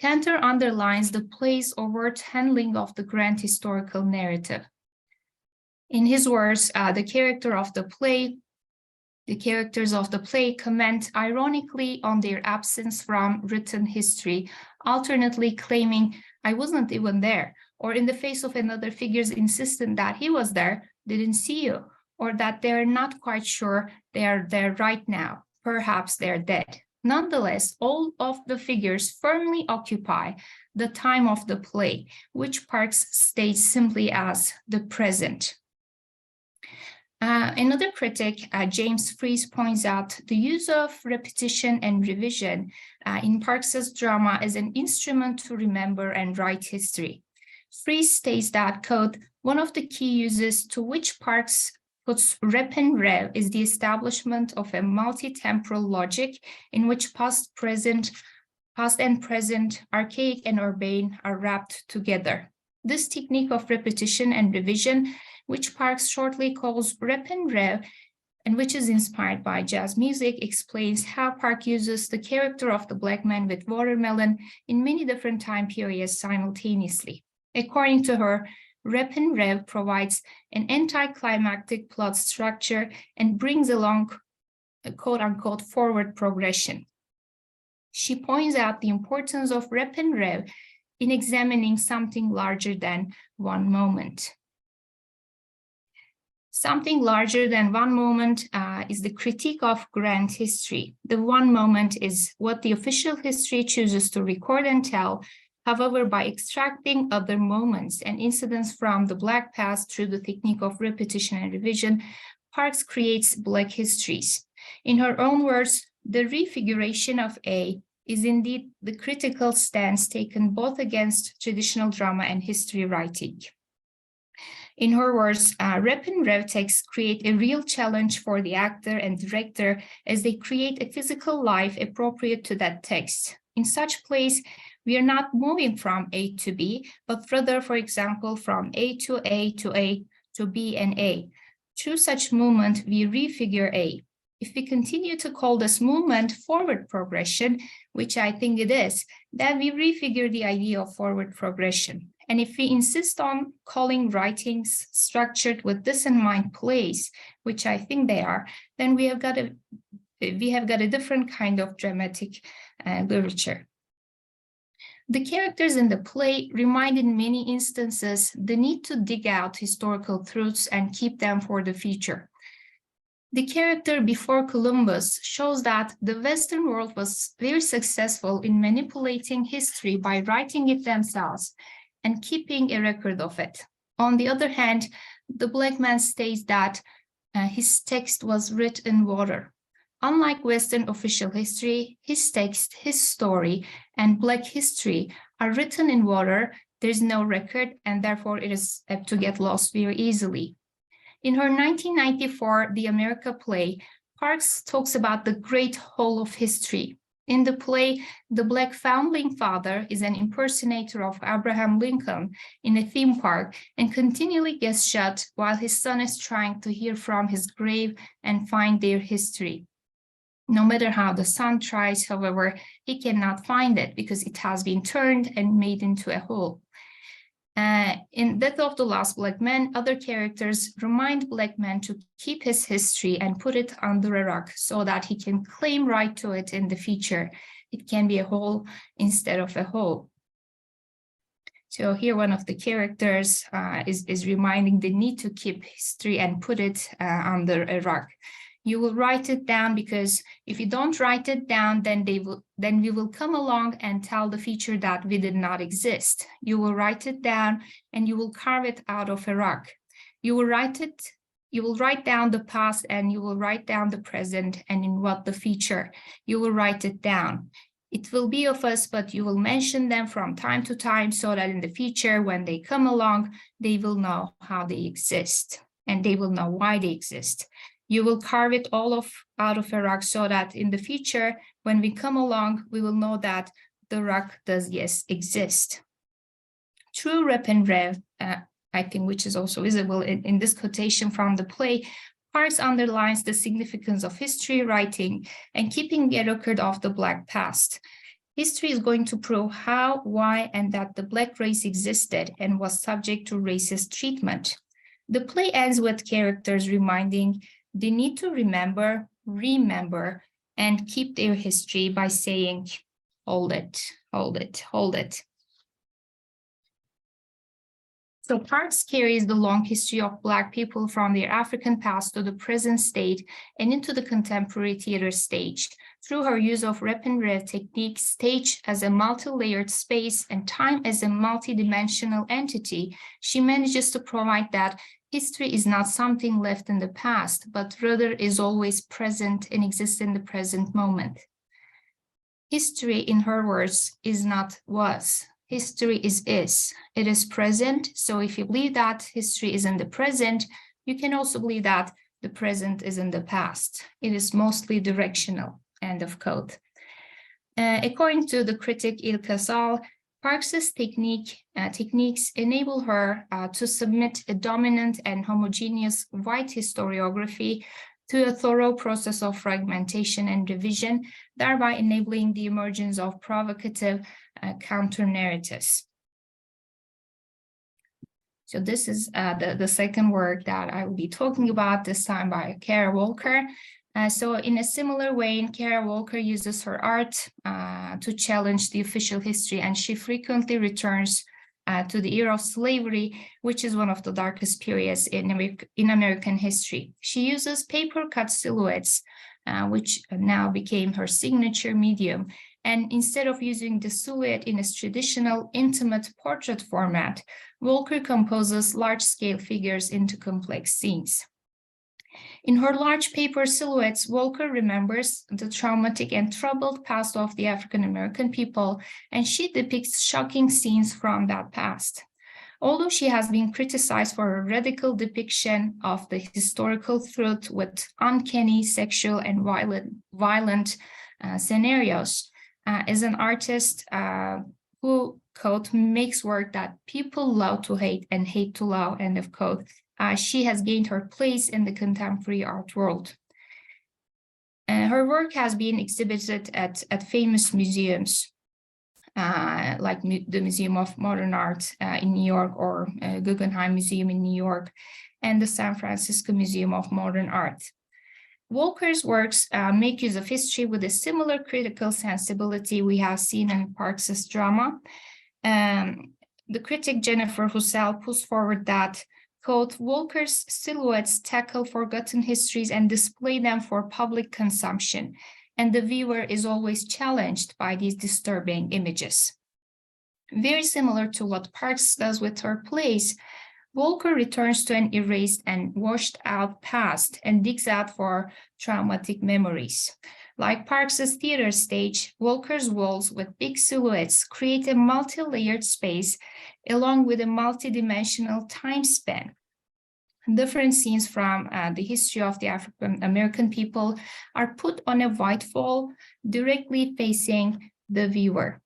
Kantor underlines the play's overt handling of the grand historical narrative. In his words, the characters of the play comment ironically on their absence from written history, alternately claiming, "I wasn't even there," or in the face of another figure's insisting that he was there, "didn't see you," or that they're not quite sure they're there right now, perhaps they're dead. Nonetheless, all of the figures firmly occupy the time of the play, which Parks states simply as the present. Another critic, James Fries, points out the use of repetition and revision in Parks's drama as an instrument to remember and write history. Fries states that, quote, one of the key uses to which Parks puts rep and rev is the establishment of a multi-temporal logic in which past and present, archaic and urbane are wrapped together. This technique of repetition and revision, which Parks shortly calls rep and rev, and which is inspired by jazz music, explains how Park uses the character of the black man with watermelon in many different time periods simultaneously. According to her, rep and rev provides an anticlimactic plot structure and brings along a quote-unquote forward progression. She points out the importance of rep and rev in examining something larger than one moment. Something larger than one moment is the critique of grand history. The one moment is what the official history chooses to record and tell. However, by extracting other moments and incidents from the Black past through the technique of repetition and revision, Parks creates Black histories. In her own words, the refiguration of A is indeed the critical stance taken both against traditional drama and history writing. In her words, rep and rev texts create a real challenge for the actor and director as they create a physical life appropriate to that text. In such plays, we are not moving from A to B, but rather, for example, from A to A to A to B and A. Through such movement, we refigure A. If we continue to call this movement forward progression, which I think it is, then we refigure the idea of forward progression. And if we insist on calling writings structured with this in mind plays, which I think they are, then we have got a different kind of dramatic literature. The characters in the play remind in many instances the need to dig out historical truths and keep them for the future. The character before Columbus shows that the Western world was very successful in manipulating history by writing it themselves and keeping a record of it. On the other hand, the Black man states that his text was writ in water. Unlike Western official history, his text, his story, and Black history are written in water. There's no record, and therefore it is apt to get lost very easily. In her 1994 The America play, Parks talks about the great whole of history. In the play, the Black founding father is an impersonator of Abraham Lincoln in a theme park and continually gets shot while his son is trying to hear from his grave and find their history. No matter how the son tries, however, he cannot find it because it has been turned and made into a hole. In Death of the Last Black Man, other characters remind Black man to keep his history and put it under a rock so that he can claim right to it in the future. It can be a hole instead of a hole. So here one of the characters is reminding the need to keep history and put it under a rock. You will write it down because if you don't write it down, then we will come along and tell the future that we did not exist. You will write it down and you will carve it out of a rock. You will write down the past and you will write down the present and in what the future. You will write it down. It will be of us, but you will mention them from time to time so that in the future, when they come along, they will know how they exist and they will know why they exist. You will carve it all out of a rock so that in the future, when we come along, we will know that the rock does, yes, exist. True rep and rev, I think, which is also visible in this quotation from the play, Parks underlines the significance of history writing and keeping a record of the Black past. History is going to prove how, why, and that the Black race existed and was subject to racist treatment. The play ends with characters reminding they need to remember, and keep their history by saying, hold it, hold it, hold it. So Parks carries the long history of Black people from their African past to the present state and into the contemporary theater stage. Through her use of rep and rev techniques, stage as a multi-layered space and time as a multi-dimensional entity, she manages to provide that history is not something left in the past, but rather is always present and exists in the present moment. History, in her words, is not was. History is. It is present. So if you believe that history is in the present, you can also believe that the present is in the past. It is mostly directional. End of quote. According to the critic Ilka Zal, Parks's techniques enable her to submit a dominant and homogeneous white historiography to a thorough process of fragmentation and revision, thereby enabling the emergence of provocative counter-narratives. So this is the second work that I will be talking about, this time by Kara Walker. So in a similar way, Kara Walker uses her art to challenge the official history, and she frequently returns to the era of slavery, which is one of the darkest periods in American history. She uses paper-cut silhouettes, which now became her signature medium. And instead of using the silhouette in its traditional intimate portrait format, Walker composes large-scale figures into complex scenes. In her large paper silhouettes, Walker remembers the traumatic and troubled past of the African-American people, and she depicts shocking scenes from that past. Although she has been criticized for a radical depiction of the historical truth with uncanny sexual and violent scenarios, as an artist who, quote, makes work that people love to hate and hate to love, end of quote, she has gained her place in the contemporary art world. Her work has been exhibited at famous museums, like the Museum of Modern Art in New York, or Guggenheim Museum in New York, and the San Francisco Museum of Modern Art. Walker's works make use of history with a similar critical sensibility we have seen in Parks's drama. The critic Jennifer Hussell puts forward that, quote, Walker's silhouettes tackle forgotten histories and display them for public consumption, and the viewer is always challenged by these disturbing images. Very similar to what Parks does with her plays, Walker returns to an erased and washed out past and digs out for traumatic memories. Like Parks's theater stage, Walker's walls with big silhouettes create a multi-layered space along with a multi-dimensional time span. Different scenes from the history of the African American people are put on a white wall directly facing the viewer.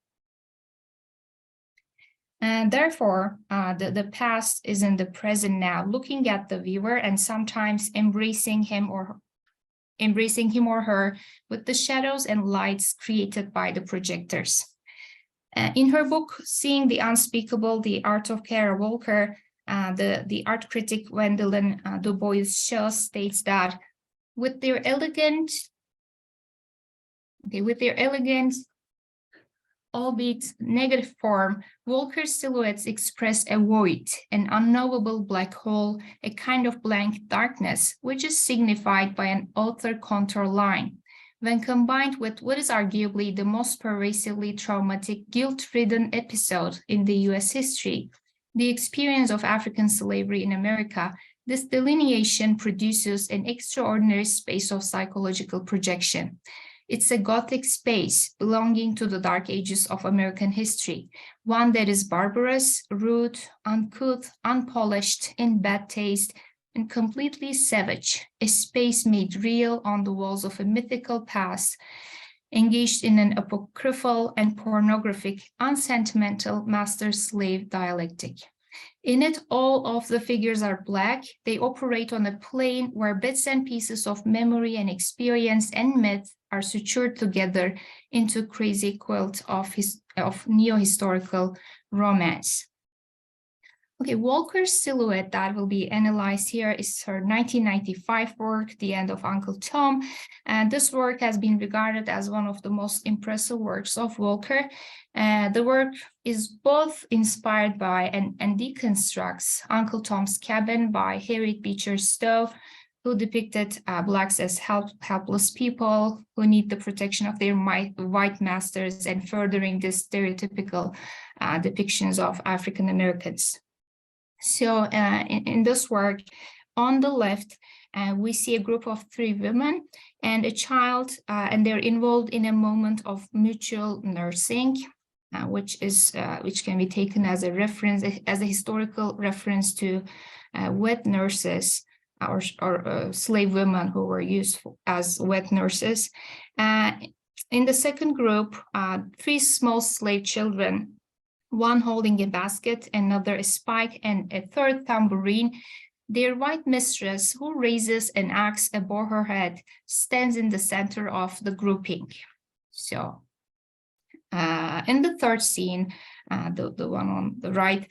And therefore, the past is in the present now, looking at the viewer and sometimes embracing him or her with the shadows and lights created by the projectors. In her book, Seeing the Unspeakable, The Art of Kara Walker, the art critic Gwendolyn Du Bois states that with their elegant, albeit negative form, Walker's silhouettes express a void, an unknowable black hole, a kind of blank darkness, which is signified by an outer contour line. When combined with what is arguably the most pervasively traumatic, guilt-ridden episode in the US history, the experience of African slavery in America, this delineation produces an extraordinary space of psychological projection. It's a Gothic space belonging to the dark ages of American history, one that is barbarous, rude, uncouth, unpolished, in bad taste, and completely savage, a space made real on the walls of a mythical past, engaged in an apocryphal and pornographic, unsentimental master-slave dialectic. In it, all of the figures are Black. They operate on a plane where bits and pieces of memory and experience and myth are sutured together into a crazy quilt of neo-historical romance. Okay, Walker's silhouette that will be analyzed here is her 1995 work, The End of Uncle Tom. And this work has been regarded as one of the most impressive works of Walker. The work is both inspired by and deconstructs Uncle Tom's Cabin by Harriet Beecher Stowe, who depicted Blacks as helpless people who need the protection of their white masters, and furthering this stereotypical depictions of African Americans. So in this work, on the left, we see a group of 3 women and a child, and they're involved in a moment of mutual nursing, which can be taken as a reference, as a historical reference to wet nurses or slave women who were used as wet nurses. In the second group, 3 small slave children, one holding a basket, another a spike, and a third tambourine. Their white mistress, who raises an axe above her head, stands in the center of the grouping. So in the third scene, the one on the right,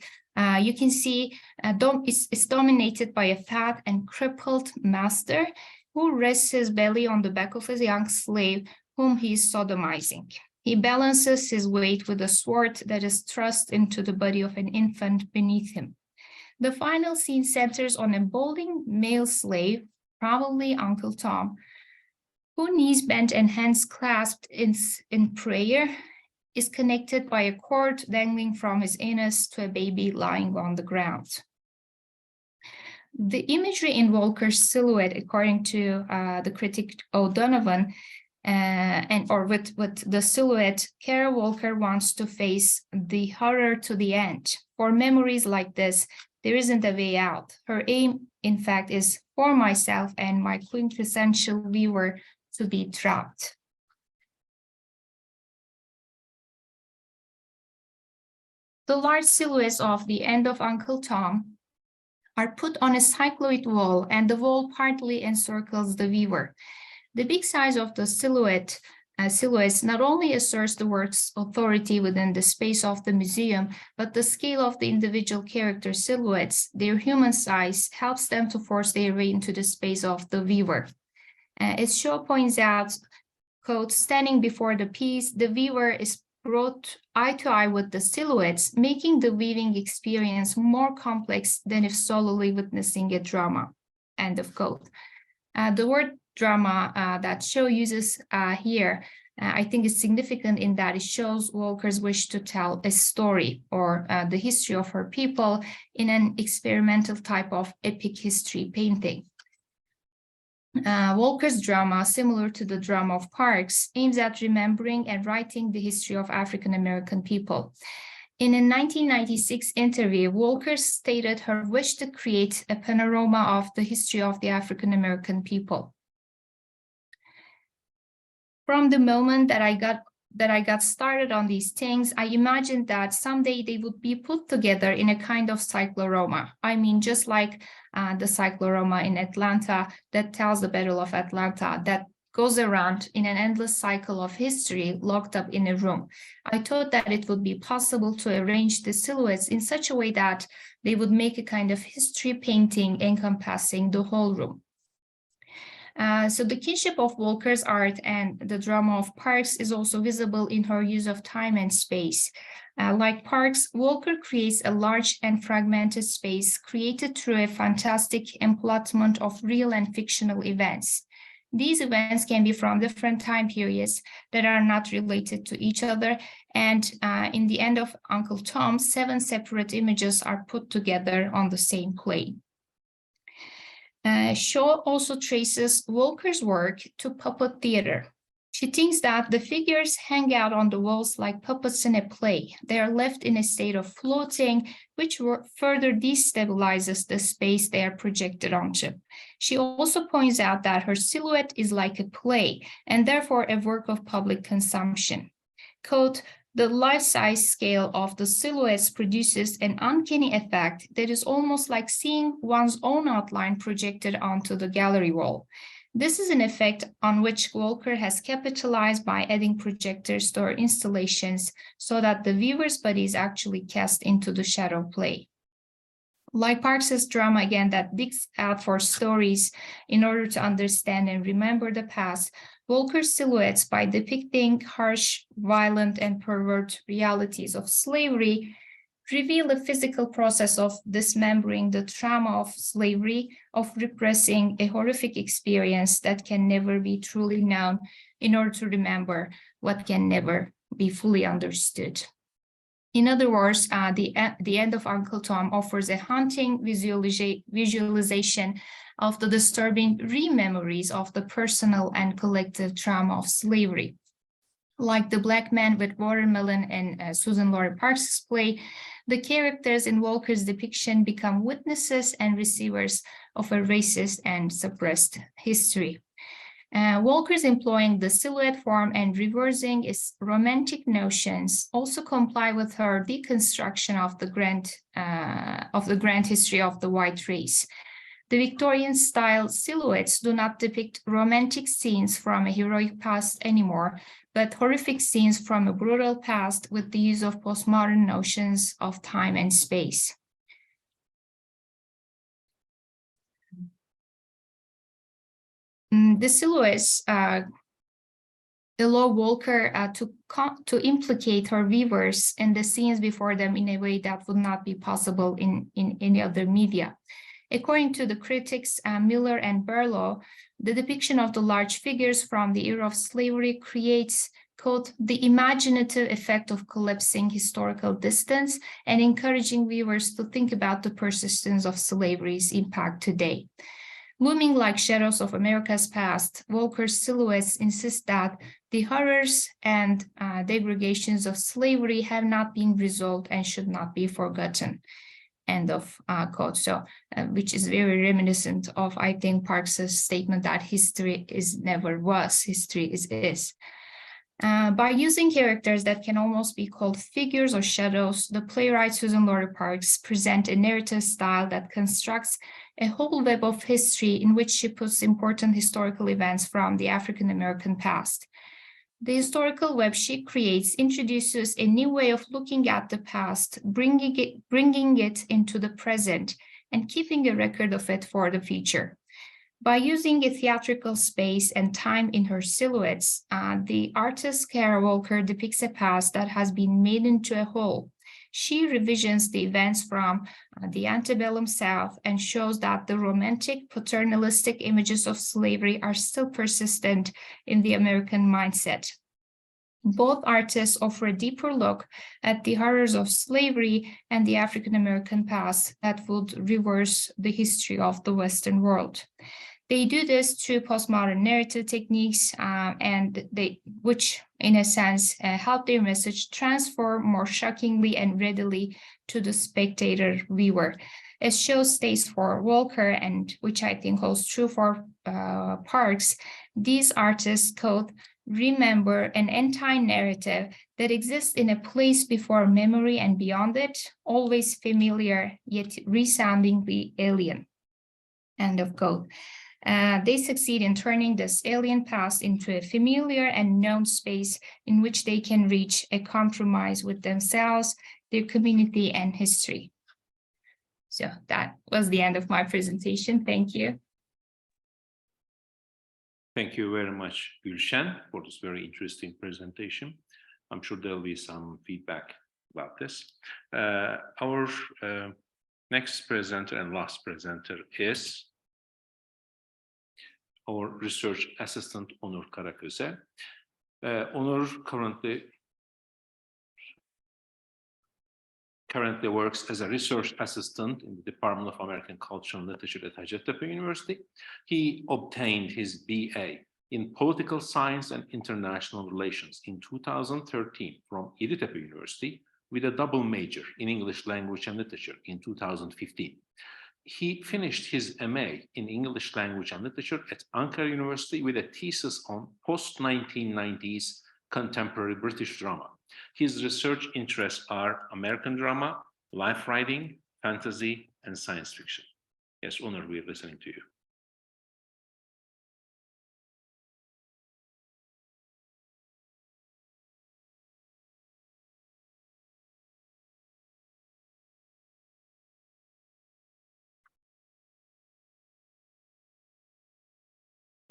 you can see it's dominated by a fat and crippled master who rests his belly on the back of a young slave whom he is sodomizing. He balances his weight with a sword that is thrust into the body of an infant beneath him. The final scene centers on a balding male slave, probably Uncle Tom, who, knees bent and hands clasped in prayer, is connected by a cord dangling from his anus to a baby lying on the ground. The imagery in Walker's silhouette, according to the critic O'Donovan, with the silhouette, Kara Walker wants to face the horror to the end. For memories like this, there isn't a way out. Her aim, in fact, is for myself and my quintessential viewer to be trapped. The large silhouettes of The End of Uncle Tom are put on a cycloid wall, and the wall partly encircles the viewer. The big size of the silhouettes not only asserts the work's authority within the space of the museum, but the scale of the individual character silhouettes, their human size, helps them to force their way into the space of the viewer. As Shaw points out, quote, standing before the piece, the viewer is brought eye to eye with the silhouettes, making the viewing experience more complex than if solely witnessing a drama, end of quote. The word drama that Shaw uses here, I think is significant in that it shows Walker's wish to tell a story or the history of her people in an experimental type of epic history painting. Walker's drama, similar to the drama of Parks, aims at remembering and writing the history of African American people. In a 1996 interview, Walker stated her wish to create a panorama of the history of the African American people. From the moment that I got started on these things, I imagined that someday they would be put together in a kind of cyclorama. I mean, just like the cyclorama in Atlanta that tells the Battle of Atlanta, that goes around in an endless cycle of history locked up in a room. I thought that it would be possible to arrange the silhouettes in such a way that they would make a kind of history painting encompassing the whole room. So the kinship of Walker's art and the drama of Parks is also visible in her use of time and space. Like Parks, Walker creates a large and fragmented space created through a fantastic emplotment of real and fictional events. These events can be from different time periods that are not related to each other, and in The End of Uncle Tom, 7 separate images are put together on the same plane. Shaw also traces Walker's work to puppet theater. She thinks that the figures hang out on the walls like puppets in a play. They are left in a state of floating, which further destabilizes the space they are projected onto. She also points out that her silhouette is like a play, and therefore a work of public consumption. Quote, the life-size scale of the silhouettes produces an uncanny effect that is almost like seeing one's own outline projected onto the gallery wall. This is an effect on which Walker has capitalized by adding projectors to her installations so that the viewer's body is actually cast into the shadow play. Like Parks's drama, again, that digs out for stories in order to understand and remember the past, Walker's silhouettes, by depicting harsh, violent, and pervert realities of slavery, reveal a physical process of dismembering the trauma of slavery, of repressing a horrific experience that can never be truly known in order to remember what can never be fully understood. In other words, the end of Uncle Tom offers a haunting visualization of the disturbing rememories of the personal and collective trauma of slavery. Like the Black Man with Watermelon and Susan Laurie Parks' play, the characters in Walker's depiction become witnesses and receivers of a racist and suppressed history. Walker's employing the silhouette form and reversing its romantic notions also comply with her deconstruction of the grand history of the white race. The Victorian-style silhouettes do not depict romantic scenes from a heroic past anymore, but horrific scenes from a brutal past with the use of postmodern notions of time and space. The silhouettes allow Walker to implicate her viewers in the scenes before them in a way that would not be possible in any other media. According to the critics Miller and Berlow, the depiction of the large figures from the era of slavery creates, quote, the imaginative effect of collapsing historical distance and encouraging viewers to think about the persistence of slavery's impact today. Looming like shadows of America's past, Walker's silhouettes insist that the horrors and degradations of slavery have not been resolved and should not be forgotten. End of quote. So, which is very reminiscent of, I think, Parks's statement that history is never was, history is. By using characters that can almost be called figures or shadows, the playwright Susan Laurie Parks presents a narrative style that constructs a whole web of history in which she puts important historical events from the African American past. The historical web she creates introduces a new way of looking at the past, bringing it into the present and keeping a record of it for the future. By using a theatrical space and time in her silhouettes, the artist Kara Walker depicts a past that has been made into a whole. She revisions the events from the antebellum South and shows that the romantic, paternalistic images of slavery are still persistent in the American mindset. Both artists offer a deeper look at the horrors of slavery and the African American past that would reverse the history of the Western world. They do this through postmodern narrative techniques, which, in a sense, help their message transfer more shockingly and readily to the spectator viewer. As show states for Walker, and which I think holds true for Parks, these artists, quote, remember an entire narrative that exists in a place before memory and beyond it, always familiar, yet resoundingly alien, end of quote. They succeed in turning this alien past into a familiar and known space in which they can reach a compromise with themselves, their community, and history. So that was the end of my presentation. Thank you. Thank you very much, Gülşen, for this very interesting presentation. I'm sure there'll be some feedback about this. Our next presenter and last presenter is our research assistant, Onur Karaköse. Onur currently works as a research assistant in the Department of American Culture and Literature at Hacettepe University. He obtained his BA in Political Science and International Relations in 2013 from Yeditepe University with a double major in English Language and Literature in 2015. He finished his MA in English Language and Literature at Ankara University with a thesis on post-1990s contemporary British drama. His research interests are American drama, life writing, fantasy, and science fiction. Yes, Onur, we are listening to you.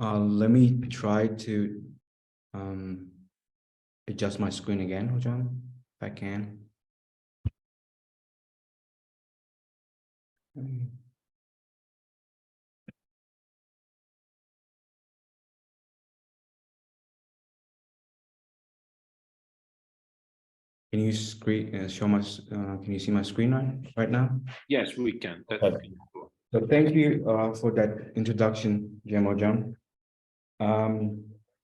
Let me try to adjust my screen again, Hocam, if I can. Can you show my? Can you see my screen right now? Yes, we can. That's Okay. So thank you for that introduction, Jem Hocam.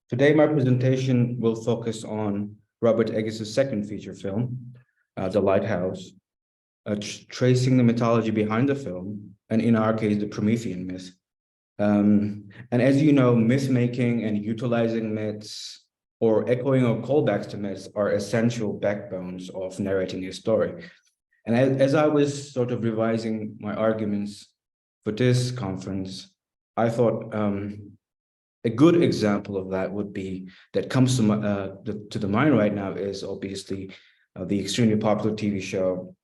Today, my presentation will focus on Robert Eggis's second feature film, The Lighthouse, tracing the mythology behind the film, and in our case, the Promethean myth. And as you know, myth making and utilizing myths or echoing or callbacks to myths are essential backbones of narrating a story. And as I was sort of revising my arguments for this conference, I thought a good example of that would be, that comes to the mind right now, is obviously the extremely popular TV show,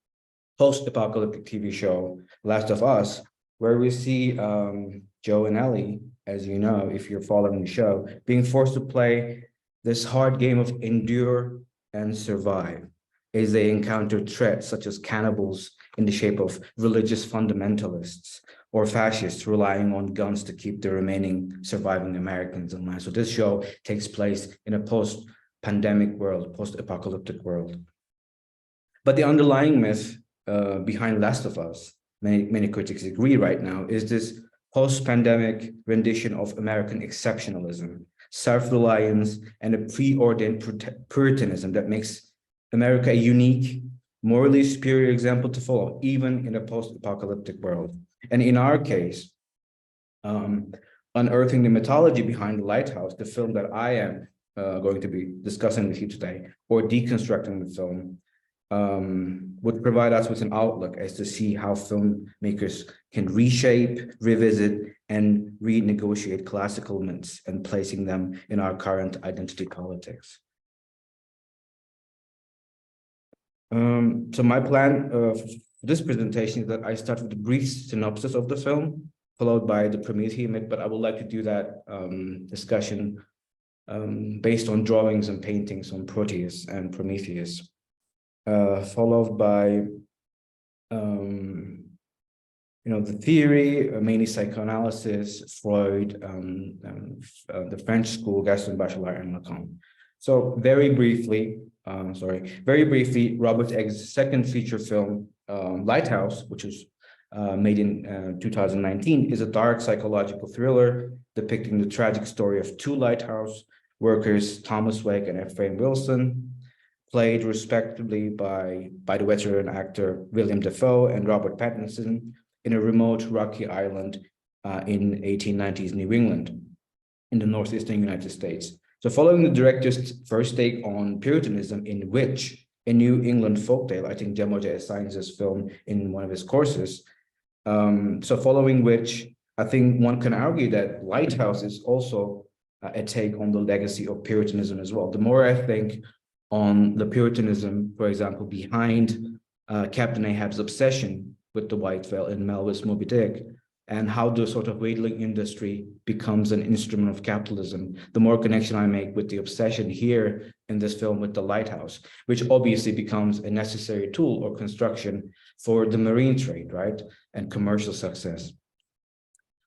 post-apocalyptic TV show, Last of Us, where we see Joe and Ellie, as you know, if you're following the show, being forced to play this hard game of endure and survive as they encounter threats such as cannibals in the shape of religious fundamentalists or fascists relying on guns to keep the remaining surviving Americans in line. So this show takes place in a post-pandemic world, post-apocalyptic world. But the underlying myth behind Last of Us, many critics agree right now, is this post-pandemic rendition of American exceptionalism, self-reliance, and a preordained puritanism that makes America a unique, morally superior example to follow, even in a post-apocalyptic world. And in our case, unearthing the mythology behind The Lighthouse, the film that I am going to be discussing with you today, or deconstructing the film, would provide us with an outlook as to see how filmmakers can reshape, revisit, and renegotiate classical myths and placing them in our current identity politics. So my plan for this presentation is that I start with a brief synopsis of the film, followed by the Promethean myth, but I would like to do that discussion based on drawings and paintings on Proteus and Prometheus, followed by the theory, mainly psychoanalysis, Freud, the French school, Gaston Bachelard, and Lacan. So very briefly, Robert Eggs' second feature film, Lighthouse, which was made in 2019, is a dark psychological thriller depicting the tragic story of two lighthouse workers, Thomas Wake and Ephraim Wilson, played respectively by the veteran actor William Dafoe and Robert Pattinson, in a remote rocky island in 1890s New England, in the northeastern United States. So following the director's first take on Puritanism, in which a New England folktale, I think Demoje assigns this film in one of his courses, so following which, I think one can argue that Lighthouse is also a take on the legacy of Puritanism as well. The more I think on the Puritanism, for example, behind Captain Ahab's obsession with the white whale in Melville's Moby Dick, and how the sort of whaling industry becomes an instrument of capitalism, the more connection I make with the obsession here in this film with the lighthouse, which obviously becomes a necessary tool or construction for the marine trade, right, and commercial success.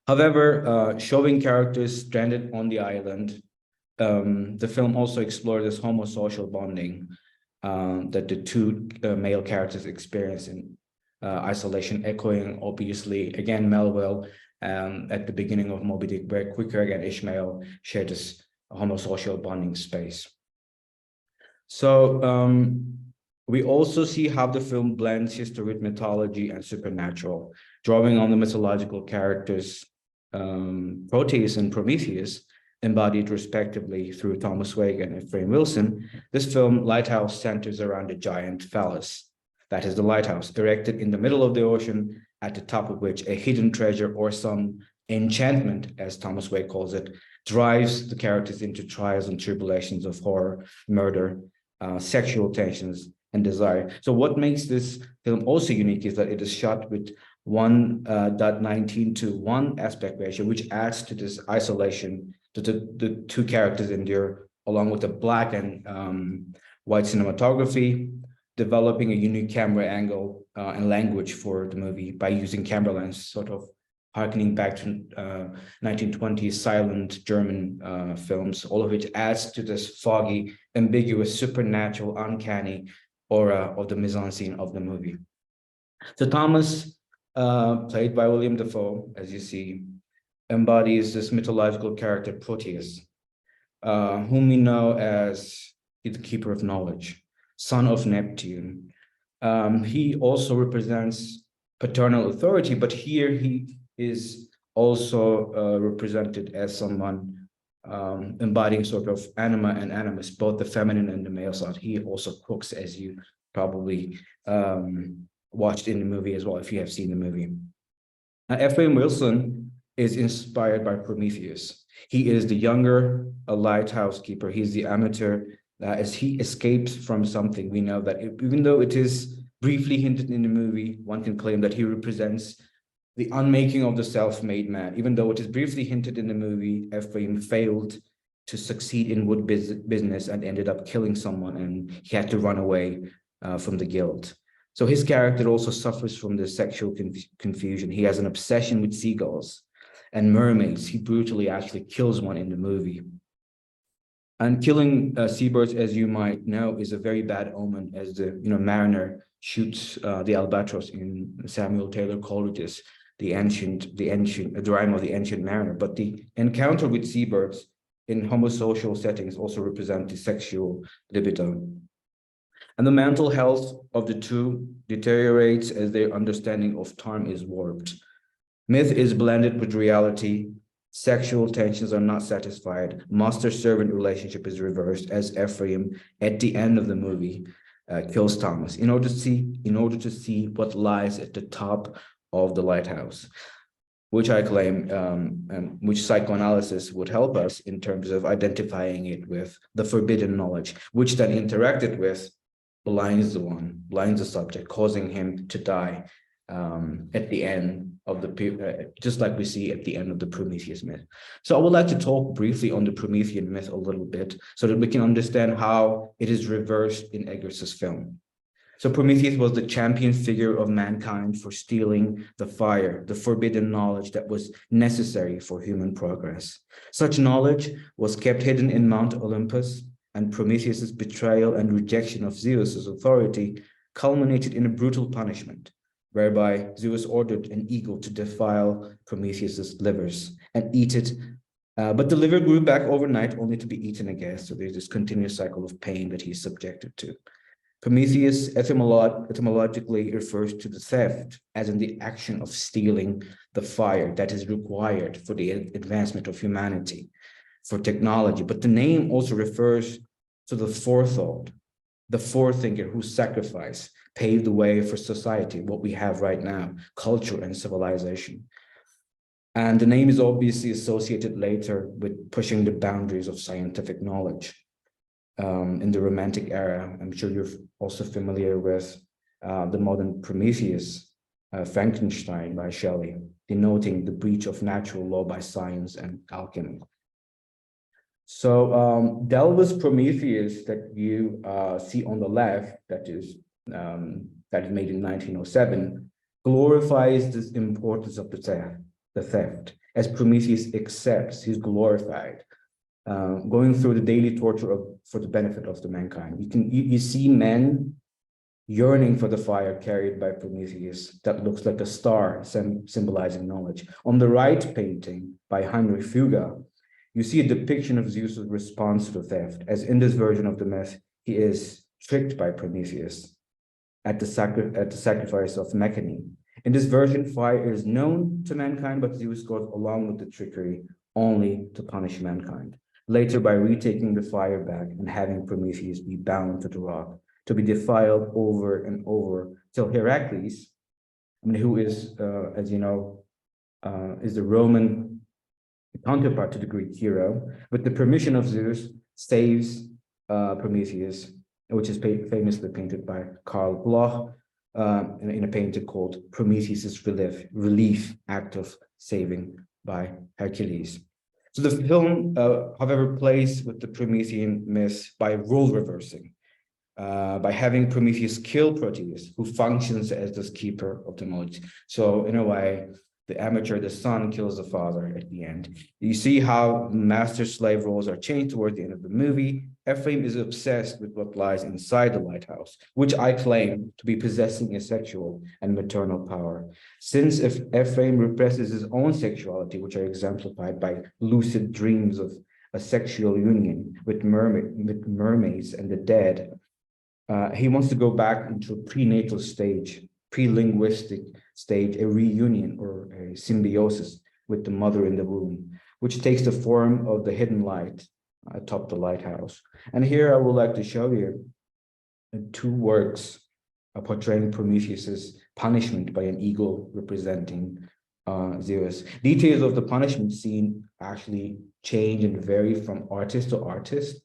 However, showing characters stranded on the island, the film also explored this homosocial bonding that the two male characters experience in isolation, echoing obviously again Melville at the beginning of Moby Dick, where Quicker and Ishmael share this homosocial bonding space. So we also see how the film blends history with mythology and supernatural, drawing on the mythological characters Proteus and Prometheus, embodied respectively through Thomas Wake and Ephraim Wilson. This film, Lighthouse, centers around a giant phallus. That is the lighthouse, erected in the middle of the ocean, at the top of which a hidden treasure or some enchantment, as Thomas Wake calls it, drives the characters into trials and tribulations of horror, murder, sexual tensions, and desire. So what makes this film also unique is that it is shot with 1.19:1 aspect ratio, which adds to this isolation the two characters endure, along with the black and white cinematography, developing a unique camera angle and language for the movie by using camera lens, sort of harkening back to 1920s silent German films, all of which adds to this foggy, ambiguous, supernatural, uncanny aura of the mise-en-scene of the movie. So Thomas, played by William Dafoe, as you see, embodies this mythological character Proteus, whom we know as the keeper of knowledge, son of Neptune. He also represents paternal authority, but here he is also represented as someone embodying sort of anima and animus, both the feminine and the male side. He also cooks, as you probably watched in the movie as well, if you have seen the movie. Ephraim Wilson is inspired by Prometheus. He is the younger lighthouse keeper. He's the amateur. As he escapes from something, we know that even though it is briefly hinted in the movie, one can claim that he represents the unmaking of the self-made man. Even though it is briefly hinted in the movie, Ephraim failed to succeed in wood business and ended up killing someone, and he had to run away from the guild. So his character also suffers from the sexual confusion. He has an obsession with seagulls and mermaids. He brutally actually kills one in the movie. And killing seabirds, as you might know, is a very bad omen, as the mariner shoots the albatross in Samuel Taylor Coleridge's the rhyme of the Ancient Mariner. But the encounter with seabirds in homosocial settings also represent the sexual libido. And the mental health of the two deteriorates as their understanding of time is warped. Myth is blended with reality. Sexual tensions are not satisfied. Master-servant relationship is reversed as Ephraim, at the end of the movie, kills Thomas in order to see what lies at the top of the lighthouse, which I claim, which psychoanalysis would help us in terms of identifying it with the forbidden knowledge, which then interacted with blinds the subject, causing him to die at the end of the, just like we see at the end of the Prometheus myth. So I would like to talk briefly on the Promethean myth a little bit so that we can understand how it is reversed in Eggers's film. So Prometheus was the champion figure of mankind for stealing the fire, the forbidden knowledge that was necessary for human progress. Such knowledge was kept hidden in Mount Olympus, and Prometheus's betrayal and rejection of Zeus's authority culminated in a brutal punishment, whereby Zeus ordered an eagle to defile Prometheus's livers and eat it. But the liver grew back overnight only to be eaten again. So there's this continuous cycle of pain that he's subjected to. Prometheus etymologically refers to the theft, as in the action of stealing the fire that is required for the advancement of humanity, for technology. But the name also refers to the forethought, the forethinker whose sacrifice paved the way for society, what we have right now, culture and civilization. And the name is obviously associated later with pushing the boundaries of scientific knowledge. In the Romantic era, I'm sure you're also familiar with the modern Prometheus, Frankenstein by Shelley, denoting the breach of natural law by science and alchemy. So Delva's Prometheus that you see on the left, that is made in 1907, glorifies this importance of the theft. As Prometheus accepts, he's glorified, going through the daily torture for the benefit of the mankind. You see men yearning for the fire carried by Prometheus that looks like a star symbolizing knowledge. On the right painting by Heinrich Fugger, you see a depiction of Zeus's response to the theft, as in this version of the myth, he is tricked by Prometheus at the sacrifice of Mechane. In this version, fire is known to mankind, but Zeus goes along with the trickery only to punish mankind. Later, by retaking the fire back and having Prometheus be bound to the rock, to be defiled over and over, till Heracles, who is, as you know, is the Roman counterpart to the Greek hero, with the permission of Zeus, saves Prometheus, which is famously painted by Karl Bloch in a painting called Prometheus's Relief Act of Saving by Hercules. So the film, however, plays with the Promethean myth by role reversing, by having Prometheus kill Proteus, who functions as this keeper of the knowledge. So in a way, the amateur, the son, kills the father at the end. You see how master-slave roles are changed toward the end of the movie. Ephraim is obsessed with what lies inside the lighthouse, which I claim to be possessing a sexual and maternal power. Since if Ephraim represses his own sexuality, which are exemplified by lucid dreams of a sexual union with mermaids and the dead, he wants to go back into a prenatal stage, pre-linguistic stage, a reunion or a symbiosis with the mother in the womb, which takes the form of the hidden light atop the lighthouse. And here I would like to show you two works portraying Prometheus's punishment by an eagle representing Zeus. Details of the punishment scene actually change and vary from artist to artist,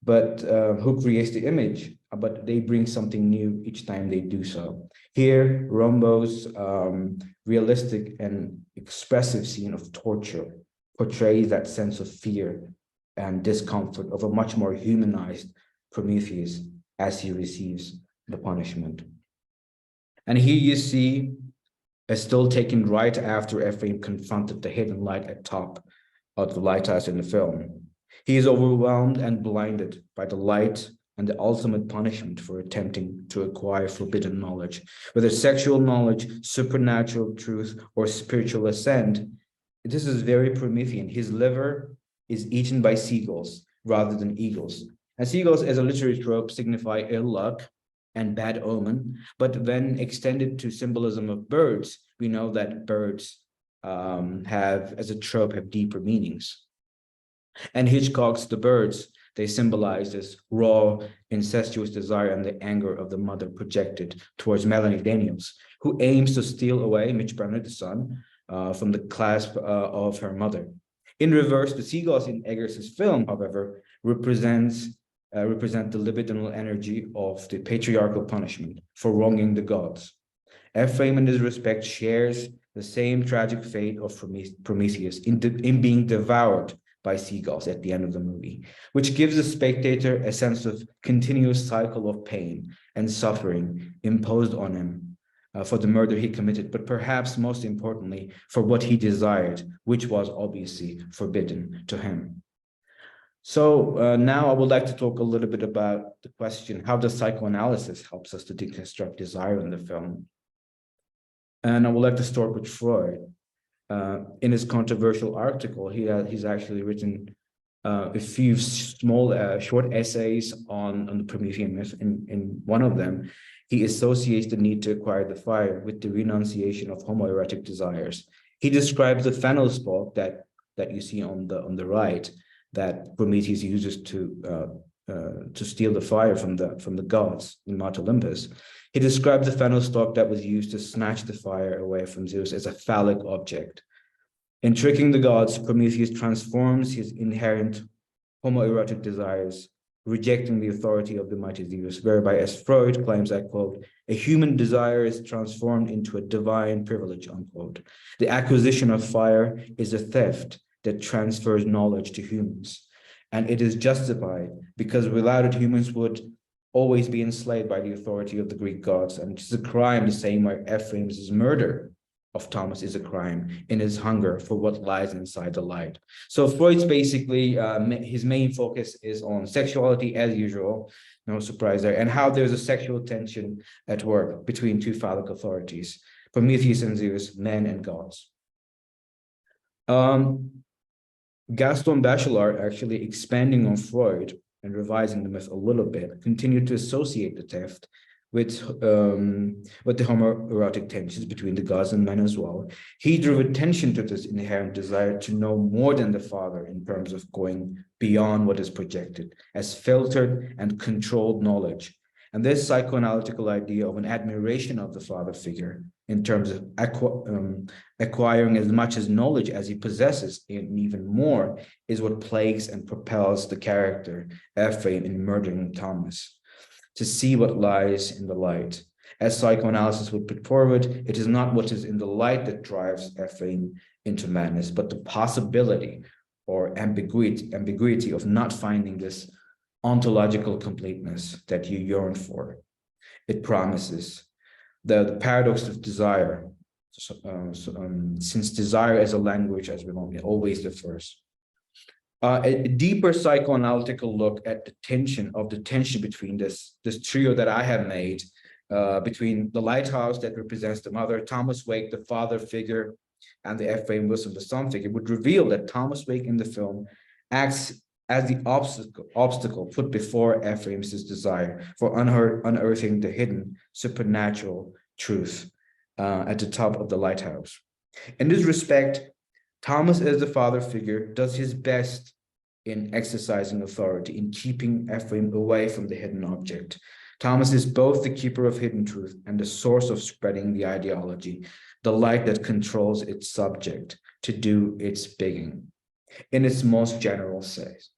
but who creates the image, but they bring something new each time they do so. Here, Rombo's realistic and expressive scene of torture portrays that sense of fear and discomfort of a much more humanized Prometheus as he receives the punishment. And here you see a still taken right after Ephraim confronted the hidden light at top of the lighthouse in the film. He is overwhelmed and blinded by the light and the ultimate punishment for attempting to acquire forbidden knowledge, whether sexual knowledge, supernatural truth, or spiritual ascent. This is very Promethean. His liver is eaten by seagulls rather than eagles. And seagulls as a literary trope signify ill luck and bad omen, but when extended to symbolism of birds, we know that birds have, as a trope, have deeper meanings. And Hitchcock's The Birds, they symbolize this raw, incestuous desire and the anger of the mother projected towards Melanie Daniels, who aims to steal away Mitch Brenner, the son, from the clasp of her mother. In reverse, the seagulls in Eggers's film, however, represent the libidinal energy of the patriarchal punishment for wronging the gods. Ephraim, in this respect, shares the same tragic fate of Prometheus in being devoured by seagulls at the end of the movie, which gives the spectator a sense of continuous cycle of pain and suffering imposed on him for the murder he committed, but perhaps most importantly, for what he desired, which was obviously forbidden to him. So now I would like to talk a little bit about the question, how does psychoanalysis helps us to deconstruct desire in the film? And I would like to start with Freud. In his controversial article, he's actually written a few small, short essays on the Promethean myth. In one of them, he associates the need to acquire the fire with the renunciation of homoerotic desires. He describes the fennel stalk that you see on the right, that Prometheus uses to steal the fire from the gods in Mount Olympus. He describes the fennel stalk that was used to snatch the fire away from Zeus as a phallic object. In tricking the gods, Prometheus transforms his inherent homoerotic desires, rejecting the authority of the mighty Zeus, whereby, as Freud claims, I quote, a human desire is transformed into a divine privilege, unquote. The acquisition of fire is a theft that transfers knowledge to humans. And it is justified because without it, humans would always be enslaved by the authority of the Greek gods. And it's a crime the same way Ephraim's murder of Thomas is a crime in his hunger for what lies inside the light. So Freud's basically, his main focus is on sexuality as usual, no surprise there, and how there's a sexual tension at work between two phallic authorities, Prometheus and Zeus, men and gods. Gaston Bachelard, actually expanding on Freud and revising the myth a little bit, continued to associate the theft with the homoerotic tensions between the gods and men as well. He drew attention to this inherent desire to know more than the father in terms of going beyond what is projected as filtered and controlled knowledge. And this psychoanalytical idea of an admiration of the father figure in terms of acquiring as much as knowledge as he possesses and even more is what plagues and propels the character Ephraim in murdering Thomas. To see what lies in the light. As psychoanalysis would put forward, it is not what is in the light that drives Ephraim into madness, but the possibility or ambiguity of not finding this ontological completeness that you yearn for. It promises the paradox of desire, since desire as a language, as we know, it always differs. A deeper psychoanalytical look at the tension between this trio that I have made, between the lighthouse that represents the mother, Thomas Wake, the father figure, and the Ephraim Wilson, the son figure, would reveal that Thomas Wake in the film acts as the obstacle put before Ephraim's desire for unearthing the hidden supernatural truth at the top of the lighthouse. In this respect, Thomas, as the father figure, does his best in exercising authority, in keeping Ephraim away from the hidden object. Thomas is both the keeper of hidden truth and the source of spreading the ideology, the light that controls its subject to do its bidding, in its most general sense.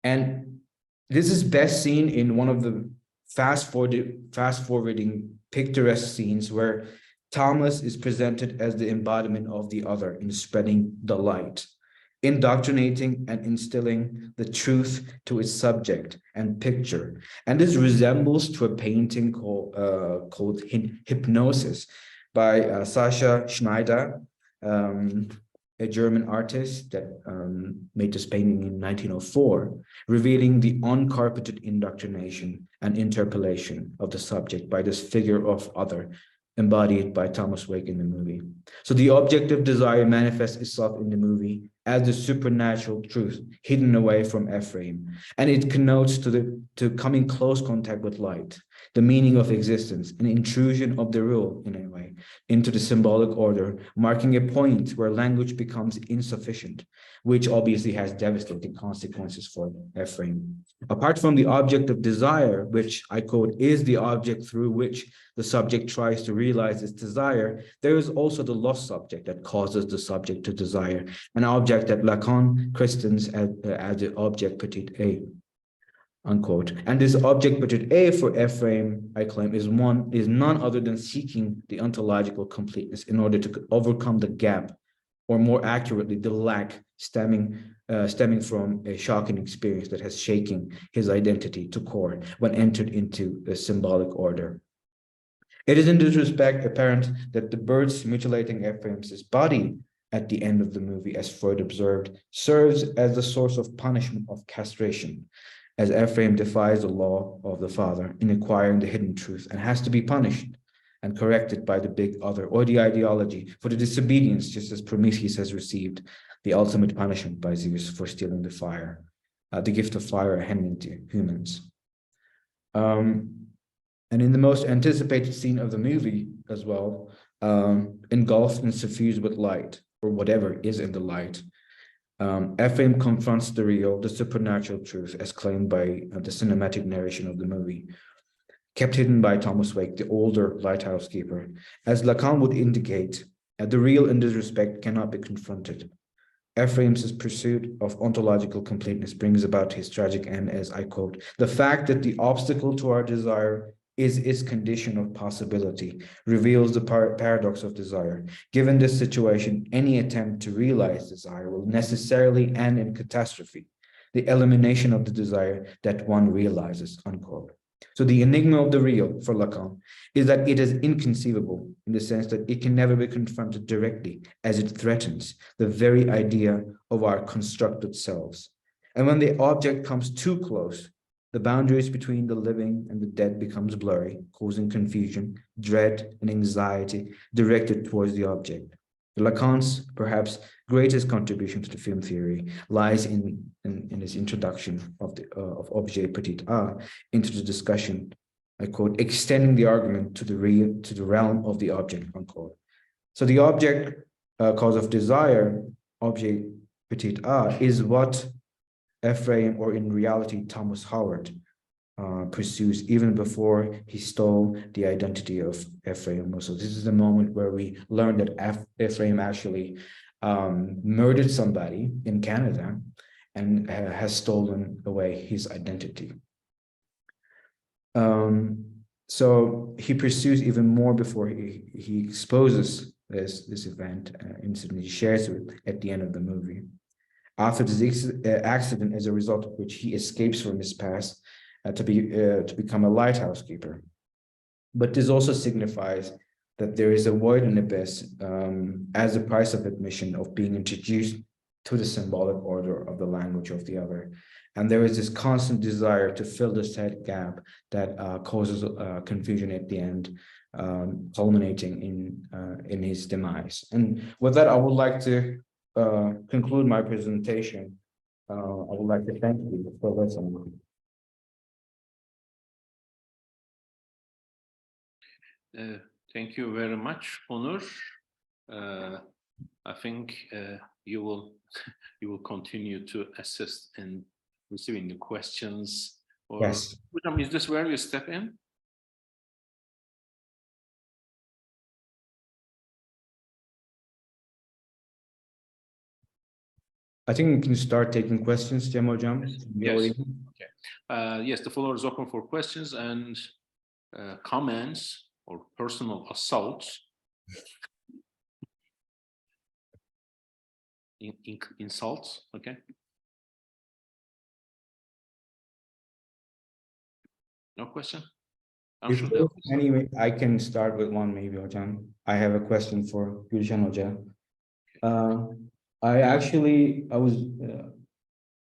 And this is best seen in one of the fast-forwarding picturesque scenes where Thomas is presented as the embodiment of the other in spreading the light, indoctrinating and instilling the truth to its subject and picture. And this resembles to a painting called Hypnosis by Sascha Schneider, a German artist that made this painting in 1904, revealing the uncarpeted indoctrination and interpellation of the subject by this figure of other, embodied by Thomas Wake in the movie. So the objective desire manifests itself in the movie as the supernatural truth hidden away from Ephraim, and it connotes to coming close contact with light, the meaning of existence, an intrusion of the real, in a way, into the symbolic order, marking a point where language becomes insufficient, which obviously has devastating consequences for Ephraim. Apart from the object of desire, which I quote, is the object through which the subject tries to realize its desire, there is also the lost subject that causes the subject to desire, an object that Lacan christens as the object petit a, unquote. And this object petit a for Ephraim, I claim, is none other than seeking the ontological completeness in order to overcome the gap, or more accurately, the lack stemming from a shocking experience that has shaken his identity to core when entered into a symbolic order. It is in this respect apparent that the birds mutilating Ephraim's body at the end of the movie, as Freud observed, serves as the source of punishment of castration, as Ephraim defies the law of the father in acquiring the hidden truth and has to be punished and corrected by the big other or the ideology for the disobedience, just as Prometheus has received the ultimate punishment by Zeus for stealing the fire, the gift of fire handed to humans. And in the most anticipated scene of the movie as well, engulfed and suffused with light, or whatever is in the light, Ephraim confronts the real, the supernatural truth as claimed by the cinematic narration of the movie, kept hidden by Thomas Wake, the older lighthouse keeper. As Lacan would indicate, the real in this respect cannot be confronted. Ephraim's pursuit of ontological completeness brings about his tragic end, as I quote, "The fact that the obstacle to our desire is its condition of possibility reveals the paradox of desire. Given this situation, any attempt to realize desire will necessarily end in catastrophe, the elimination of the desire that one realizes," unquote. So the enigma of the real for Lacan is that it is inconceivable in the sense that it can never be confronted directly, as it threatens the very idea of our constructed selves. And when the object comes too close, the boundaries between the living and the dead becomes blurry, causing confusion, dread, and anxiety directed towards the object. Lacan's perhaps greatest contribution to the film theory lies in his introduction of objet petit a into the discussion, I quote, "extending the argument to the realm of the object," unquote. So the object cause of desire, objet petit a, is what Ephraim, or in reality Thomas Howard, pursues even before he stole the identity of Ephraim. So this is the moment where we learn that Ephraim actually murdered somebody in Canada and has stolen away his identity. So he pursues even more before he exposes this event incident he shares with at the end of the movie. After this accident, as a result of which he escapes from his past to become a lighthouse keeper. But this also signifies that there is a void and abyss as the price of admission of being introduced to the symbolic order of the language of the other. And there is this constant desire to fill this said gap that causes confusion at the end, culminating in his demise. And with that, I would like to conclude my presentation. I would like to thank you for listening. Thank you very much, Onur. I think you will continue to assist in receiving the questions. Or, Yes. Is this where you step in? I think we can start taking questions, Cem Hocam. Yes. Okay. Yes, the floor is open for questions and comments or personal assaults. Insults, okay. No question? Anyway, I can start with one maybe, Hocam. I have a question for Gülşen Hoca. I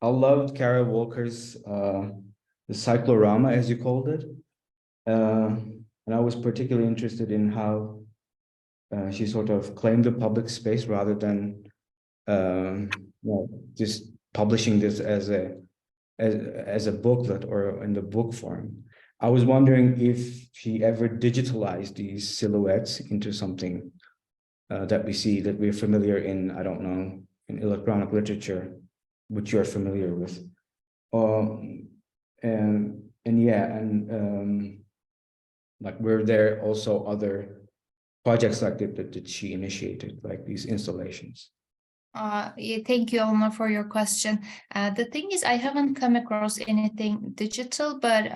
loved Carol Walker's the cyclorama, as you called it. And I was particularly interested in how she sort of claimed the public space rather than just publishing this as a booklet or in the book form. I was wondering if she ever digitalized these silhouettes into something that we see, that we're familiar in, I don't know, in electronic literature, which you're familiar with. Like, were there also other projects like that she initiated, like these installations? Yeah, thank you, Alma, for your question. The thing is, I haven't come across anything digital, but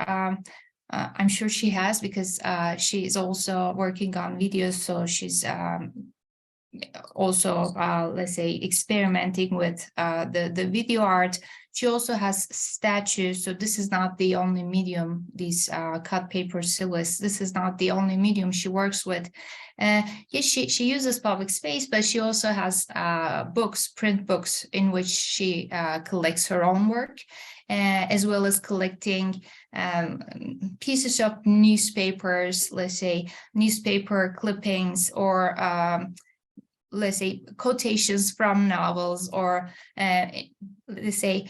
I'm sure she has, because she is also working on videos, so she's also, let's say, experimenting with the video art. She also has statues, so this is not the only medium, these cut paper silhouettes, this is not the only medium she works with. Yes, she uses public space, but she also has books, print books, in which she collects her own work, as well as collecting pieces of newspapers, let's say newspaper clippings, or let's say quotations from novels, or let's say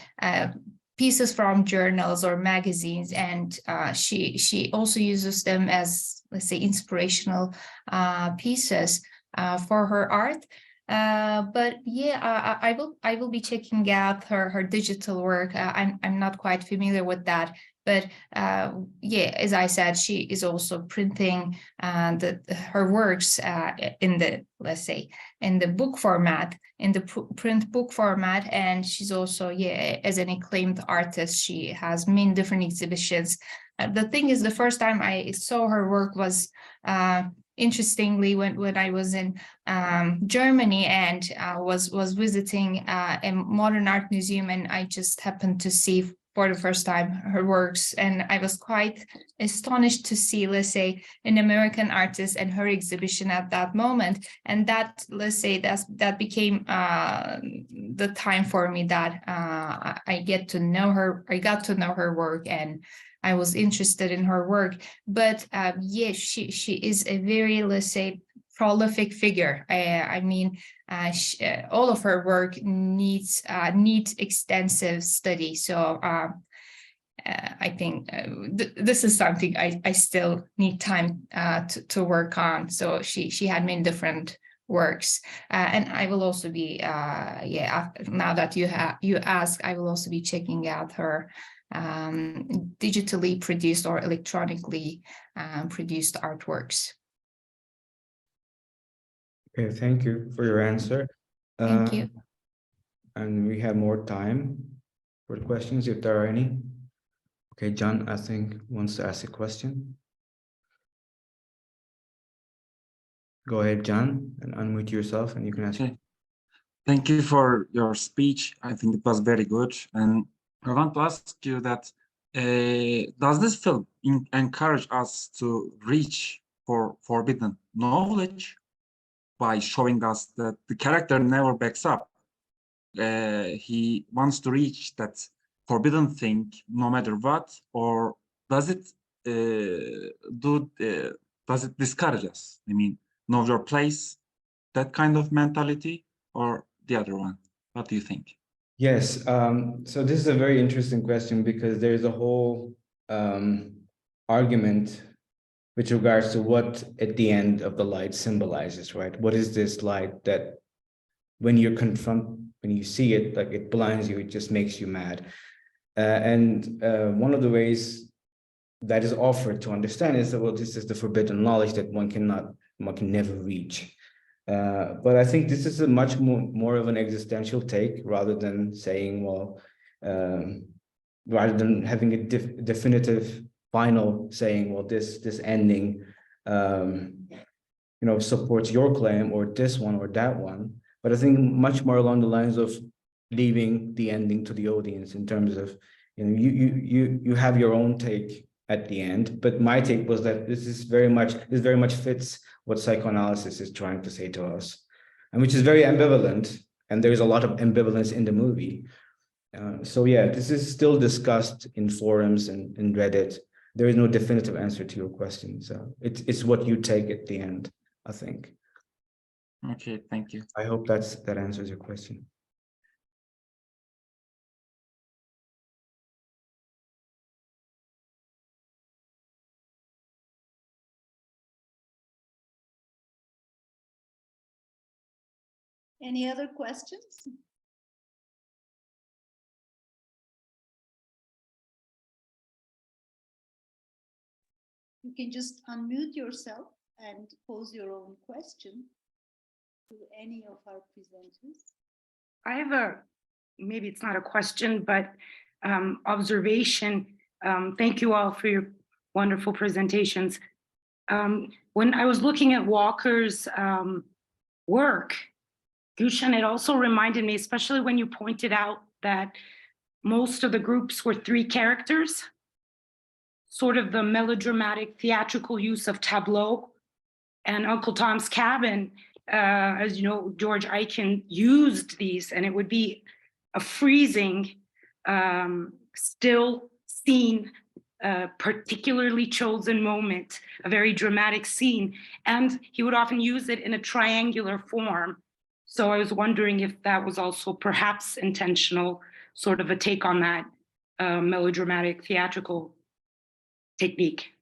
pieces from journals or magazines, and she also uses them as, let's say, inspirational pieces for her art. But yeah, I will be checking out her digital work. I'm not quite familiar with that, but yeah, as I said, she is also printing her works in the, let's say, in the book format, in the print book format, and she's also, yeah, as an acclaimed artist, she has many different exhibitions. The thing is, the first time I saw her work was interestingly when I was in Germany, and was visiting a modern art museum, and I just happened to see for the first time her works, and I was quite astonished to see, let's say, an American artist and her exhibition at that moment. And that, let's say, that became the time for me that I got to know her work, and I was interested in her work. But yes, she is a very, let's say, prolific figure. I mean, all of her work needs extensive study. So I think this is something I still need time to work on. So she had many different works, and I will also be yeah, now that you ask, I will also be checking out her digitally produced or electronically produced artworks. Okay, thank you for your answer. Thank you. And we have more time for questions, if there are any. Okay, John, I think, wants to ask a question. Go ahead, John, and unmute yourself, and you can ask. Okay. Thank you for your speech. I think it was very good. And I want to ask you that, does this film encourage us to reach for forbidden knowledge by showing us that the character never backs up? He wants to reach that forbidden thing no matter what, or does it does it discourage us? I mean, know your place, that kind of mentality, or the other one? What do you think? Yes, so this is a very interesting question because there's a whole argument with regards to what at the end of the light symbolizes, right? What is this light that when you see it, like it blinds you, it just makes you mad. And one of the ways that is offered to understand is that, well, this is the forbidden knowledge that one can never reach. But I think this is a much more of an existential take rather than saying, well, rather than having a definitive final saying, well, this ending, supports your claim or this one or that one. But I think much more along the lines of leaving the ending to the audience in terms of, you have your own take at the end. But my take was that this very much fits what psychoanalysis is trying to say to us, and which is very ambivalent. And there's a lot of ambivalence in the movie. So yeah, this is still discussed in forums and in Reddit. There is no definitive answer to your question. So it's what you take at the end, I think. Okay, thank you. I hope that answers your question. Any other questions? You can just unmute yourself and pose your own question to any of our presenters. I have maybe it's not a question, but observation. Thank you all for your wonderful presentations. When I was looking at Walker's work, Gülşen, it also reminded me, especially when you pointed out that most of the groups were three characters, sort of the melodramatic theatrical use of tableau. And Uncle Tom's Cabin, as you know, George Aiken used these, and it would be a freezing, still scene, particularly chosen moment, a very dramatic scene. And he would often use it in a triangular form. So I was wondering if that was also perhaps intentional, sort of a take on that melodramatic theatrical technique.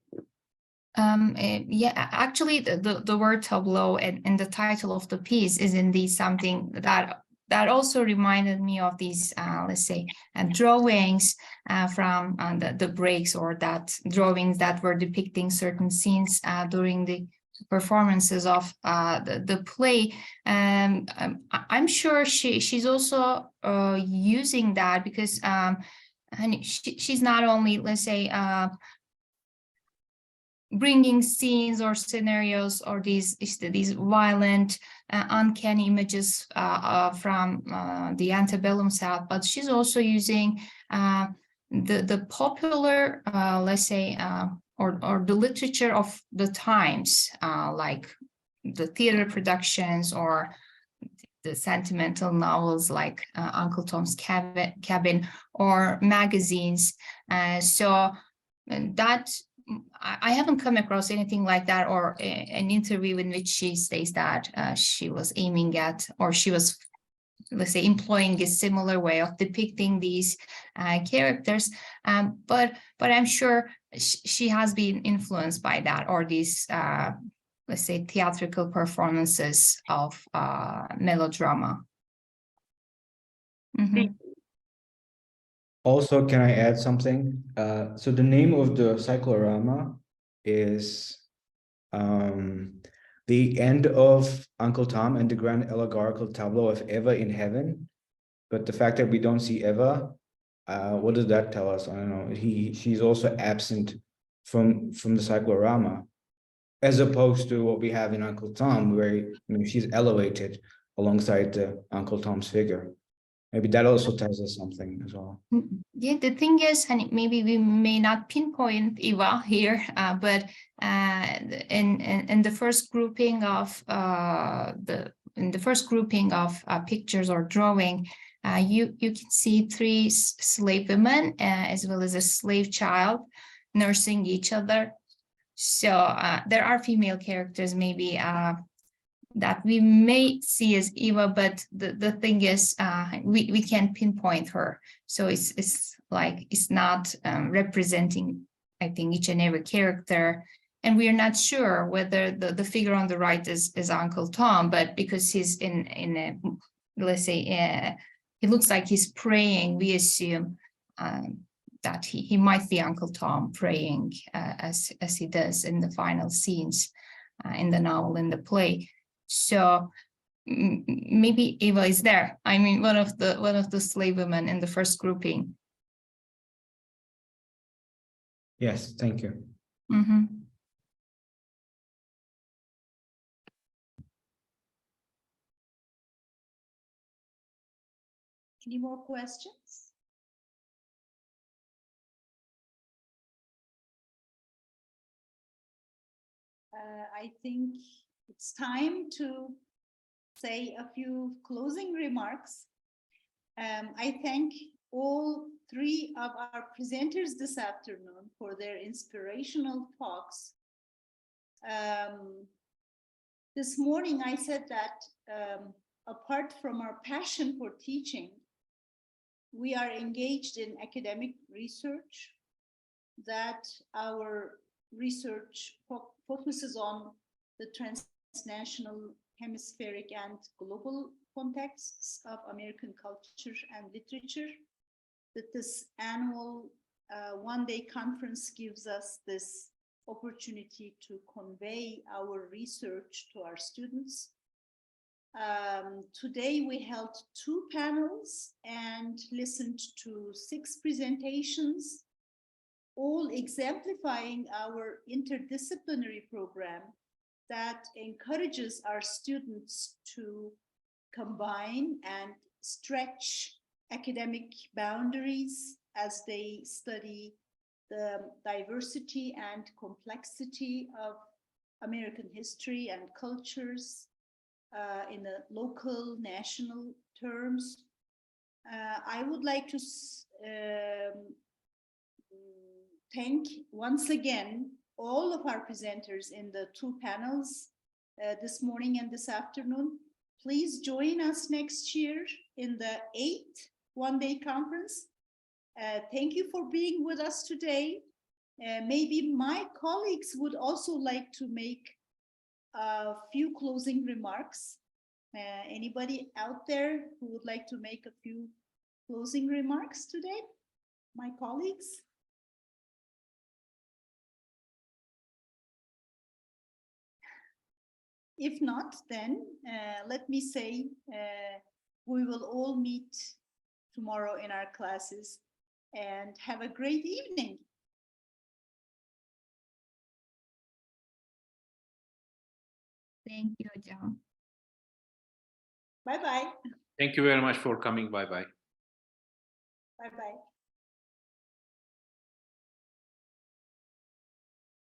Yeah, actually, the word tableau and the title of the piece is indeed something that also reminded me of these, let's say, drawings from the breaks, or that drawings that were depicting certain scenes during the performances of the play. I'm sure she's also using that because and she's not only, let's say, bringing scenes or scenarios or these violent, uncanny images from the antebellum South, but she's also using the popular, let's say, or the literature of the times, like the theater productions or the sentimental novels like Uncle Tom's Cabin or magazines. So that I haven't come across anything like that, or an interview in which she says that she was aiming at, or she was, let's say, employing a similar way of depicting these characters. But I'm sure she has been influenced by that, or these, let's say, theatrical performances of melodrama. Mm-hmm. Also, can I add something? So the name of the cyclorama is the end of Uncle Tom and the grand allegorical tableau of Eva in heaven. But the fact that we don't see Eva, what does that tell us? I don't know. She's also absent from the cyclorama. as opposed to what we have in Uncle Tom, where she's elevated alongside the Uncle Tom's figure. Maybe that also tells us something as well. Yeah, the thing is, and maybe we may not pinpoint Eva here, but in the first grouping of pictures or drawing, you can see three slave women as well as a slave child nursing each other. So there are female characters maybe that we may see as Eva, but the thing is we can't pinpoint her. So it's like it's not representing, I think, each and every character. And we are not sure whether the figure on the right is Uncle Tom, but because he's in a, let's say, it looks like he's praying, we assume that he might be Uncle Tom praying as he does in the final scenes in the novel, in the play. So maybe Eva is there. I mean, one of the slave women in the first grouping. Yes, thank you. Mm-hmm. Any more questions? I think it's time to say a few closing remarks. I thank all three of our presenters this afternoon for their inspirational talks. This morning I said that apart from our passion for teaching, we are engaged in academic research, that our research focuses on the transnational, hemispheric, and global contexts of American culture and literature, that this annual one-day conference gives us this opportunity to convey our research to our students. Today we held 2 panels and listened to 6 presentations, all exemplifying our interdisciplinary program that encourages our students to combine and stretch academic boundaries as they study the diversity and complexity of American history and cultures in the local, national terms. I would like to thank once again all of our presenters in the 2 panels this morning and this afternoon. Please join us next year in the 8th one-day conference. Thank you for being with us today. Maybe my colleagues would also like to make a few closing remarks. Anybody out there who would like to make a few closing remarks today? My colleagues? If not, then let me say we will all meet tomorrow in our classes and have a great evening. Thank you, John. Bye-bye. Thank you very much for coming. Bye-bye. Bye-bye.